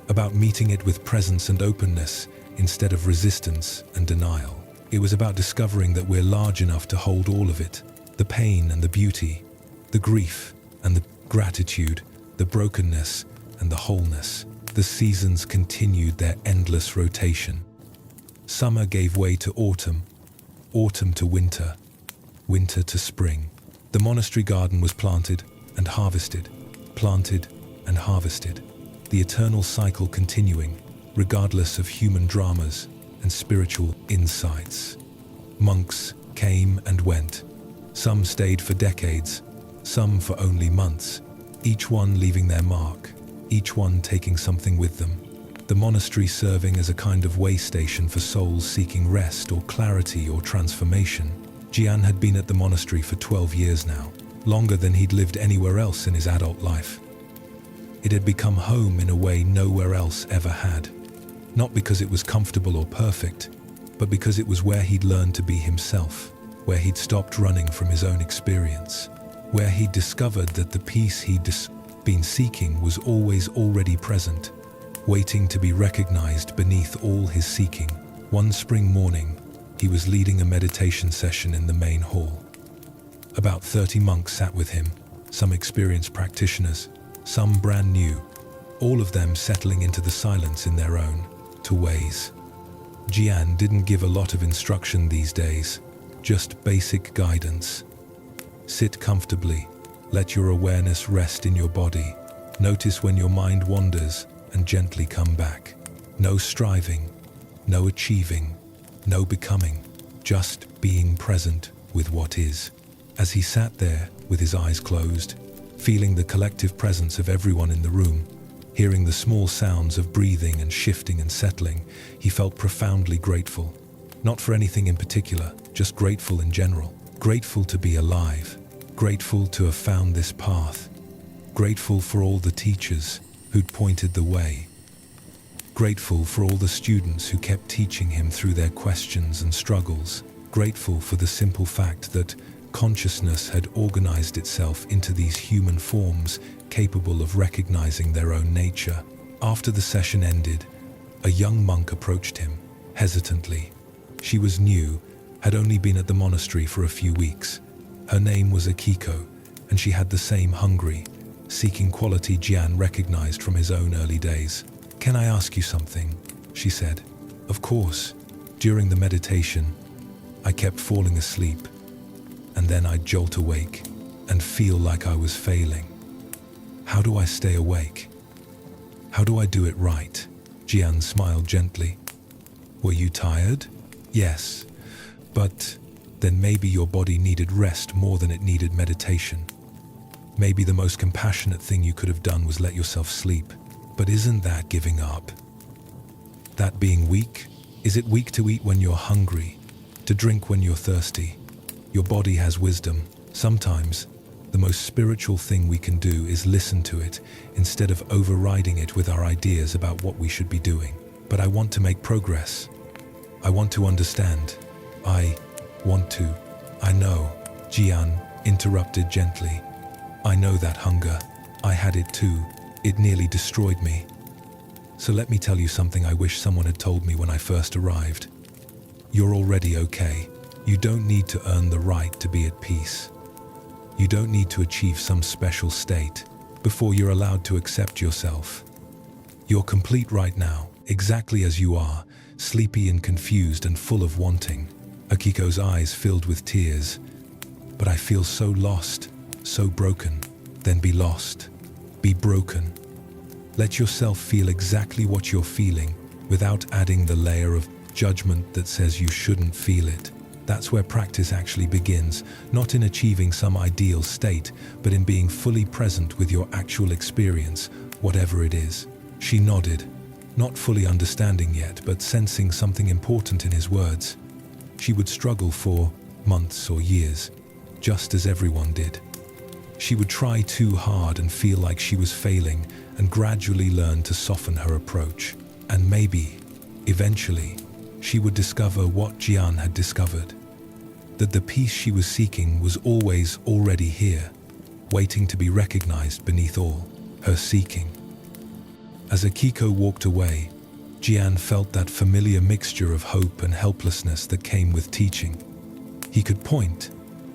about meeting it with presence and openness instead of resistance and denial. It was about discovering that we're large enough to hold all of it, the pain and the beauty, the grief and the gratitude, the brokenness and the wholeness. The seasons continued their endless rotation. Summer gave way to autumn, autumn to winter, winter to spring. The monastery garden was planted and harvested, the eternal cycle continuing, regardless of human dramas and spiritual insights. Monks came and went. Some stayed for decades, some for only months, each one leaving their mark, each one taking something with them. The monastery serving as a kind of way station for souls seeking rest or clarity or transformation. Jian had been at the monastery for 12 years now, longer than he'd lived anywhere else in his adult life. It had become home in a way nowhere else ever had. Not because it was comfortable or perfect, but because it was where he'd learned to be himself, where he'd stopped running from his own experience, where he'd discovered that the peace he'd been seeking was always already present, waiting to be recognized beneath all his seeking. One spring morning, he was leading a meditation session in the main hall. About 30 monks sat with him, some experienced practitioners, some brand new, all of them settling into the silence in their own ways. Jian didn't give a lot of instruction these days, just basic guidance. Sit comfortably, let your awareness rest in your body, notice when your mind wanders and gently come back. No striving, no achieving, no becoming, just being present with what is. As he sat there with his eyes closed, feeling the collective presence of everyone in the room, Hearing the small sounds of breathing and shifting and settling, he felt profoundly grateful. Not for anything in particular, just grateful in general. Grateful to be alive. Grateful to have found this path. Grateful for all the teachers who'd pointed the way. Grateful for all the students who kept teaching him through their questions and struggles. Grateful for the simple fact that consciousness had organized itself into these human forms capable of recognizing their own nature. After the session ended, a young monk approached him, hesitantly. She was new, had only been at the monastery for a few weeks. Her name was Akiko, and she had the same hungry, seeking quality Jian recognized from his own early days. "Can I ask you something?" she said. "Of course. During the meditation, I kept falling asleep, and then I'd jolt awake and feel like I was failing. How do I stay awake? How do I do it right?" Jian smiled gently. "Were you tired?" "Yes, but then maybe your body needed rest more than it needed meditation. Maybe the most compassionate thing you could have done was let yourself sleep. But isn't that giving up? That being weak? Is it weak to eat when you're hungry, to drink when you're thirsty? Your body has wisdom. Sometimes, the most spiritual thing we can do is listen to it instead of overriding it with our ideas about what we should be doing. But I want to make progress. I want to understand. I know." Jian interrupted gently. "I know that hunger. I had it too. It nearly destroyed me. So let me tell you something I wish someone had told me when I first arrived. You're already okay. You don't need to earn the right to be at peace. You don't need to achieve some special state before you're allowed to accept yourself. You're complete right now, exactly as you are, sleepy and confused and full of wanting." Akiko's eyes filled with tears. "But I feel so lost, so broken." "Then be lost. Be broken. Let yourself feel exactly what you're feeling without adding the layer of judgment that says you shouldn't feel it. That's where practice actually begins, not in achieving some ideal state, but in being fully present with your actual experience, whatever it is." She nodded, not fully understanding yet, but sensing something important in his words. She would struggle for months or years, just as everyone did. She would try too hard and feel like she was failing, and gradually learn to soften her approach. And maybe, eventually, she would discover what Jian had discovered. That the peace she was seeking was always already here, waiting to be recognized beneath all her seeking. As Akiko walked away, Jian felt that familiar mixture of hope and helplessness that came with teaching. He could point,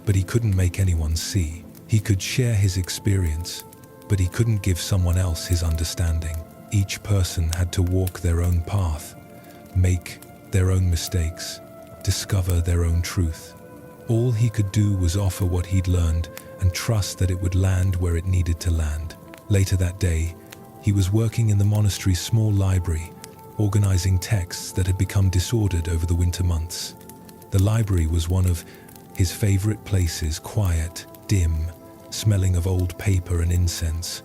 but he couldn't make anyone see. He could share his experience, but he couldn't give someone else his understanding. Each person had to walk their own path, make their own mistakes, discover their own truth. All he could do was offer what he'd learned and trust that it would land where it needed to land. Later that day, he was working in the monastery's small library, organizing texts that had become disordered over the winter months. The library was one of his favorite places, quiet, dim, smelling of old paper and incense.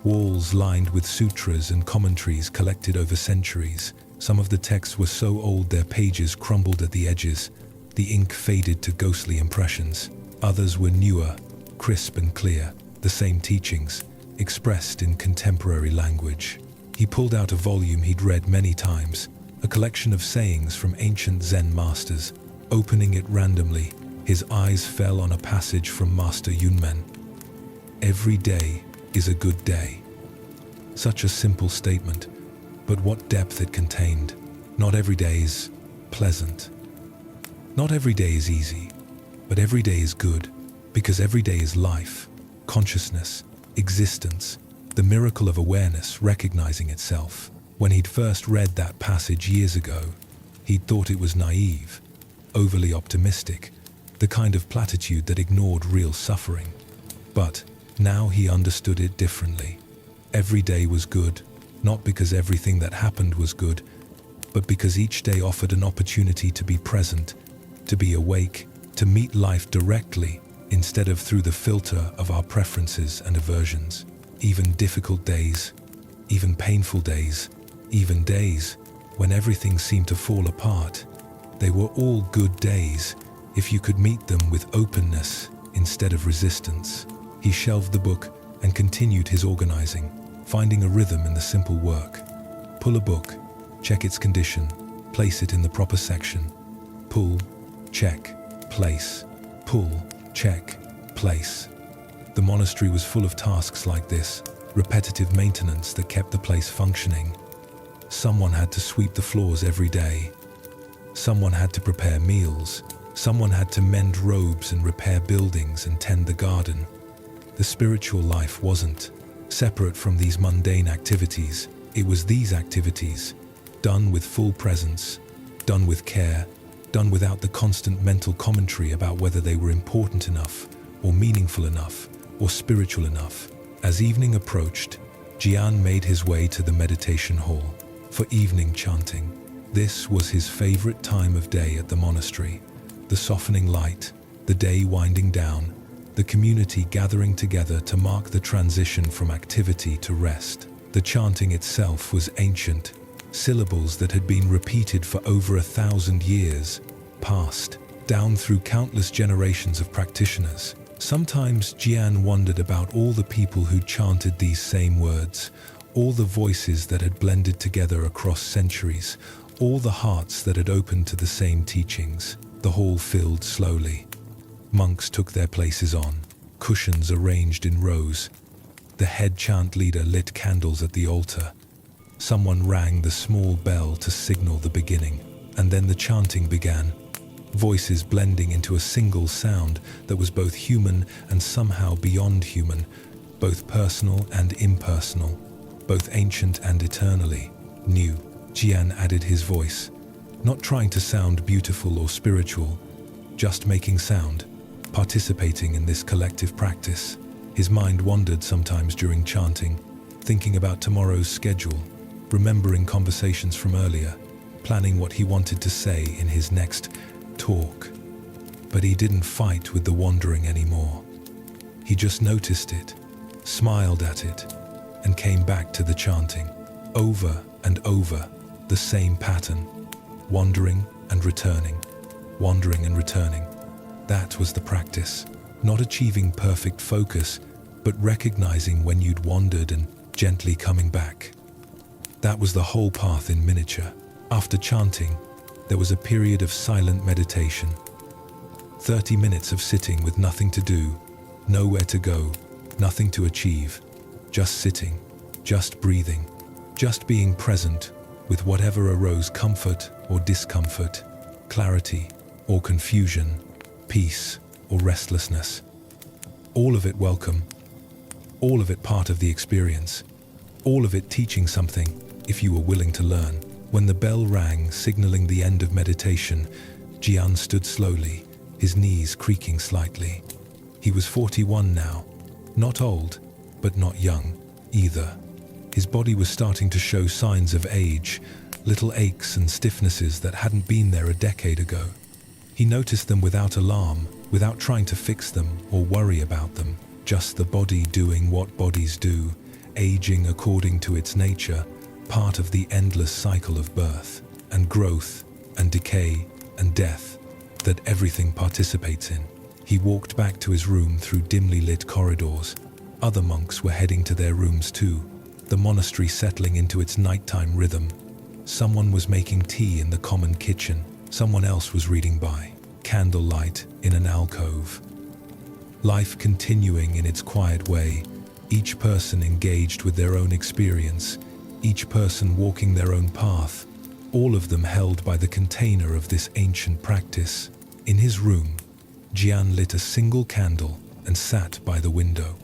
Walls lined with sutras and commentaries collected over centuries. Some of the texts were so old their pages crumbled at the edges. The ink faded to ghostly impressions. Others were newer, crisp and clear, the same teachings, expressed in contemporary language. He pulled out a volume he'd read many times, a collection of sayings from ancient Zen masters. Opening it randomly, his eyes fell on a passage from Master Yunmen. "Every day is a good day." Such a simple statement, but what depth it contained. Not every day is pleasant. Not every day is easy, but every day is good, because every day is life, consciousness, existence, the miracle of awareness recognizing itself. When he'd first read that passage years ago, he'd thought it was naive, overly optimistic, the kind of platitude that ignored real suffering. But now he understood it differently. Every day was good, not because everything that happened was good, but because each day offered an opportunity to be present, to be awake, to meet life directly instead of through the filter of our preferences and aversions. Even difficult days, even painful days, even days when everything seemed to fall apart. They were all good days if you could meet them with openness instead of resistance. He shelved the book and continued his organizing, finding a rhythm in the simple work. Pull a book, check its condition, place it in the proper section. Pull, check, place. Pull, check, place. The monastery was full of tasks like this, repetitive maintenance that kept the place functioning. Someone had to sweep the floors every day. Someone had to prepare meals. Someone had to mend robes and repair buildings and tend the garden. The spiritual life wasn't separate from these mundane activities. It was these activities, done with full presence, done with care, done without the constant mental commentary about whether they were important enough, or meaningful enough, or spiritual enough. As evening approached, Jian made his way to the meditation hall for evening chanting. This was his favorite time of day at the monastery. The softening light, the day winding down, the community gathering together to mark the transition from activity to rest. The chanting itself was ancient, syllables that had been repeated for over 1,000 years, passed down through countless generations of practitioners. Sometimes Jian wondered about all the people who chanted these same words, all the voices that had blended together across centuries, all the hearts that had opened to the same teachings. The hall filled slowly. Monks took their places on, cushions arranged in rows. The head chant leader lit candles at the altar. Someone rang the small bell to signal the beginning, and then the chanting began, voices blending into a single sound that was both human and somehow beyond human, both personal and impersonal, both ancient and eternally new. Jian added his voice, not trying to sound beautiful or spiritual, just making sound, participating in this collective practice. His mind wandered sometimes during chanting, thinking about tomorrow's schedule, remembering conversations from earlier, planning what he wanted to say in his next talk. But he didn't fight with the wandering anymore. He just noticed it, smiled at it, and came back to the chanting. Over and over, the same pattern, wandering and returning, wandering and returning. That was the practice, not achieving perfect focus, but recognizing when you'd wandered and gently coming back. That was the whole path in miniature. After chanting, there was a period of silent meditation. 30 minutes of sitting with nothing to do, nowhere to go, nothing to achieve, just sitting, just breathing, just being present with whatever arose, comfort or discomfort, clarity or confusion, peace or restlessness. All of it welcome, all of it part of the experience, all of it teaching something if you were willing to learn. When the bell rang, signaling the end of meditation, Jian stood slowly, his knees creaking slightly. He was 41 now, not old, but not young either. His body was starting to show signs of age, little aches and stiffnesses that hadn't been there a decade ago. He noticed them without alarm, without trying to fix them or worry about them, just the body doing what bodies do, aging according to its nature, part of the endless cycle of birth and growth and decay and death that everything participates in. He walked back to his room through dimly lit corridors. Other monks were heading to their rooms too, the monastery settling into its nighttime rhythm. Someone was making tea in the common kitchen. Someone else was reading by candlelight in an alcove. Life continuing in its quiet way, each person engaged with their own experience, each person walking their own path, all of them held by the container of this ancient practice. In his room, Jian lit a single candle and sat by the window.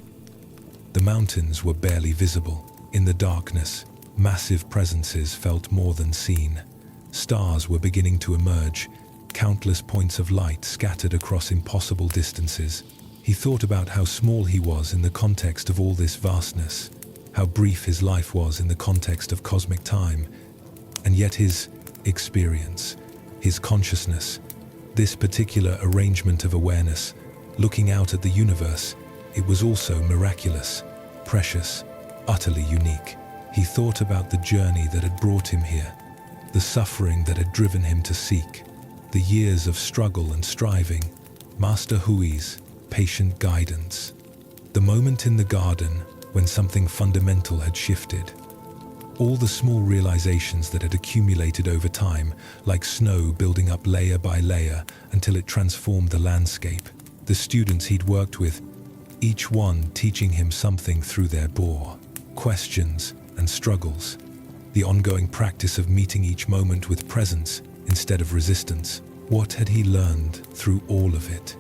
The mountains were barely visible. In the darkness, massive presences felt more than seen. Stars were beginning to emerge, countless points of light scattered across impossible distances. He thought about how small he was in the context of all this vastness, how brief his life was in the context of cosmic time, and yet his experience, his consciousness, this particular arrangement of awareness, looking out at the universe, it was also miraculous, precious, utterly unique. He thought about the journey that had brought him here, the suffering that had driven him to seek, the years of struggle and striving, Master Hui's patient guidance, the moment in the garden when something fundamental had shifted. All the small realizations that had accumulated over time, like snow building up layer by layer until it transformed the landscape. The students he'd worked with, each one teaching him something through their bore, questions and struggles. The ongoing practice of meeting each moment with presence instead of resistance. What had he learned through all of it?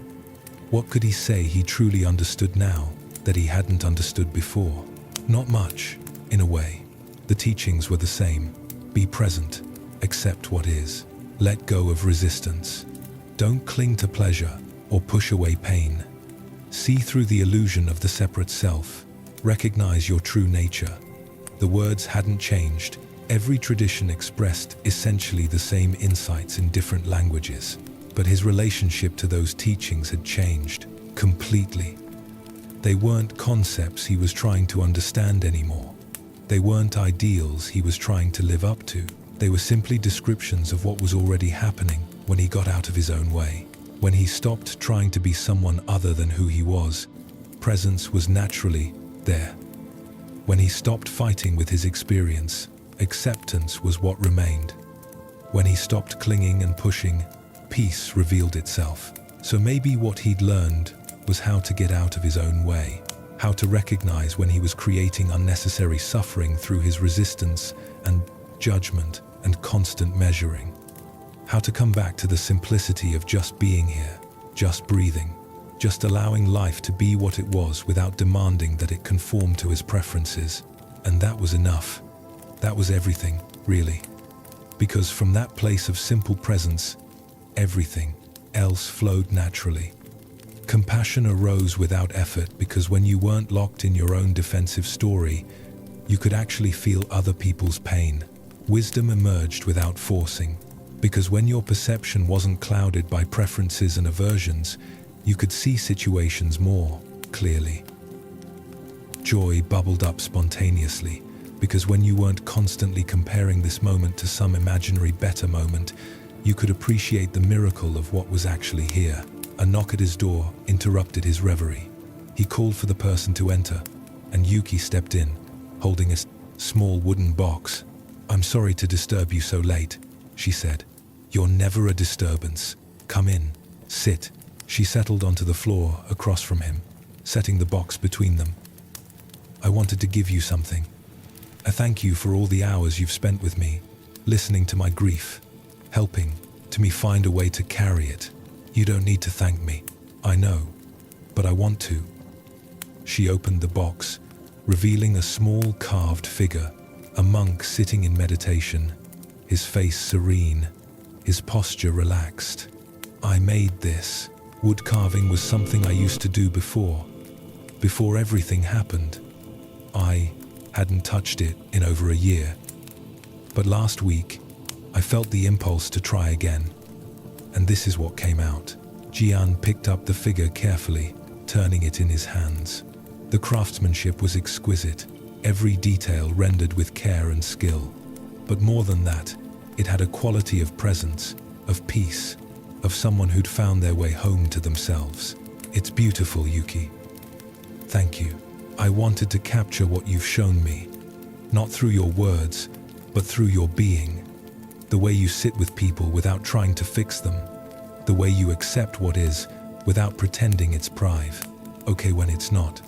What could he say he truly understood now that he hadn't understood before? Not much, in a way. The teachings were the same. Be present, accept what is, let go of resistance. Don't cling to pleasure or push away pain. See through the illusion of the separate self. Recognize your true nature. The words hadn't changed. Every tradition expressed essentially the same insights in different languages. But his relationship to those teachings had changed completely. They weren't concepts he was trying to understand anymore. They weren't ideals he was trying to live up to. They were simply descriptions of what was already happening when he got out of his own way. When he stopped trying to be someone other than who he was, presence was naturally there. When he stopped fighting with his experience, acceptance was what remained. When he stopped clinging and pushing, peace revealed itself. So maybe what he'd learned was how to get out of his own way, how to recognize when he was creating unnecessary suffering through his resistance and judgment and constant measuring, how to come back to the simplicity of just being here, just breathing, just allowing life to be what it was without demanding that it conform to his preferences. And that was enough. That was everything, really. Because from that place of simple presence, everything else flowed naturally. Compassion arose without effort because when you weren't locked in your own defensive story, you could actually feel other people's pain. Wisdom emerged without forcing, because when your perception wasn't clouded by preferences and aversions, you could see situations more clearly. Joy bubbled up spontaneously, because when you weren't constantly comparing this moment to some imaginary better moment, you could appreciate the miracle of what was actually here. A knock at his door interrupted his reverie. He called for the person to enter, and Yuki stepped in, holding a small wooden box. "I'm sorry to disturb you so late," she said. "You're never a disturbance. Come in, sit." She settled onto the floor across from him, setting the box between them. "I wanted to give you something. I thank you for all the hours you've spent with me, listening to my grief, helping to me find a way to carry it. You don't need to thank me, I know, but I want to." She opened the box, revealing a small carved figure, a monk sitting in meditation, his face serene, his posture relaxed. "I made this. Wood carving was something I used to do before everything happened. I hadn't touched it in over a year. But last week, I felt the impulse to try again. And this is what came out." Jian picked up the figure carefully, turning it in his hands. The craftsmanship was exquisite, every detail rendered with care and skill. But more than that, it had a quality of presence, of peace, of someone who'd found their way home to themselves. "It's beautiful, Yuki. Thank you. I wanted to capture what you've shown me, not through your words, but through your being. The way you sit with people without trying to fix them. The way you accept what is without pretending it's okay when it's not.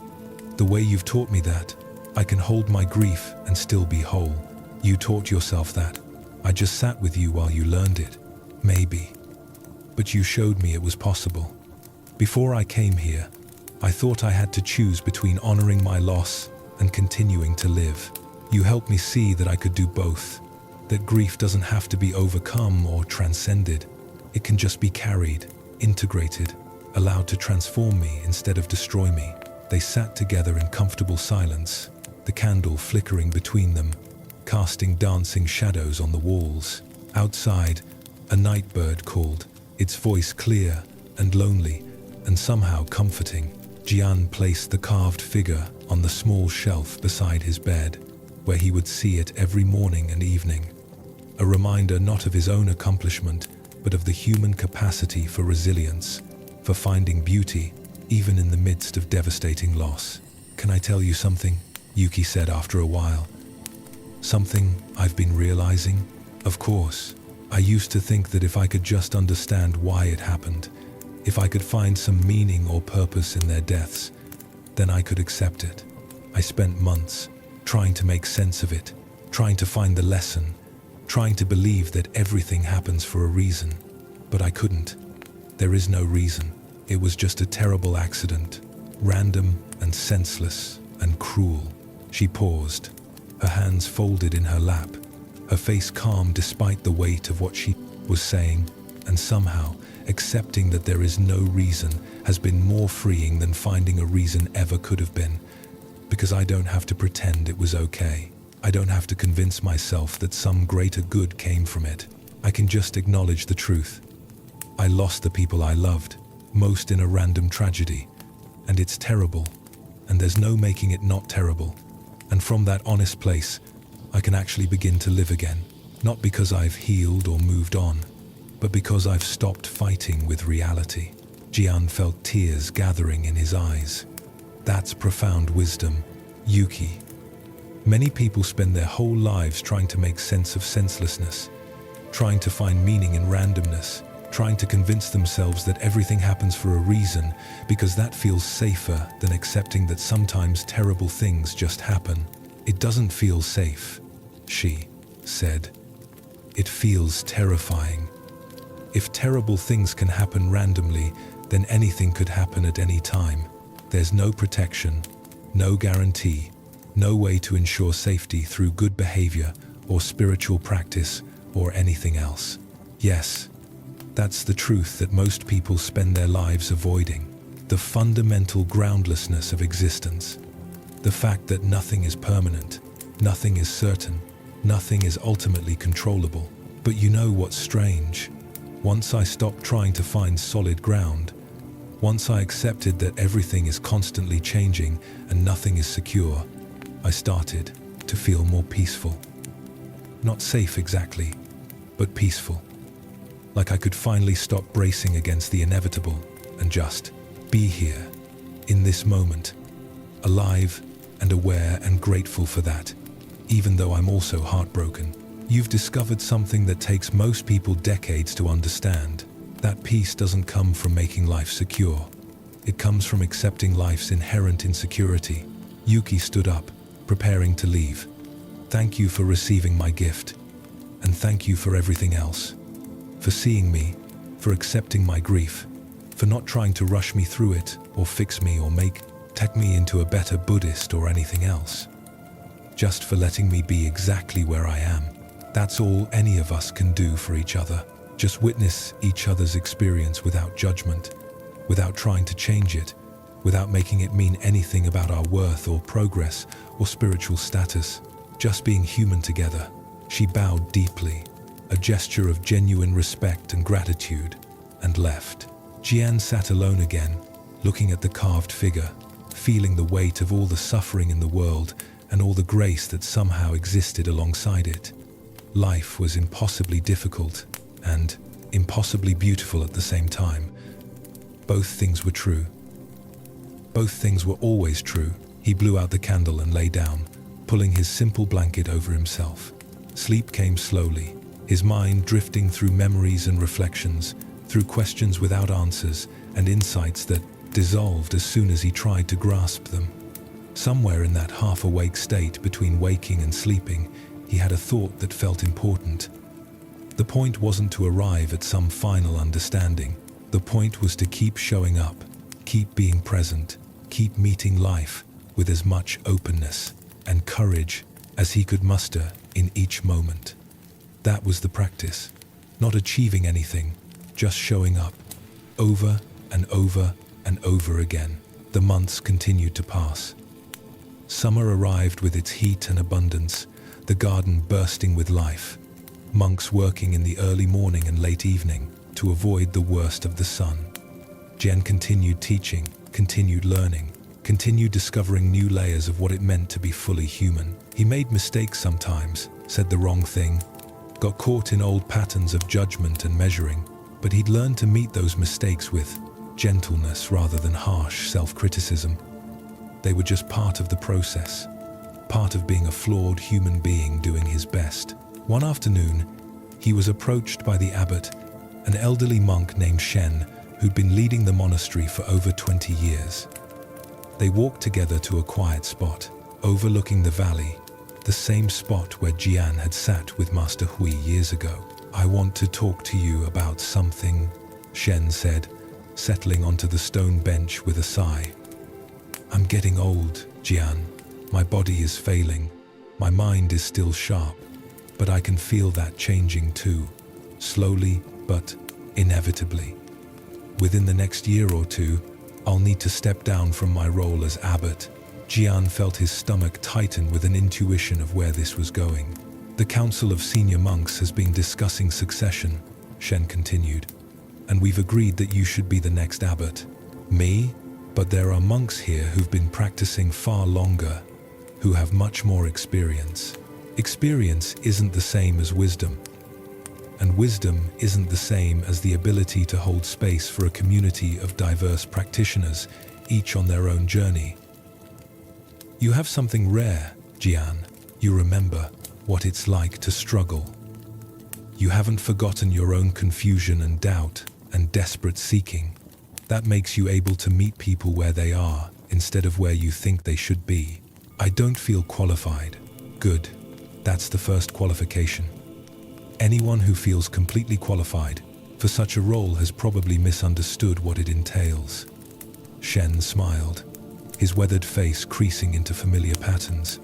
The way you've taught me that I can hold my grief and still be whole. You taught yourself that. I just sat with you while you learned it. Maybe. But you showed me it was possible. Before I came here, I thought I had to choose between honoring my loss and continuing to live. You helped me see that I could do both. That grief doesn't have to be overcome or transcended. It can just be carried, integrated, allowed to transform me instead of destroy me." They sat together in comfortable silence, the candle flickering between them, casting dancing shadows on the walls. Outside, a night bird called, its voice clear and lonely and somehow comforting. Jian placed the carved figure on the small shelf beside his bed. where he would see it every morning and evening. A reminder not of his own accomplishment, but of the human capacity for resilience, for finding beauty, even in the midst of devastating loss. "Can I tell you something?" Yuki said after a while. "Something I've been realizing? Of course, I used to think that if I could just understand why it happened, if I could find some meaning or purpose in their deaths, then I could accept it. I spent months trying to make sense of it, trying to find the lesson, trying to believe that everything happens for a reason. But I couldn't. There is no reason. It was just a terrible accident, random and senseless and cruel." She paused, her hands folded in her lap, her face calm despite the weight of what she was saying, and somehow accepting that there is no reason has been more freeing than finding a reason ever could have been, because I don't have to pretend it was okay. I don't have to convince myself that some greater good came from it. I can just acknowledge the truth. I lost the people I loved, most in a random tragedy, and it's terrible, and there's no making it not terrible. And from that honest place, I can actually begin to live again, not because I've healed or moved on, but because I've stopped fighting with reality. Jian felt tears gathering in his eyes. That's profound wisdom, Yuki. Many people spend their whole lives trying to make sense of senselessness, trying to find meaning in randomness, trying to convince themselves that everything happens for a reason because that feels safer than accepting that sometimes terrible things just happen. "It doesn't feel safe," she said. "It feels terrifying. If terrible things can happen randomly, then anything could happen at any time. There's no protection, no guarantee, no way to ensure safety through good behavior or spiritual practice or anything else." Yes, that's the truth that most people spend their lives avoiding. The fundamental groundlessness of existence. The fact that nothing is permanent, nothing is certain, nothing is ultimately controllable. But you know what's strange? Once I stopped trying to find solid ground, once I accepted that everything is constantly changing and nothing is secure, I started to feel more peaceful. Not safe exactly, but peaceful. Like I could finally stop bracing against the inevitable and just be here, in this moment, alive and aware and grateful for that, even though I'm also heartbroken. You've discovered something that takes most people decades to understand. That peace doesn't come from making life secure. It comes from accepting life's inherent insecurity. Yuki stood up, preparing to leave. "Thank you for receiving my gift, and thank you for everything else. For seeing me, for accepting my grief, for not trying to rush me through it or fix me or take me into a better Buddhist or anything else. Just for letting me be exactly where I am. That's all any of us can do for each other. Just witness each other's experience without judgment, without trying to change it, without making it mean anything about our worth or progress or spiritual status. Just being human together." She bowed deeply, a gesture of genuine respect and gratitude, and left. Jian sat alone again, looking at the carved figure, feeling the weight of all the suffering in the world and all the grace that somehow existed alongside it. Life was impossibly difficult and impossibly beautiful at the same time. Both things were true. Both things were always true. He blew out the candle and lay down, pulling his simple blanket over himself. Sleep came slowly, his mind drifting through memories and reflections, through questions without answers and insights that dissolved as soon as he tried to grasp them. Somewhere in that half-awake state between waking and sleeping, he had a thought that felt important. The point wasn't to arrive at some final understanding. The point was to keep showing up, keep being present, keep meeting life with as much openness and courage as he could muster in each moment. That was the practice. Not achieving anything, just showing up, over and over and over again. The months continued to pass. Summer arrived with its heat and abundance, the garden bursting with life. Monks working in the early morning and late evening to avoid the worst of the sun. Jen continued teaching, continued learning, continued discovering new layers of what it meant to be fully human. He made mistakes sometimes, said the wrong thing, got caught in old patterns of judgment and measuring, but he'd learned to meet those mistakes with gentleness rather than harsh self-criticism. They were just part of the process, part of being a flawed human being doing his best. One afternoon, he was approached by the abbot, an elderly monk named Shen, who'd been leading the monastery for over 20 years. They walked together to a quiet spot, overlooking the valley, the same spot where Jian had sat with Master Hui years ago. "I want to talk to you about something," Shen said, settling onto the stone bench with a sigh. "I'm getting old, Jian. My body is failing. My mind is still sharp, but I can feel that changing too, slowly but inevitably. Within the next year or two, I'll need to step down from my role as abbot." Jian felt his stomach tighten with an intuition of where this was going. "The Council of Senior Monks has been discussing succession," Shen continued, "and we've agreed that you should be the next abbot." "Me? But there are monks here who've been practicing far longer, who have much more experience." "Experience isn't the same as wisdom. And wisdom isn't the same as the ability to hold space for a community of diverse practitioners, each on their own journey. You have something rare, Jian. You remember what it's like to struggle. You haven't forgotten your own confusion and doubt and desperate seeking. That makes you able to meet people where they are instead of where you think they should be." "I don't feel qualified." "Good. That's the first qualification. Anyone who feels completely qualified for such a role has probably misunderstood what it entails." Shen smiled, his weathered face creasing into familiar patterns.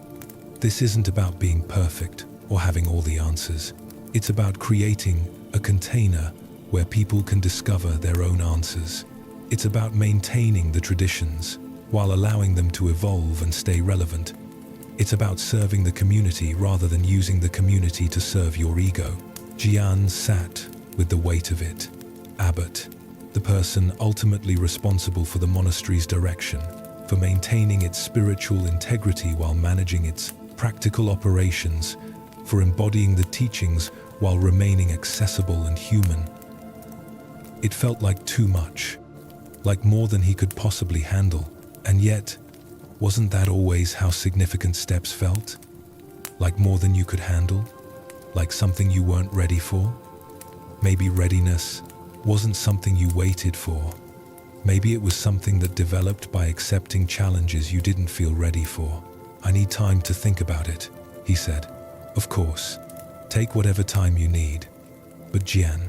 "This isn't about being perfect or having all the answers. It's about creating a container where people can discover their own answers. It's about maintaining the traditions while allowing them to evolve and stay relevant. It's about serving the community rather than using the community to serve your ego." Jian sat with the weight of it. Abbot, the person ultimately responsible for the monastery's direction, for maintaining its spiritual integrity while managing its practical operations, for embodying the teachings while remaining accessible and human. It felt like too much, like more than he could possibly handle, and yet, wasn't that always how significant steps felt? Like more than you could handle? Like something you weren't ready for? Maybe readiness wasn't something you waited for. Maybe it was something that developed by accepting challenges you didn't feel ready for. "I need time to think about it," he said. "Of course, take whatever time you need. But Jian,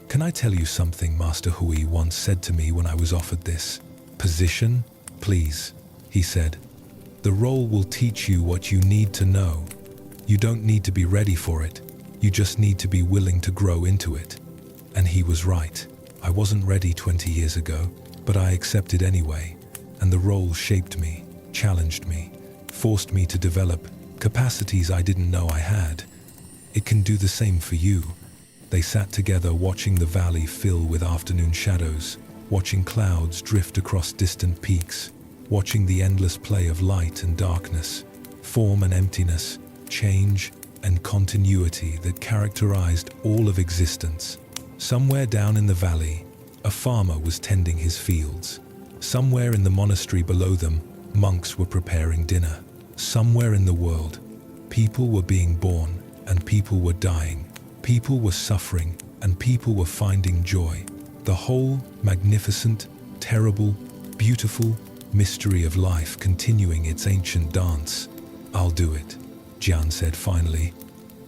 can I tell you something Master Hui once said to me when I was offered this position? Please," he said. "The role will teach you what you need to know. You don't need to be ready for it. You just need to be willing to grow into it." And he was right. I wasn't ready 20 years ago, but I accepted anyway, and the role shaped me, challenged me, forced me to develop capacities I didn't know I had. It can do the same for you. They sat together watching the valley fill with afternoon shadows, watching clouds drift across distant peaks, watching the endless play of light and darkness, form and emptiness, change and continuity that characterized all of existence. Somewhere down in the valley, a farmer was tending his fields. Somewhere in the monastery below them, monks were preparing dinner. Somewhere in the world, people were being born and people were dying. People were suffering and people were finding joy. The whole magnificent, terrible, beautiful mystery of life continuing its ancient dance. "I'll do it," Jian said finally.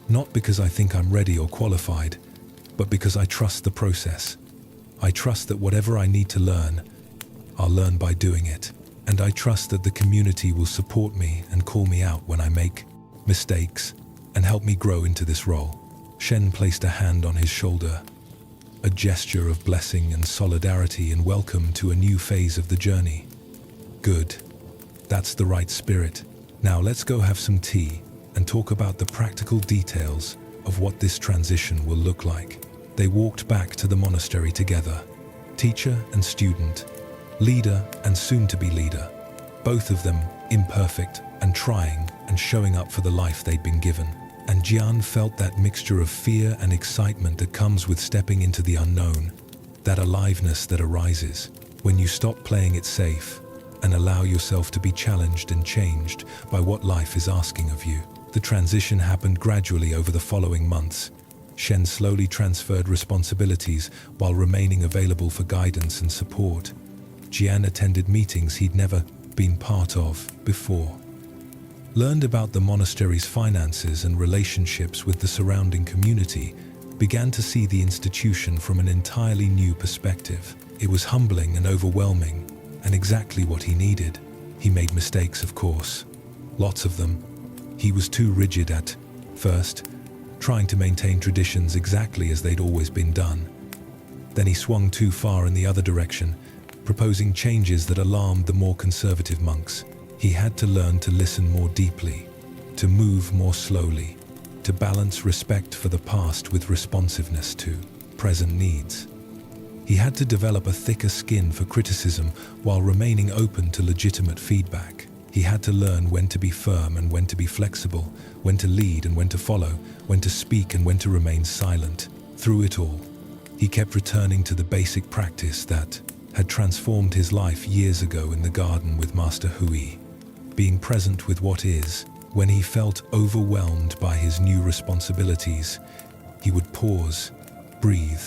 "Not because I think I'm ready or qualified, but because I trust the process. I trust that whatever I need to learn, I'll learn by doing it. And I trust that the community will support me and call me out when I make mistakes and help me grow into this role." Shen placed a hand on his shoulder, a gesture of blessing and solidarity and welcome to a new phase of the journey. "Good. That's the right spirit. Now let's go have some tea and talk about the practical details of what this transition will look like." They walked back to the monastery together, teacher and student, leader and soon-to-be leader. both of them imperfect and trying and showing up for the life they'd been given. And Jian felt that mixture of fear and excitement that comes with stepping into the unknown, that aliveness that arises when you stop playing it safe and allow yourself to be challenged and changed by what life is asking of you. The transition happened gradually over the following months. Shen slowly transferred responsibilities while remaining available for guidance and support. Jian attended meetings he'd never been part of before, learned about the monastery's finances and relationships with the surrounding community, began to see the institution from an entirely new perspective. It was humbling and overwhelming, and exactly what he needed. He made mistakes, of course, lots of them. He was too rigid at first, trying to maintain traditions exactly as they'd always been done. Then he swung too far in the other direction, proposing changes that alarmed the more conservative monks. He had to learn to listen more deeply, to move more slowly, to balance respect for the past with responsiveness to present needs. He had to develop a thicker skin for criticism while remaining open to legitimate feedback. He had to learn when to be firm and when to be flexible, when to lead and when to follow, when to speak and when to remain silent. Through it all, he kept returning to the basic practice that had transformed his life years ago in the garden with Master Hui. Being present with what is. When he felt overwhelmed by his new responsibilities, he would pause, breathe,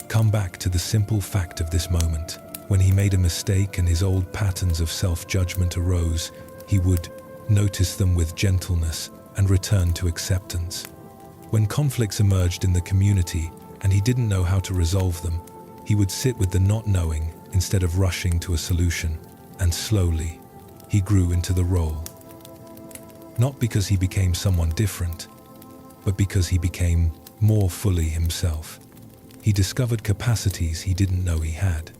come back to the simple fact of this moment. When he made a mistake and his old patterns of self-judgment arose, he would notice them with gentleness and return to acceptance. When conflicts emerged in the community and he didn't know how to resolve them, he would sit with the not knowing instead of rushing to a solution, and slowly, he grew into the role. Not because he became someone different, but because he became more fully himself. He discovered capacities he didn't know he had.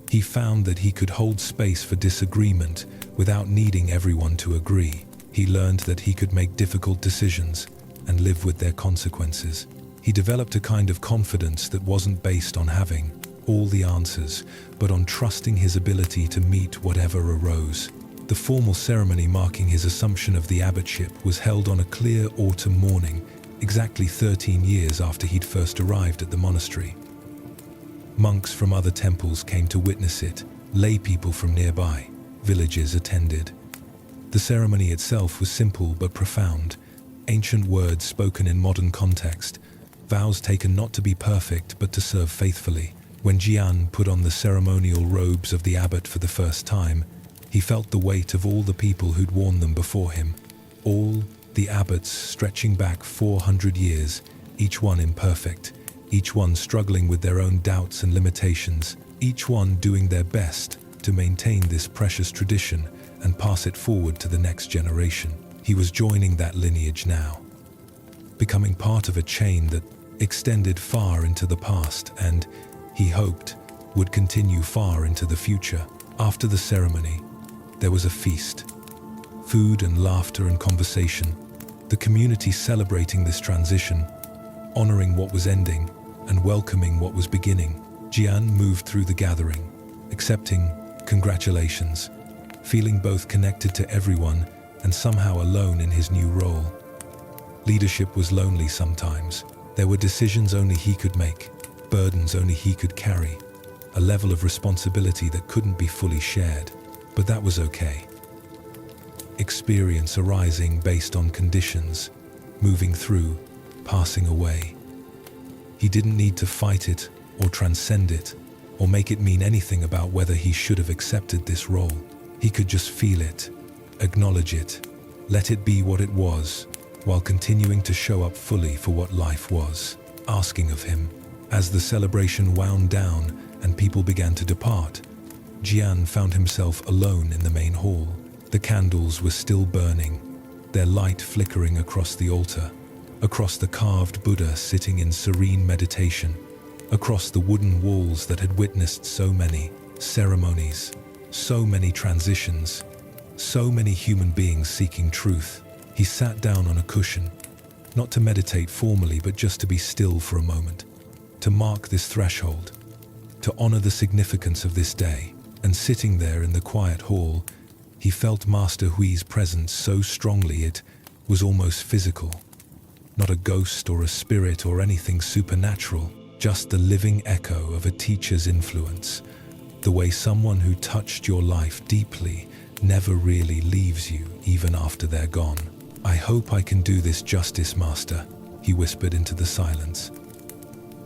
He found that he could hold space for disagreement without needing everyone to agree. He learned that he could make difficult decisions and live with their consequences. He developed a kind of confidence that wasn't based on having all the answers, but on trusting his ability to meet whatever arose. The formal ceremony marking his assumption of the abbotship was held on a clear autumn morning, exactly 13 years after he'd first arrived at the monastery. Monks from other temples came to witness it. Lay people from nearby villages attended. The ceremony itself was simple but profound. Ancient words spoken in modern context, vows taken not to be perfect but to serve faithfully. When Jian put on the ceremonial robes of the abbot for the first time, he felt the weight of all the people who'd worn them before him. All the abbots stretching back 400 years, each one imperfect, each one struggling with their own doubts and limitations, each one doing their best to maintain this precious tradition and pass it forward to the next generation. He was joining that lineage now, becoming part of a chain that extended far into the past and, he hoped, would continue far into the future. After the ceremony, there was a feast. Food and laughter and conversation. The community celebrating this transition, honoring what was ending and welcoming what was beginning. Jian moved through the gathering, accepting congratulations, feeling both connected to everyone and somehow alone in his new role. Leadership was lonely sometimes. There were decisions only he could make, burdens only he could carry, a level of responsibility that couldn't be fully shared. But that was okay. Experience arising based on conditions, moving through, passing away. He didn't need to fight it or transcend it or make it mean anything about whether he should have accepted this role. He could just feel it, acknowledge it, let it be what it was, while continuing to show up fully for what life was asking of him. As the celebration wound down and people began to depart, Jian found himself alone in the main hall. The candles were still burning, their light flickering across the altar, across the carved Buddha sitting in serene meditation, across the wooden walls that had witnessed so many ceremonies, so many transitions, so many human beings seeking truth. He sat down on a cushion, not to meditate formally, but just to be still for a moment, to mark this threshold, to honor the significance of this day. And sitting there in the quiet hall, He felt Master Hui's presence so strongly it was almost physical. Not a ghost or a spirit or anything supernatural, just the living echo of a teacher's influence. The way someone who touched your life deeply never really leaves you, even after they're gone. "I hope I can do this justice, Master," he whispered into the silence.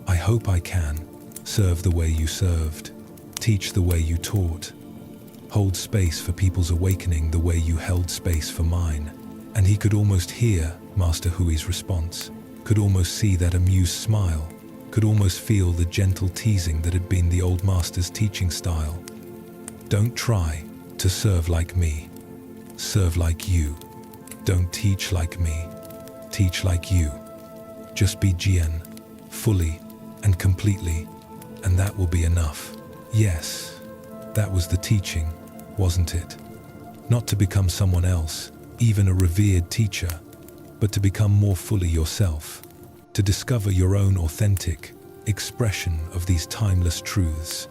"I hope I can serve the way you served, teach the way you taught, hold space for people's awakening the way you held space for mine." And he could almost hear Master Hui's response, could almost see that amused smile, could almost feel the gentle teasing that had been the old master's teaching style. "Don't try to serve like me, serve like you. Don't teach like me, teach like you. Just be Jian, fully and completely, and that will be enough." Yes, that was the teaching, wasn't it? Not to become someone else, even a revered teacher, but to become more fully yourself, to discover your own authentic expression of these timeless truths,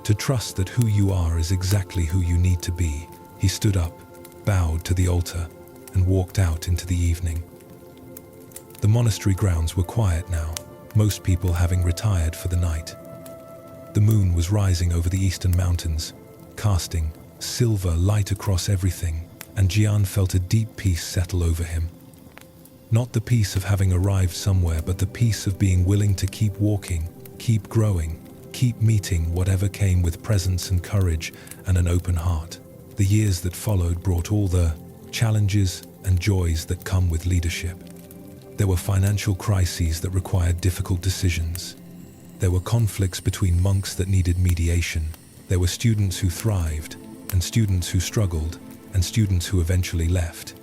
to trust that who you are is exactly who you need to be. He stood up, bowed to the altar, and walked out into the evening. The monastery grounds were quiet now, most people having retired for the night. The moon was rising over the eastern mountains, casting silver light across everything, and Jian felt a deep peace settle over him. Not the peace of having arrived somewhere, but the peace of being willing to keep walking, keep growing, keep meeting whatever came with presence and courage and an open heart. The years that followed brought all the challenges and joys that come with leadership. There were financial crises that required difficult decisions. There were conflicts between monks that needed mediation. There were students who thrived, and students who struggled, and students who eventually left.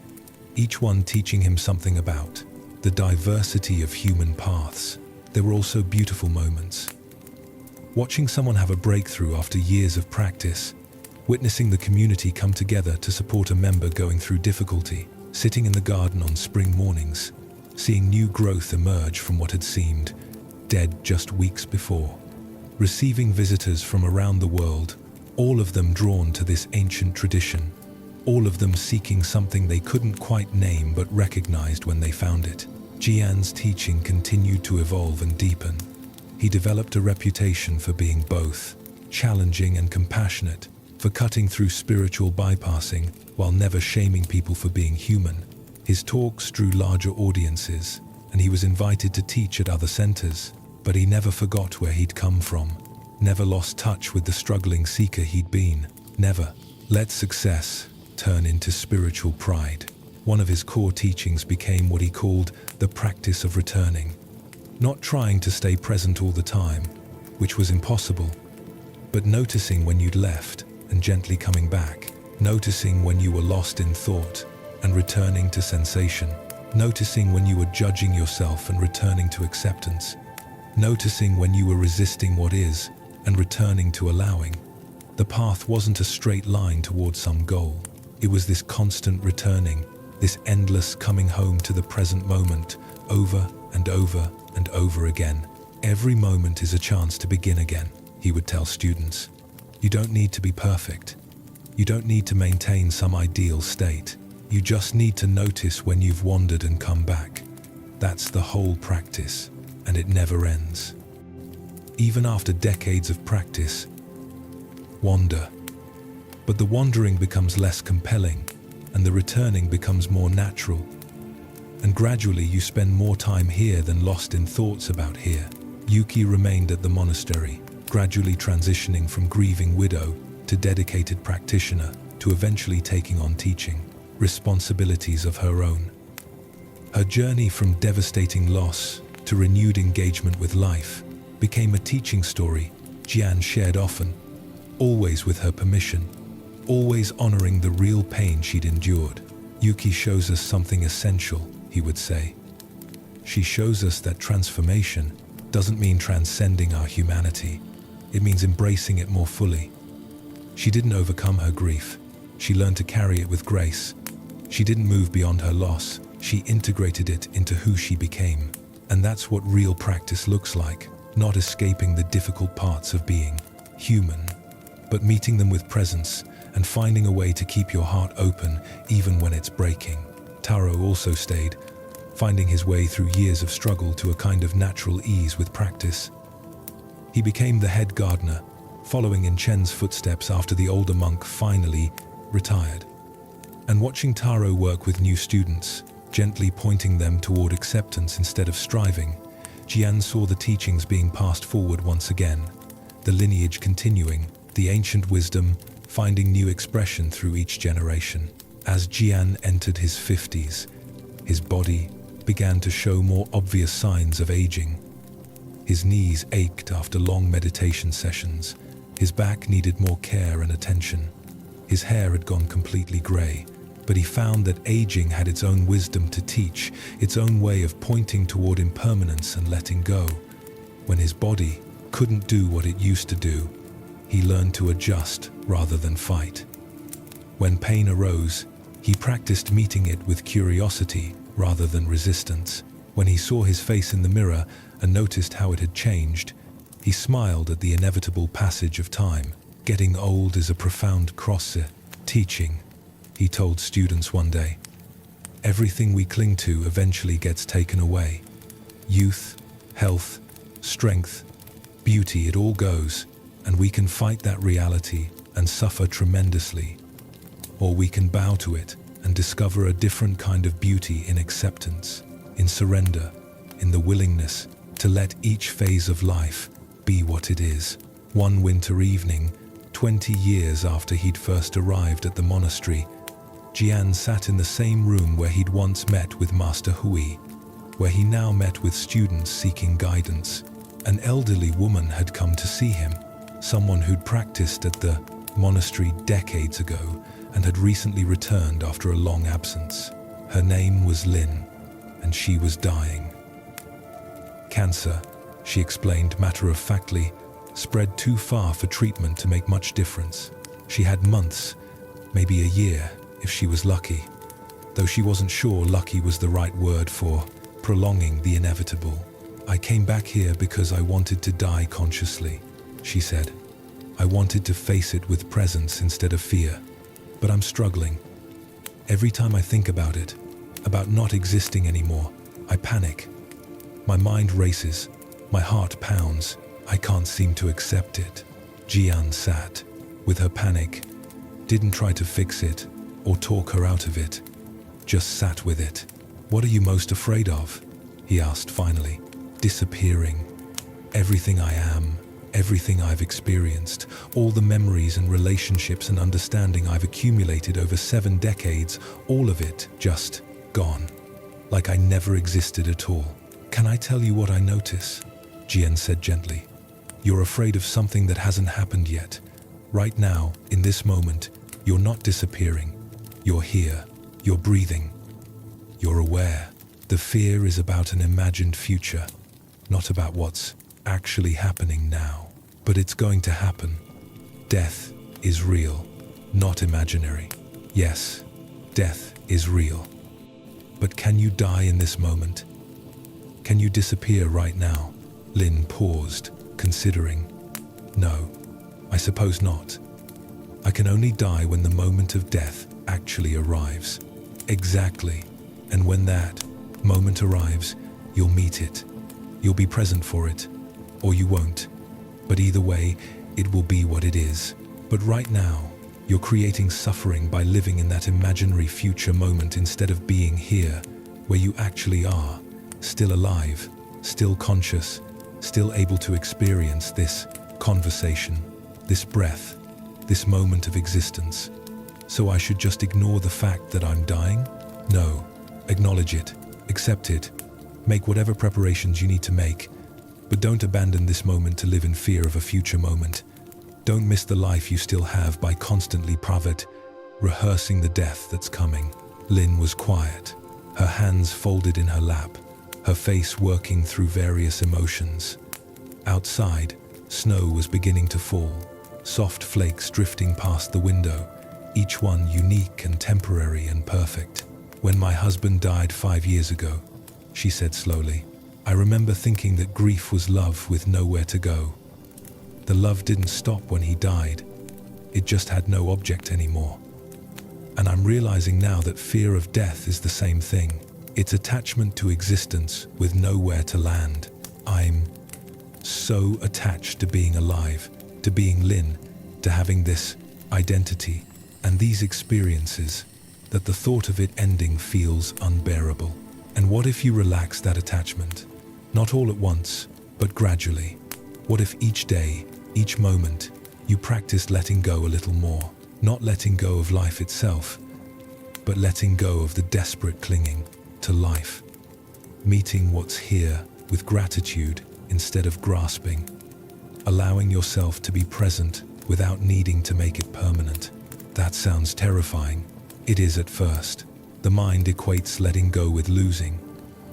Each one teaching him something about the diversity of human paths. There were also beautiful moments. Watching someone have a breakthrough after years of practice, witnessing the community come together to support a member going through difficulty, sitting in the garden on spring mornings, seeing new growth emerge from what had seemed dead just weeks before, receiving visitors from around the world, all of them drawn to this ancient tradition, all of them seeking something they couldn't quite name but recognized when they found it. Jian's teaching continued to evolve and deepen. He developed a reputation for being both challenging and compassionate, for cutting through spiritual bypassing while never shaming people for being human. His talks drew larger audiences, and he was invited to teach at other centers, but he never forgot where he'd come from, never lost touch with the struggling seeker he'd been, never let success turn into spiritual pride. One of his core teachings became what he called the practice of returning. Not trying to stay present all the time, which was impossible, but noticing when you'd left and gently coming back, noticing when you were lost in thought and returning to sensation, noticing when you were judging yourself and returning to acceptance, noticing when you were resisting what is and returning to allowing. The path wasn't a straight line towards some goal. It was this constant returning, this endless coming home to the present moment, over and over and over again. Every moment is a chance to begin again, he would tell students. You don't need to be perfect. You don't need to maintain some ideal state. You just need to notice when you've wandered and come back. That's the whole practice, and it never ends. Even after decades of practice, wander. But the wandering becomes less compelling, and the returning becomes more natural. And gradually you spend more time here than lost in thoughts about here. Yuki remained at the monastery, gradually transitioning from grieving widow to dedicated practitioner, to eventually taking on teaching responsibilities of her own. Her journey from devastating loss to renewed engagement with life became a teaching story Jian shared often, always with her permission, always honoring the real pain she'd endured. Yuki shows us something essential, he would say. She shows us that transformation doesn't mean transcending our humanity. It means embracing it more fully. She didn't overcome her grief. She learned to carry it with grace. She didn't move beyond her loss. She integrated it into who she became. And that's what real practice looks like, not escaping the difficult parts of being human, but meeting them with presence and finding a way to keep your heart open even when it's breaking. Taro also stayed, finding his way through years of struggle to a kind of natural ease with practice. He became the head gardener, following in Chen's footsteps after the older monk finally retired. And watching Taro work with new students, gently pointing them toward acceptance instead of striving, Jian saw the teachings being passed forward once again, the lineage continuing, the ancient wisdom finding new expression through each generation. As Jian entered his 50s, his body began to show more obvious signs of aging. His knees ached after long meditation sessions, his back needed more care and attention. His hair had gone completely grey, but he found that aging had its own wisdom to teach, its own way of pointing toward impermanence and letting go. When his body couldn't do what it used to do, he learned to adjust rather than fight. When pain arose, he practiced meeting it with curiosity rather than resistance. When he saw his face in the mirror and noticed how it had changed, he smiled at the inevitable passage of time. Getting old is a profound teaching, he told students one day. Everything we cling to eventually gets taken away. Youth, health, strength, beauty, it all goes, and we can fight that reality and suffer tremendously. Or we can bow to it and discover a different kind of beauty in acceptance, in surrender, in the willingness to let each phase of life be what it is. One winter evening, 20 years after he'd first arrived at the monastery, Jian sat in the same room where he'd once met with Master Hui, where he now met with students seeking guidance. An elderly woman had come to see him, someone who'd practiced at the monastery decades ago and had recently returned after a long absence. Her name was Lin, and she was dying. Cancer, she explained matter-of-factly, spread too far for treatment to make much difference. She had months, maybe a year, if she was lucky, though she wasn't sure lucky was the right word for prolonging the inevitable. I came back here because I wanted to die consciously, she said. I wanted to face it with presence instead of fear, but I'm struggling. Every time I think about it, about not existing anymore, I panic. My mind races, my heart pounds, I can't seem to accept it. Jian sat with her panic, didn't try to fix it or talk her out of it, just sat with it. What are you most afraid of? He asked finally. Disappearing. Everything I am, everything I've experienced, all the memories and relationships and understanding I've accumulated over 7 decades, all of it just gone. Like I never existed at all. Can I tell you what I notice? Jian said gently. You're afraid of something that hasn't happened yet. Right now, in this moment, you're not disappearing. You're here. You're breathing. You're aware. The fear is about an imagined future, not about what's actually happening now. But it's going to happen. Death is real, not imaginary. Yes, death is real. But can you die in this moment? Can you disappear right now? Lin paused, considering. No, I suppose not. I can only die when the moment of death actually arrives. Exactly. And when that moment arrives, you'll meet it. You'll be present for it, or you won't. But either way, it will be what it is. But right now, you're creating suffering by living in that imaginary future moment instead of being here, where you actually are, still alive, still conscious, still able to experience this conversation, this breath, this moment of existence. So I should just ignore the fact that I'm dying? No. Acknowledge it, accept it, make whatever preparations you need to make, but don't abandon this moment to live in fear of a future moment. Don't miss the life you still have by constantly rehearsing the death that's coming. Lin was quiet, her hands folded in her lap, her face working through various emotions. Outside, snow was beginning to fall, soft flakes drifting past the window, each one unique and temporary and perfect. When my husband died 5 years ago, she said slowly, I remember thinking that grief was love with nowhere to go. The love didn't stop when he died. It just had no object anymore. And I'm realizing now that fear of death is the same thing. It's attachment to existence with nowhere to land. I'm so attached to being alive, to being Lin, to having this identity and these experiences, that the thought of it ending feels unbearable. And what if you relax that attachment? Not all at once, but gradually. What if each day, each moment, you practiced letting go a little more? Not letting go of life itself, but letting go of the desperate clinging to life. Meeting what's here with gratitude instead of grasping. Allowing yourself to be present without needing to make it permanent. That sounds terrifying. It is at first. The mind equates letting go with losing.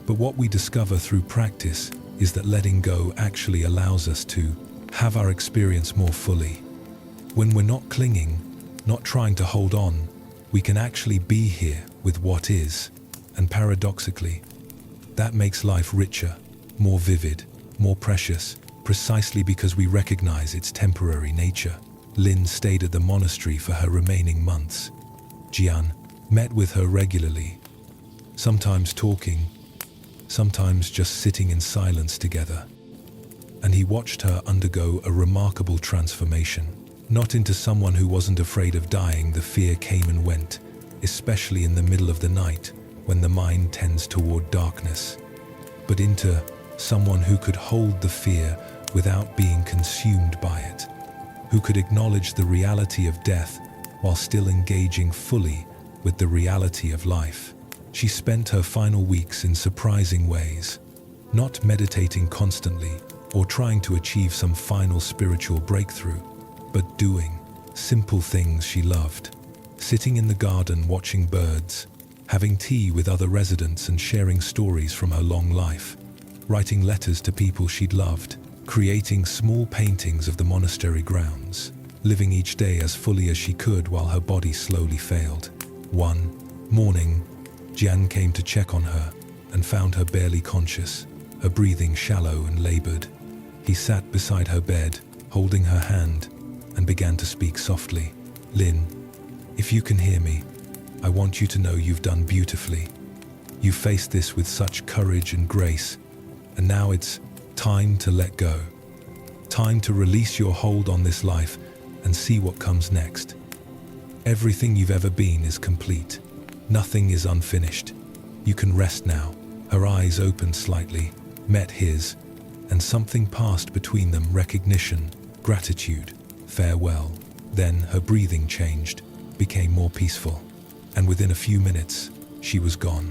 But what we discover through practice is that letting go actually allows us to have our experience more fully. When we're not clinging, not trying to hold on, we can actually be here with what is. And paradoxically, that makes life richer, more vivid, more precious, precisely because we recognize its temporary nature. Lin stayed at the monastery for her remaining months. Jian met with her regularly, sometimes talking, sometimes just sitting in silence together. And he watched her undergo a remarkable transformation. Not into someone who wasn't afraid of dying. The fear came and went, especially in the middle of the night when the mind tends toward darkness, but into someone who could hold the fear without being consumed by it, who could acknowledge the reality of death while still engaging fully with the reality of life. She spent her final weeks in surprising ways, not meditating constantly or trying to achieve some final spiritual breakthrough, but doing simple things she loved. Sitting in the garden watching birds, having tea with other residents and sharing stories from her long life, writing letters to people she'd loved, creating small paintings of the monastery grounds, living each day as fully as she could while her body slowly failed. One morning, Jian came to check on her and found her barely conscious, her breathing shallow and labored. He sat beside her bed, holding her hand, and began to speak softly. "Lin, if you can hear me, I want you to know you've done beautifully. You faced this with such courage and grace, and now it's time to let go. Time to release your hold on this life and see what comes next. Everything you've ever been is complete. Nothing is unfinished. You can rest now." Her eyes opened slightly, met his, and something passed between them: recognition, gratitude, farewell. Then her breathing changed, became more peaceful, and within a few minutes, she was gone.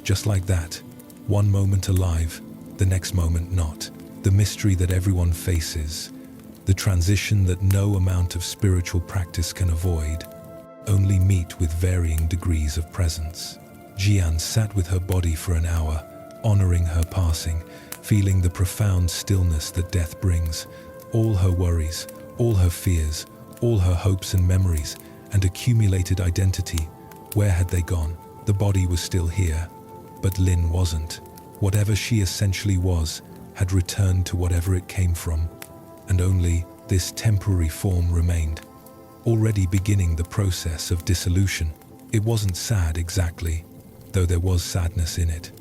Just like that, one moment alive, the next moment not. The mystery that everyone faces, the transition that no amount of spiritual practice can avoid, only meet with varying degrees of presence. Jian sat with her body for an hour, honoring her passing, feeling the profound stillness that death brings. All her worries, all her fears, all her hopes and memories, and accumulated identity, where had they gone? The body was still here, but Lin wasn't. Whatever she essentially was had returned to whatever it came from, and only this temporary form remained, already beginning the process of dissolution. It wasn't sad exactly, though there was sadness in it.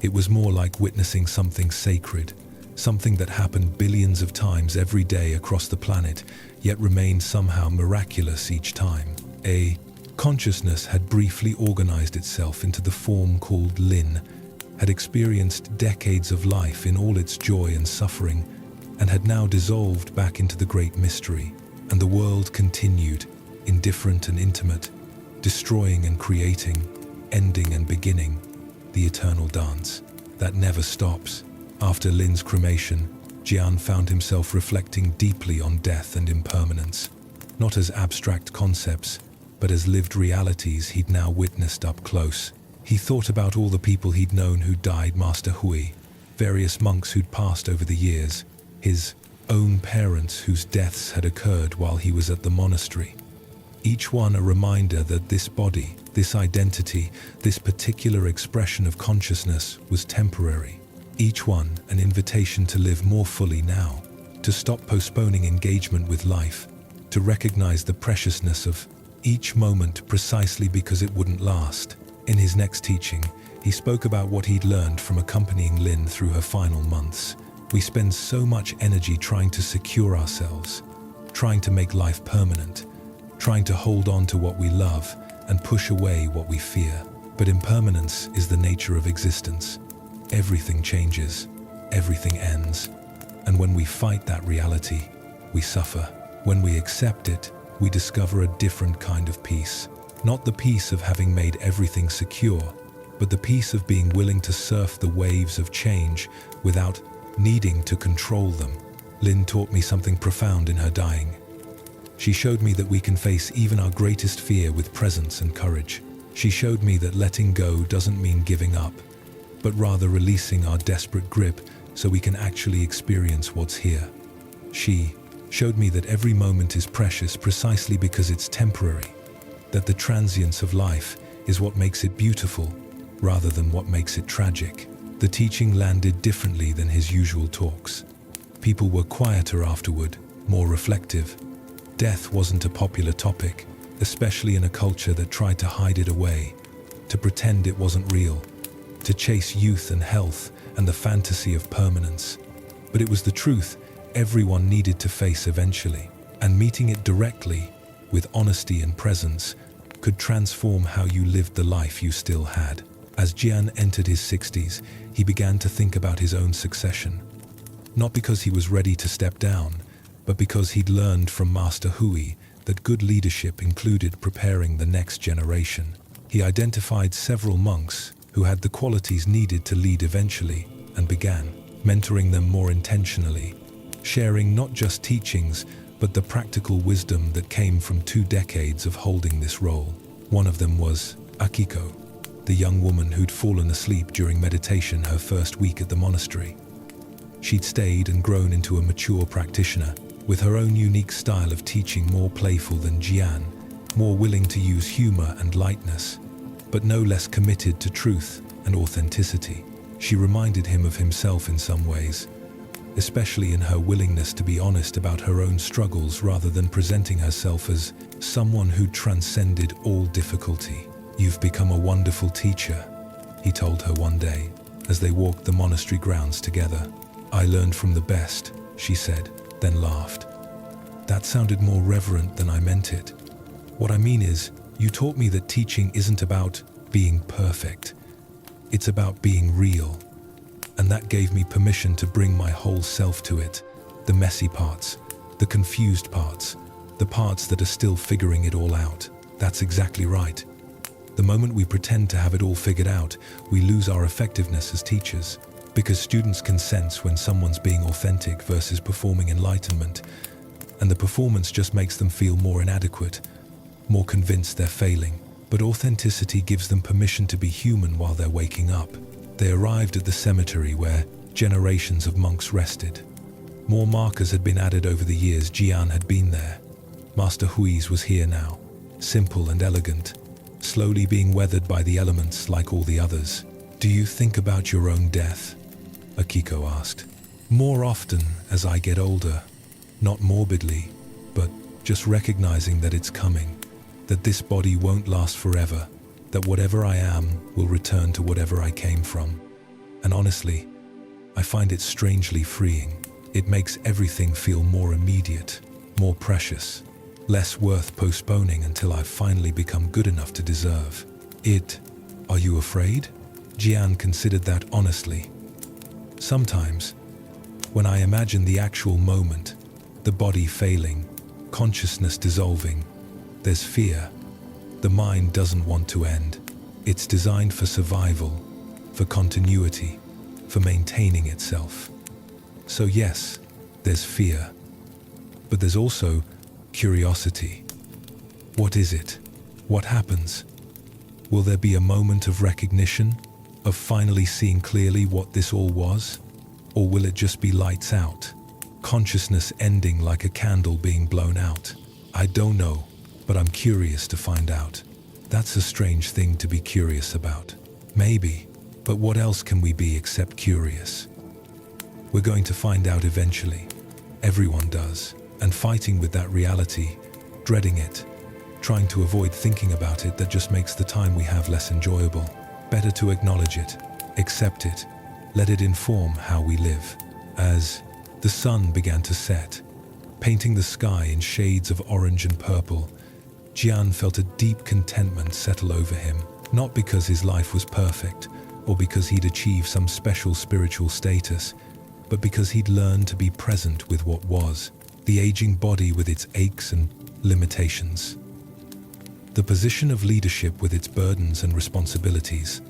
It was more like witnessing something sacred, something that happened billions of times every day across the planet, yet remained somehow miraculous each time. A consciousness had briefly organized itself into the form called Lin, had experienced decades of life in all its joy and suffering, and had now dissolved back into the great mystery. And the world continued, indifferent and intimate, destroying and creating, ending and beginning, the eternal dance that never stops. After Lin's cremation, Jian found himself reflecting deeply on death and impermanence, not as abstract concepts, but as lived realities he'd now witnessed up close. He thought about all the people he'd known who died: Master Hui, various monks who'd passed over the years, his own parents whose deaths had occurred while he was at the monastery. Each one a reminder that this body, this identity, this particular expression of consciousness was temporary. Each one an invitation to live more fully now, to stop postponing engagement with life, to recognize the preciousness of each moment precisely because it wouldn't last. In his next teaching, he spoke about what he'd learned from accompanying Lynn through her final months. We spend so much energy trying to secure ourselves, trying to make life permanent, trying to hold on to what we love and push away what we fear. But impermanence is the nature of existence. Everything changes, everything ends. And when we fight that reality, we suffer. When we accept it, we discover a different kind of peace. Not the peace of having made everything secure, but the peace of being willing to surf the waves of change without needing to control them. Lynn taught me something profound in her dying. She showed me that we can face even our greatest fear with presence and courage. She showed me that letting go doesn't mean giving up, but rather releasing our desperate grip so we can actually experience what's here. She showed me that every moment is precious precisely because it's temporary, that the transience of life is what makes it beautiful rather than what makes it tragic. The teaching landed differently than his usual talks. People were quieter afterward, more reflective. Death wasn't a popular topic, especially in a culture that tried to hide it away, to pretend it wasn't real, to chase youth and health and the fantasy of permanence. But it was the truth everyone needed to face eventually, and meeting it directly, with honesty and presence, could transform how you lived the life you still had. As Jian entered his 60s, he began to think about his own succession. Not because he was ready to step down, but because he'd learned from Master Hui that good leadership included preparing the next generation. He identified several monks who had the qualities needed to lead eventually and began mentoring them more intentionally, sharing not just teachings, but the practical wisdom that came from 2 decades of holding this role. One of them was Akiko, the young woman who'd fallen asleep during meditation her first week at the monastery. She'd stayed and grown into a mature practitioner, with her own unique style of teaching more playful than Jian, more willing to use humor and lightness, but no less committed to truth and authenticity. She reminded him of himself in some ways, especially in her willingness to be honest about her own struggles rather than presenting herself as someone who transcended all difficulty. "You've become a wonderful teacher," he told her one day, as they walked the monastery grounds together. "I learned from the best," she said, then laughed. "That sounded more reverent than I meant it. What I mean is, you taught me that teaching isn't about being perfect. It's about being real. And that gave me permission to bring my whole self to it. The messy parts, the confused parts, the parts that are still figuring it all out." That's exactly right. The moment we pretend to have it all figured out, we lose our effectiveness as teachers. Because students can sense when someone's being authentic versus performing enlightenment, and the performance just makes them feel more inadequate, more convinced they're failing. But authenticity gives them permission to be human while they're waking up. They arrived at the cemetery where generations of monks rested. More markers had been added over the years. Jian had been there. Master Hui's was here now, simple and elegant, slowly being weathered by the elements like all the others. "Do you think about your own death?" Akiko asked. "More often as I get older, not morbidly, but just recognizing that it's coming, that this body won't last forever, that whatever I am will return to whatever I came from. And honestly, I find it strangely freeing. It makes everything feel more immediate, more precious, less worth postponing until I've finally become good enough to deserve it." "Are you afraid?" Jian considered that honestly. "Sometimes, when I imagine the actual moment, the body failing, consciousness dissolving, there's fear. The mind doesn't want to end. It's designed for survival, for continuity, for maintaining itself. So yes, there's fear, but there's also curiosity. What is it? What happens? Will there be a moment of recognition, of finally seeing clearly what this all was? Or will it just be lights out, consciousness ending like a candle being blown out? I don't know, but I'm curious to find out." That's a strange thing to be curious about. Maybe, but what else can we be except curious? We're going to find out eventually. Everyone does. And fighting with that reality dreading it, trying to avoid thinking about it. That just makes the time we have less enjoyable. Better to acknowledge it, accept it, let it inform how we live. As the sun began to set, painting the sky in shades of orange and purple, Jian felt a deep contentment settle over him, not because his life was perfect or because he'd achieved some special spiritual status, but because he'd learned to be present with what was, the aging body with its aches and limitations, the position of leadership with its burdens and responsibilities,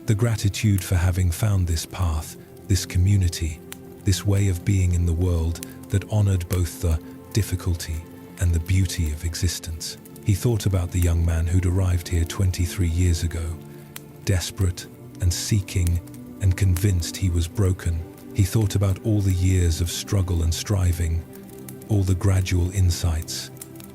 the gratitude for having found this path, this community, this way of being in the world that honored both the difficulty and the beauty of existence. He thought about the young man who'd arrived here 23 years ago, desperate and seeking and convinced he was broken. He thought about all the years of struggle and striving, all the gradual insights,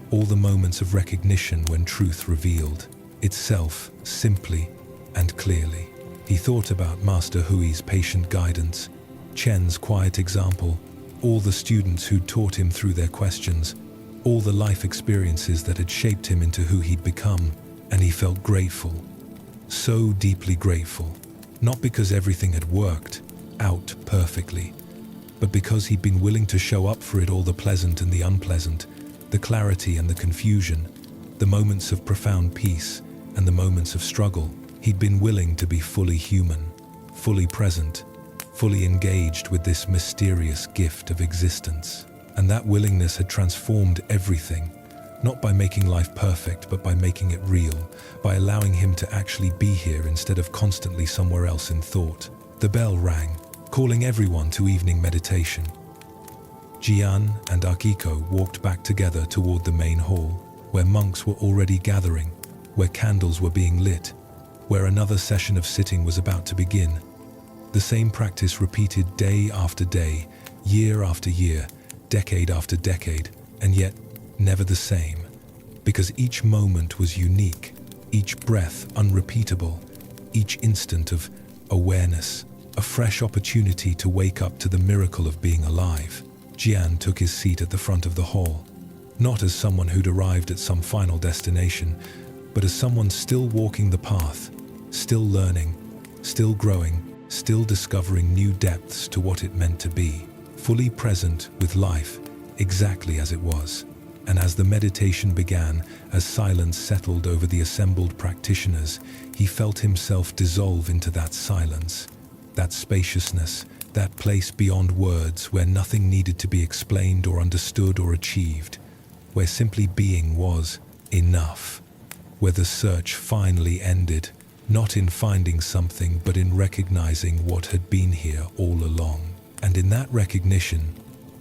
all the moments of recognition when truth revealed itself simply and clearly. He thought about Master Hui's patient guidance, Chen's quiet example, all the students who'd taught him through their questions, all the life experiences that had shaped him into who he'd become, and he felt grateful, so deeply grateful, not because everything had worked out perfectly, but because he'd been willing to show up for it, all the pleasant and the unpleasant, the clarity and the confusion, the moments of profound peace and the moments of struggle. He'd been willing to be fully human, fully present, fully engaged with this mysterious gift of existence. And that willingness had transformed everything, not by making life perfect, but by making it real, by allowing him to actually be here instead of constantly somewhere else in thought. The bell rang, calling everyone to evening meditation. Jian and Akiko walked back together toward the main hall, where monks were already gathering, where candles were being lit, where another session of sitting was about to begin. The same practice repeated day after day, year after year, decade after decade, and yet never the same, because each moment was unique, each breath unrepeatable, each instant of awareness, a fresh opportunity to wake up to the miracle of being alive. Jian took his seat at the front of the hall, not as someone who'd arrived at some final destination, but as someone still walking the path, still learning, still growing, still discovering new depths to what it meant to be, fully present with life exactly as it was. And as the meditation began, as silence settled over the assembled practitioners, he felt himself dissolve into that silence, that spaciousness, that place beyond words where nothing needed to be explained or understood or achieved, where simply being was enough, where the search finally ended, not in finding something but in recognizing what had been here all along. And in that recognition,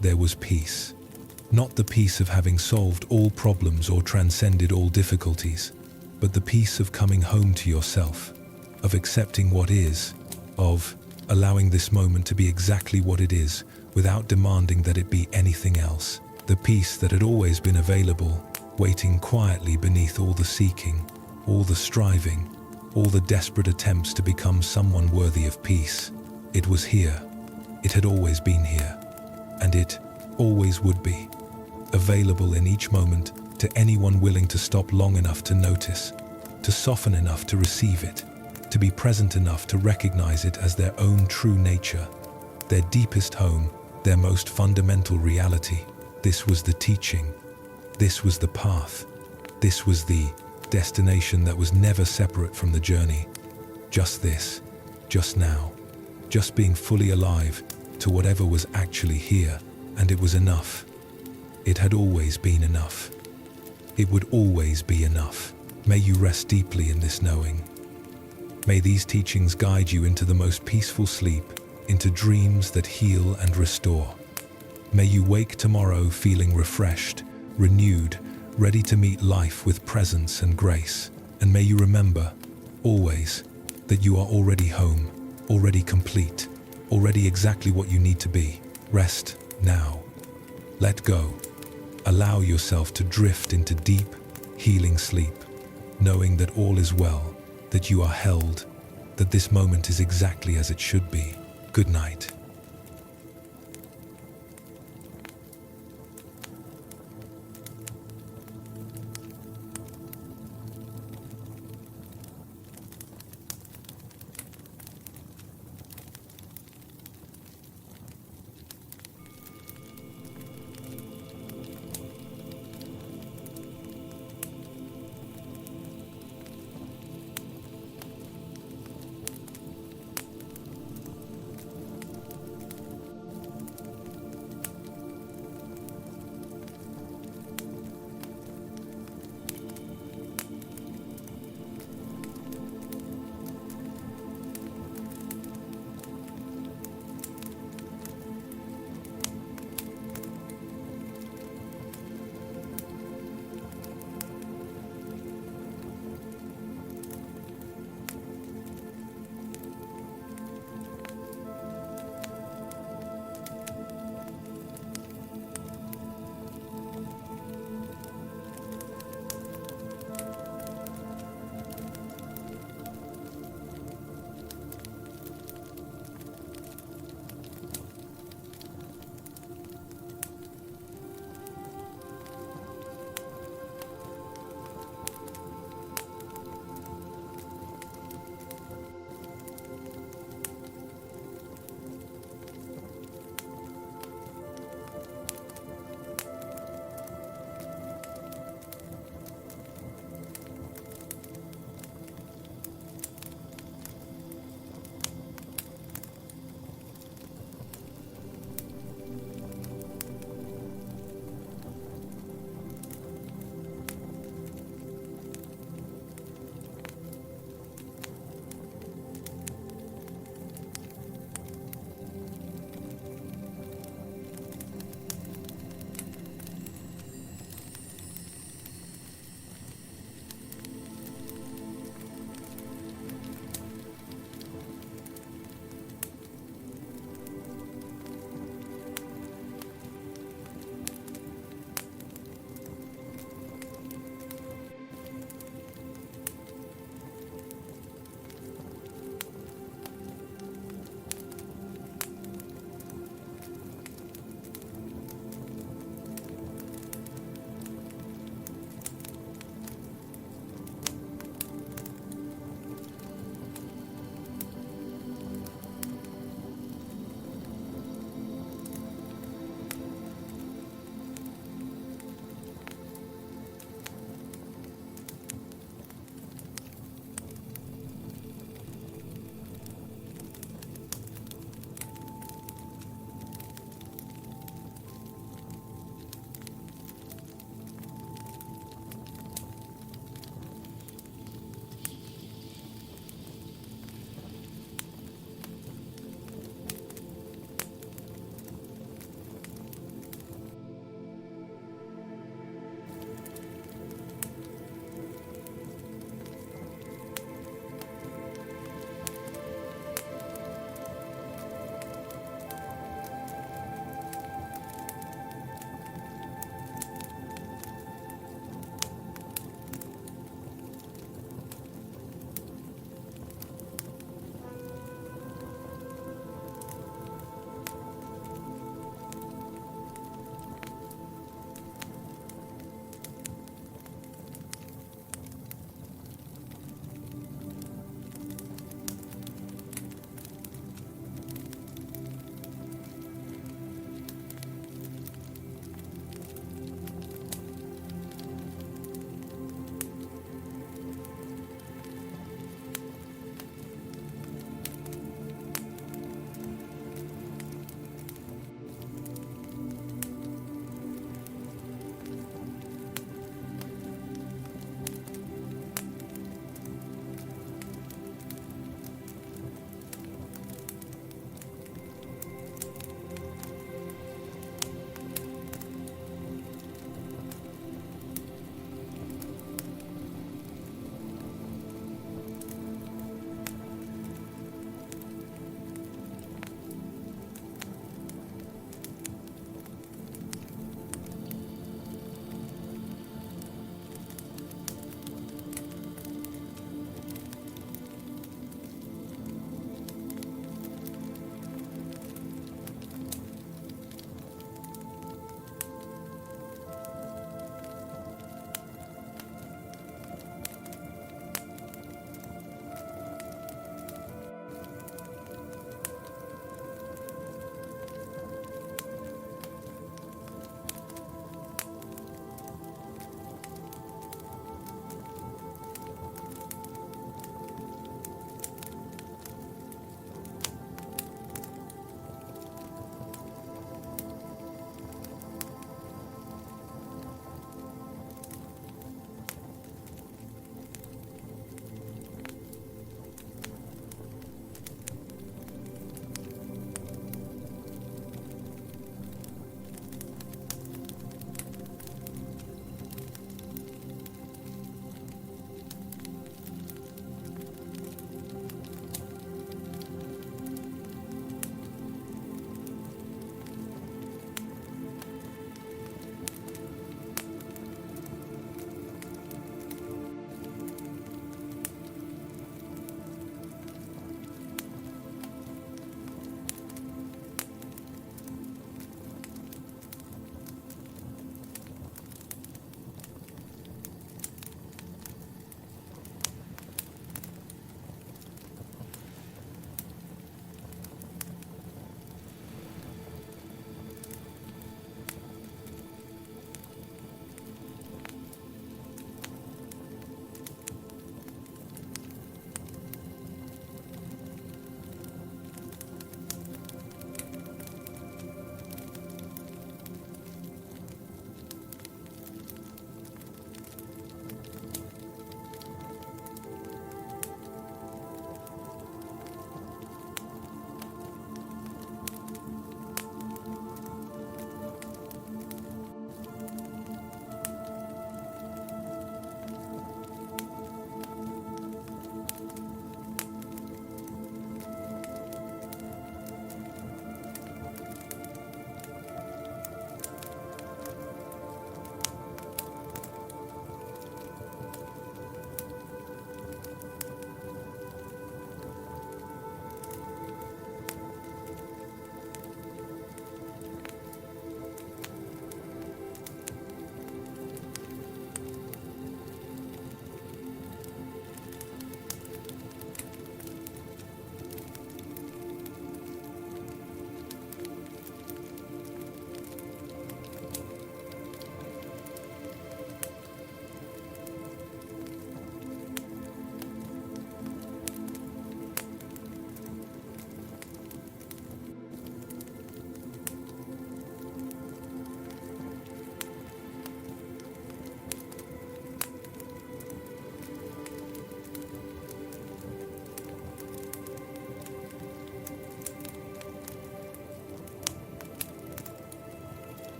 there was peace. Not the peace of having solved all problems or transcended all difficulties, but the peace of coming home to yourself, of accepting what is, of allowing this moment to be exactly what it is, without demanding that it be anything else. The peace that had always been available, waiting quietly beneath all the seeking, all the striving, all the desperate attempts to become someone worthy of peace. It was here. It had always been here. And it always would be. Available in each moment to anyone willing to stop long enough to notice, to soften enough to receive it, to be present enough to recognize it as their own true nature, their deepest home, their most fundamental reality. This was the teaching. This was the path. This was the destination that was never separate from the journey. Just this, just now, just being fully alive to whatever was actually here, and it was enough. It had always been enough. It would always be enough. May you rest deeply in this knowing. May these teachings guide you into the most peaceful sleep, into dreams that heal and restore. May you wake tomorrow feeling refreshed, renewed, ready to meet life with presence and grace. And may you remember, always, that you are already home, already complete, already exactly what you need to be. Rest now. Let go. Allow yourself to drift into deep, healing sleep, knowing that all is well, that you are held, that this moment is exactly as it should be. Good night.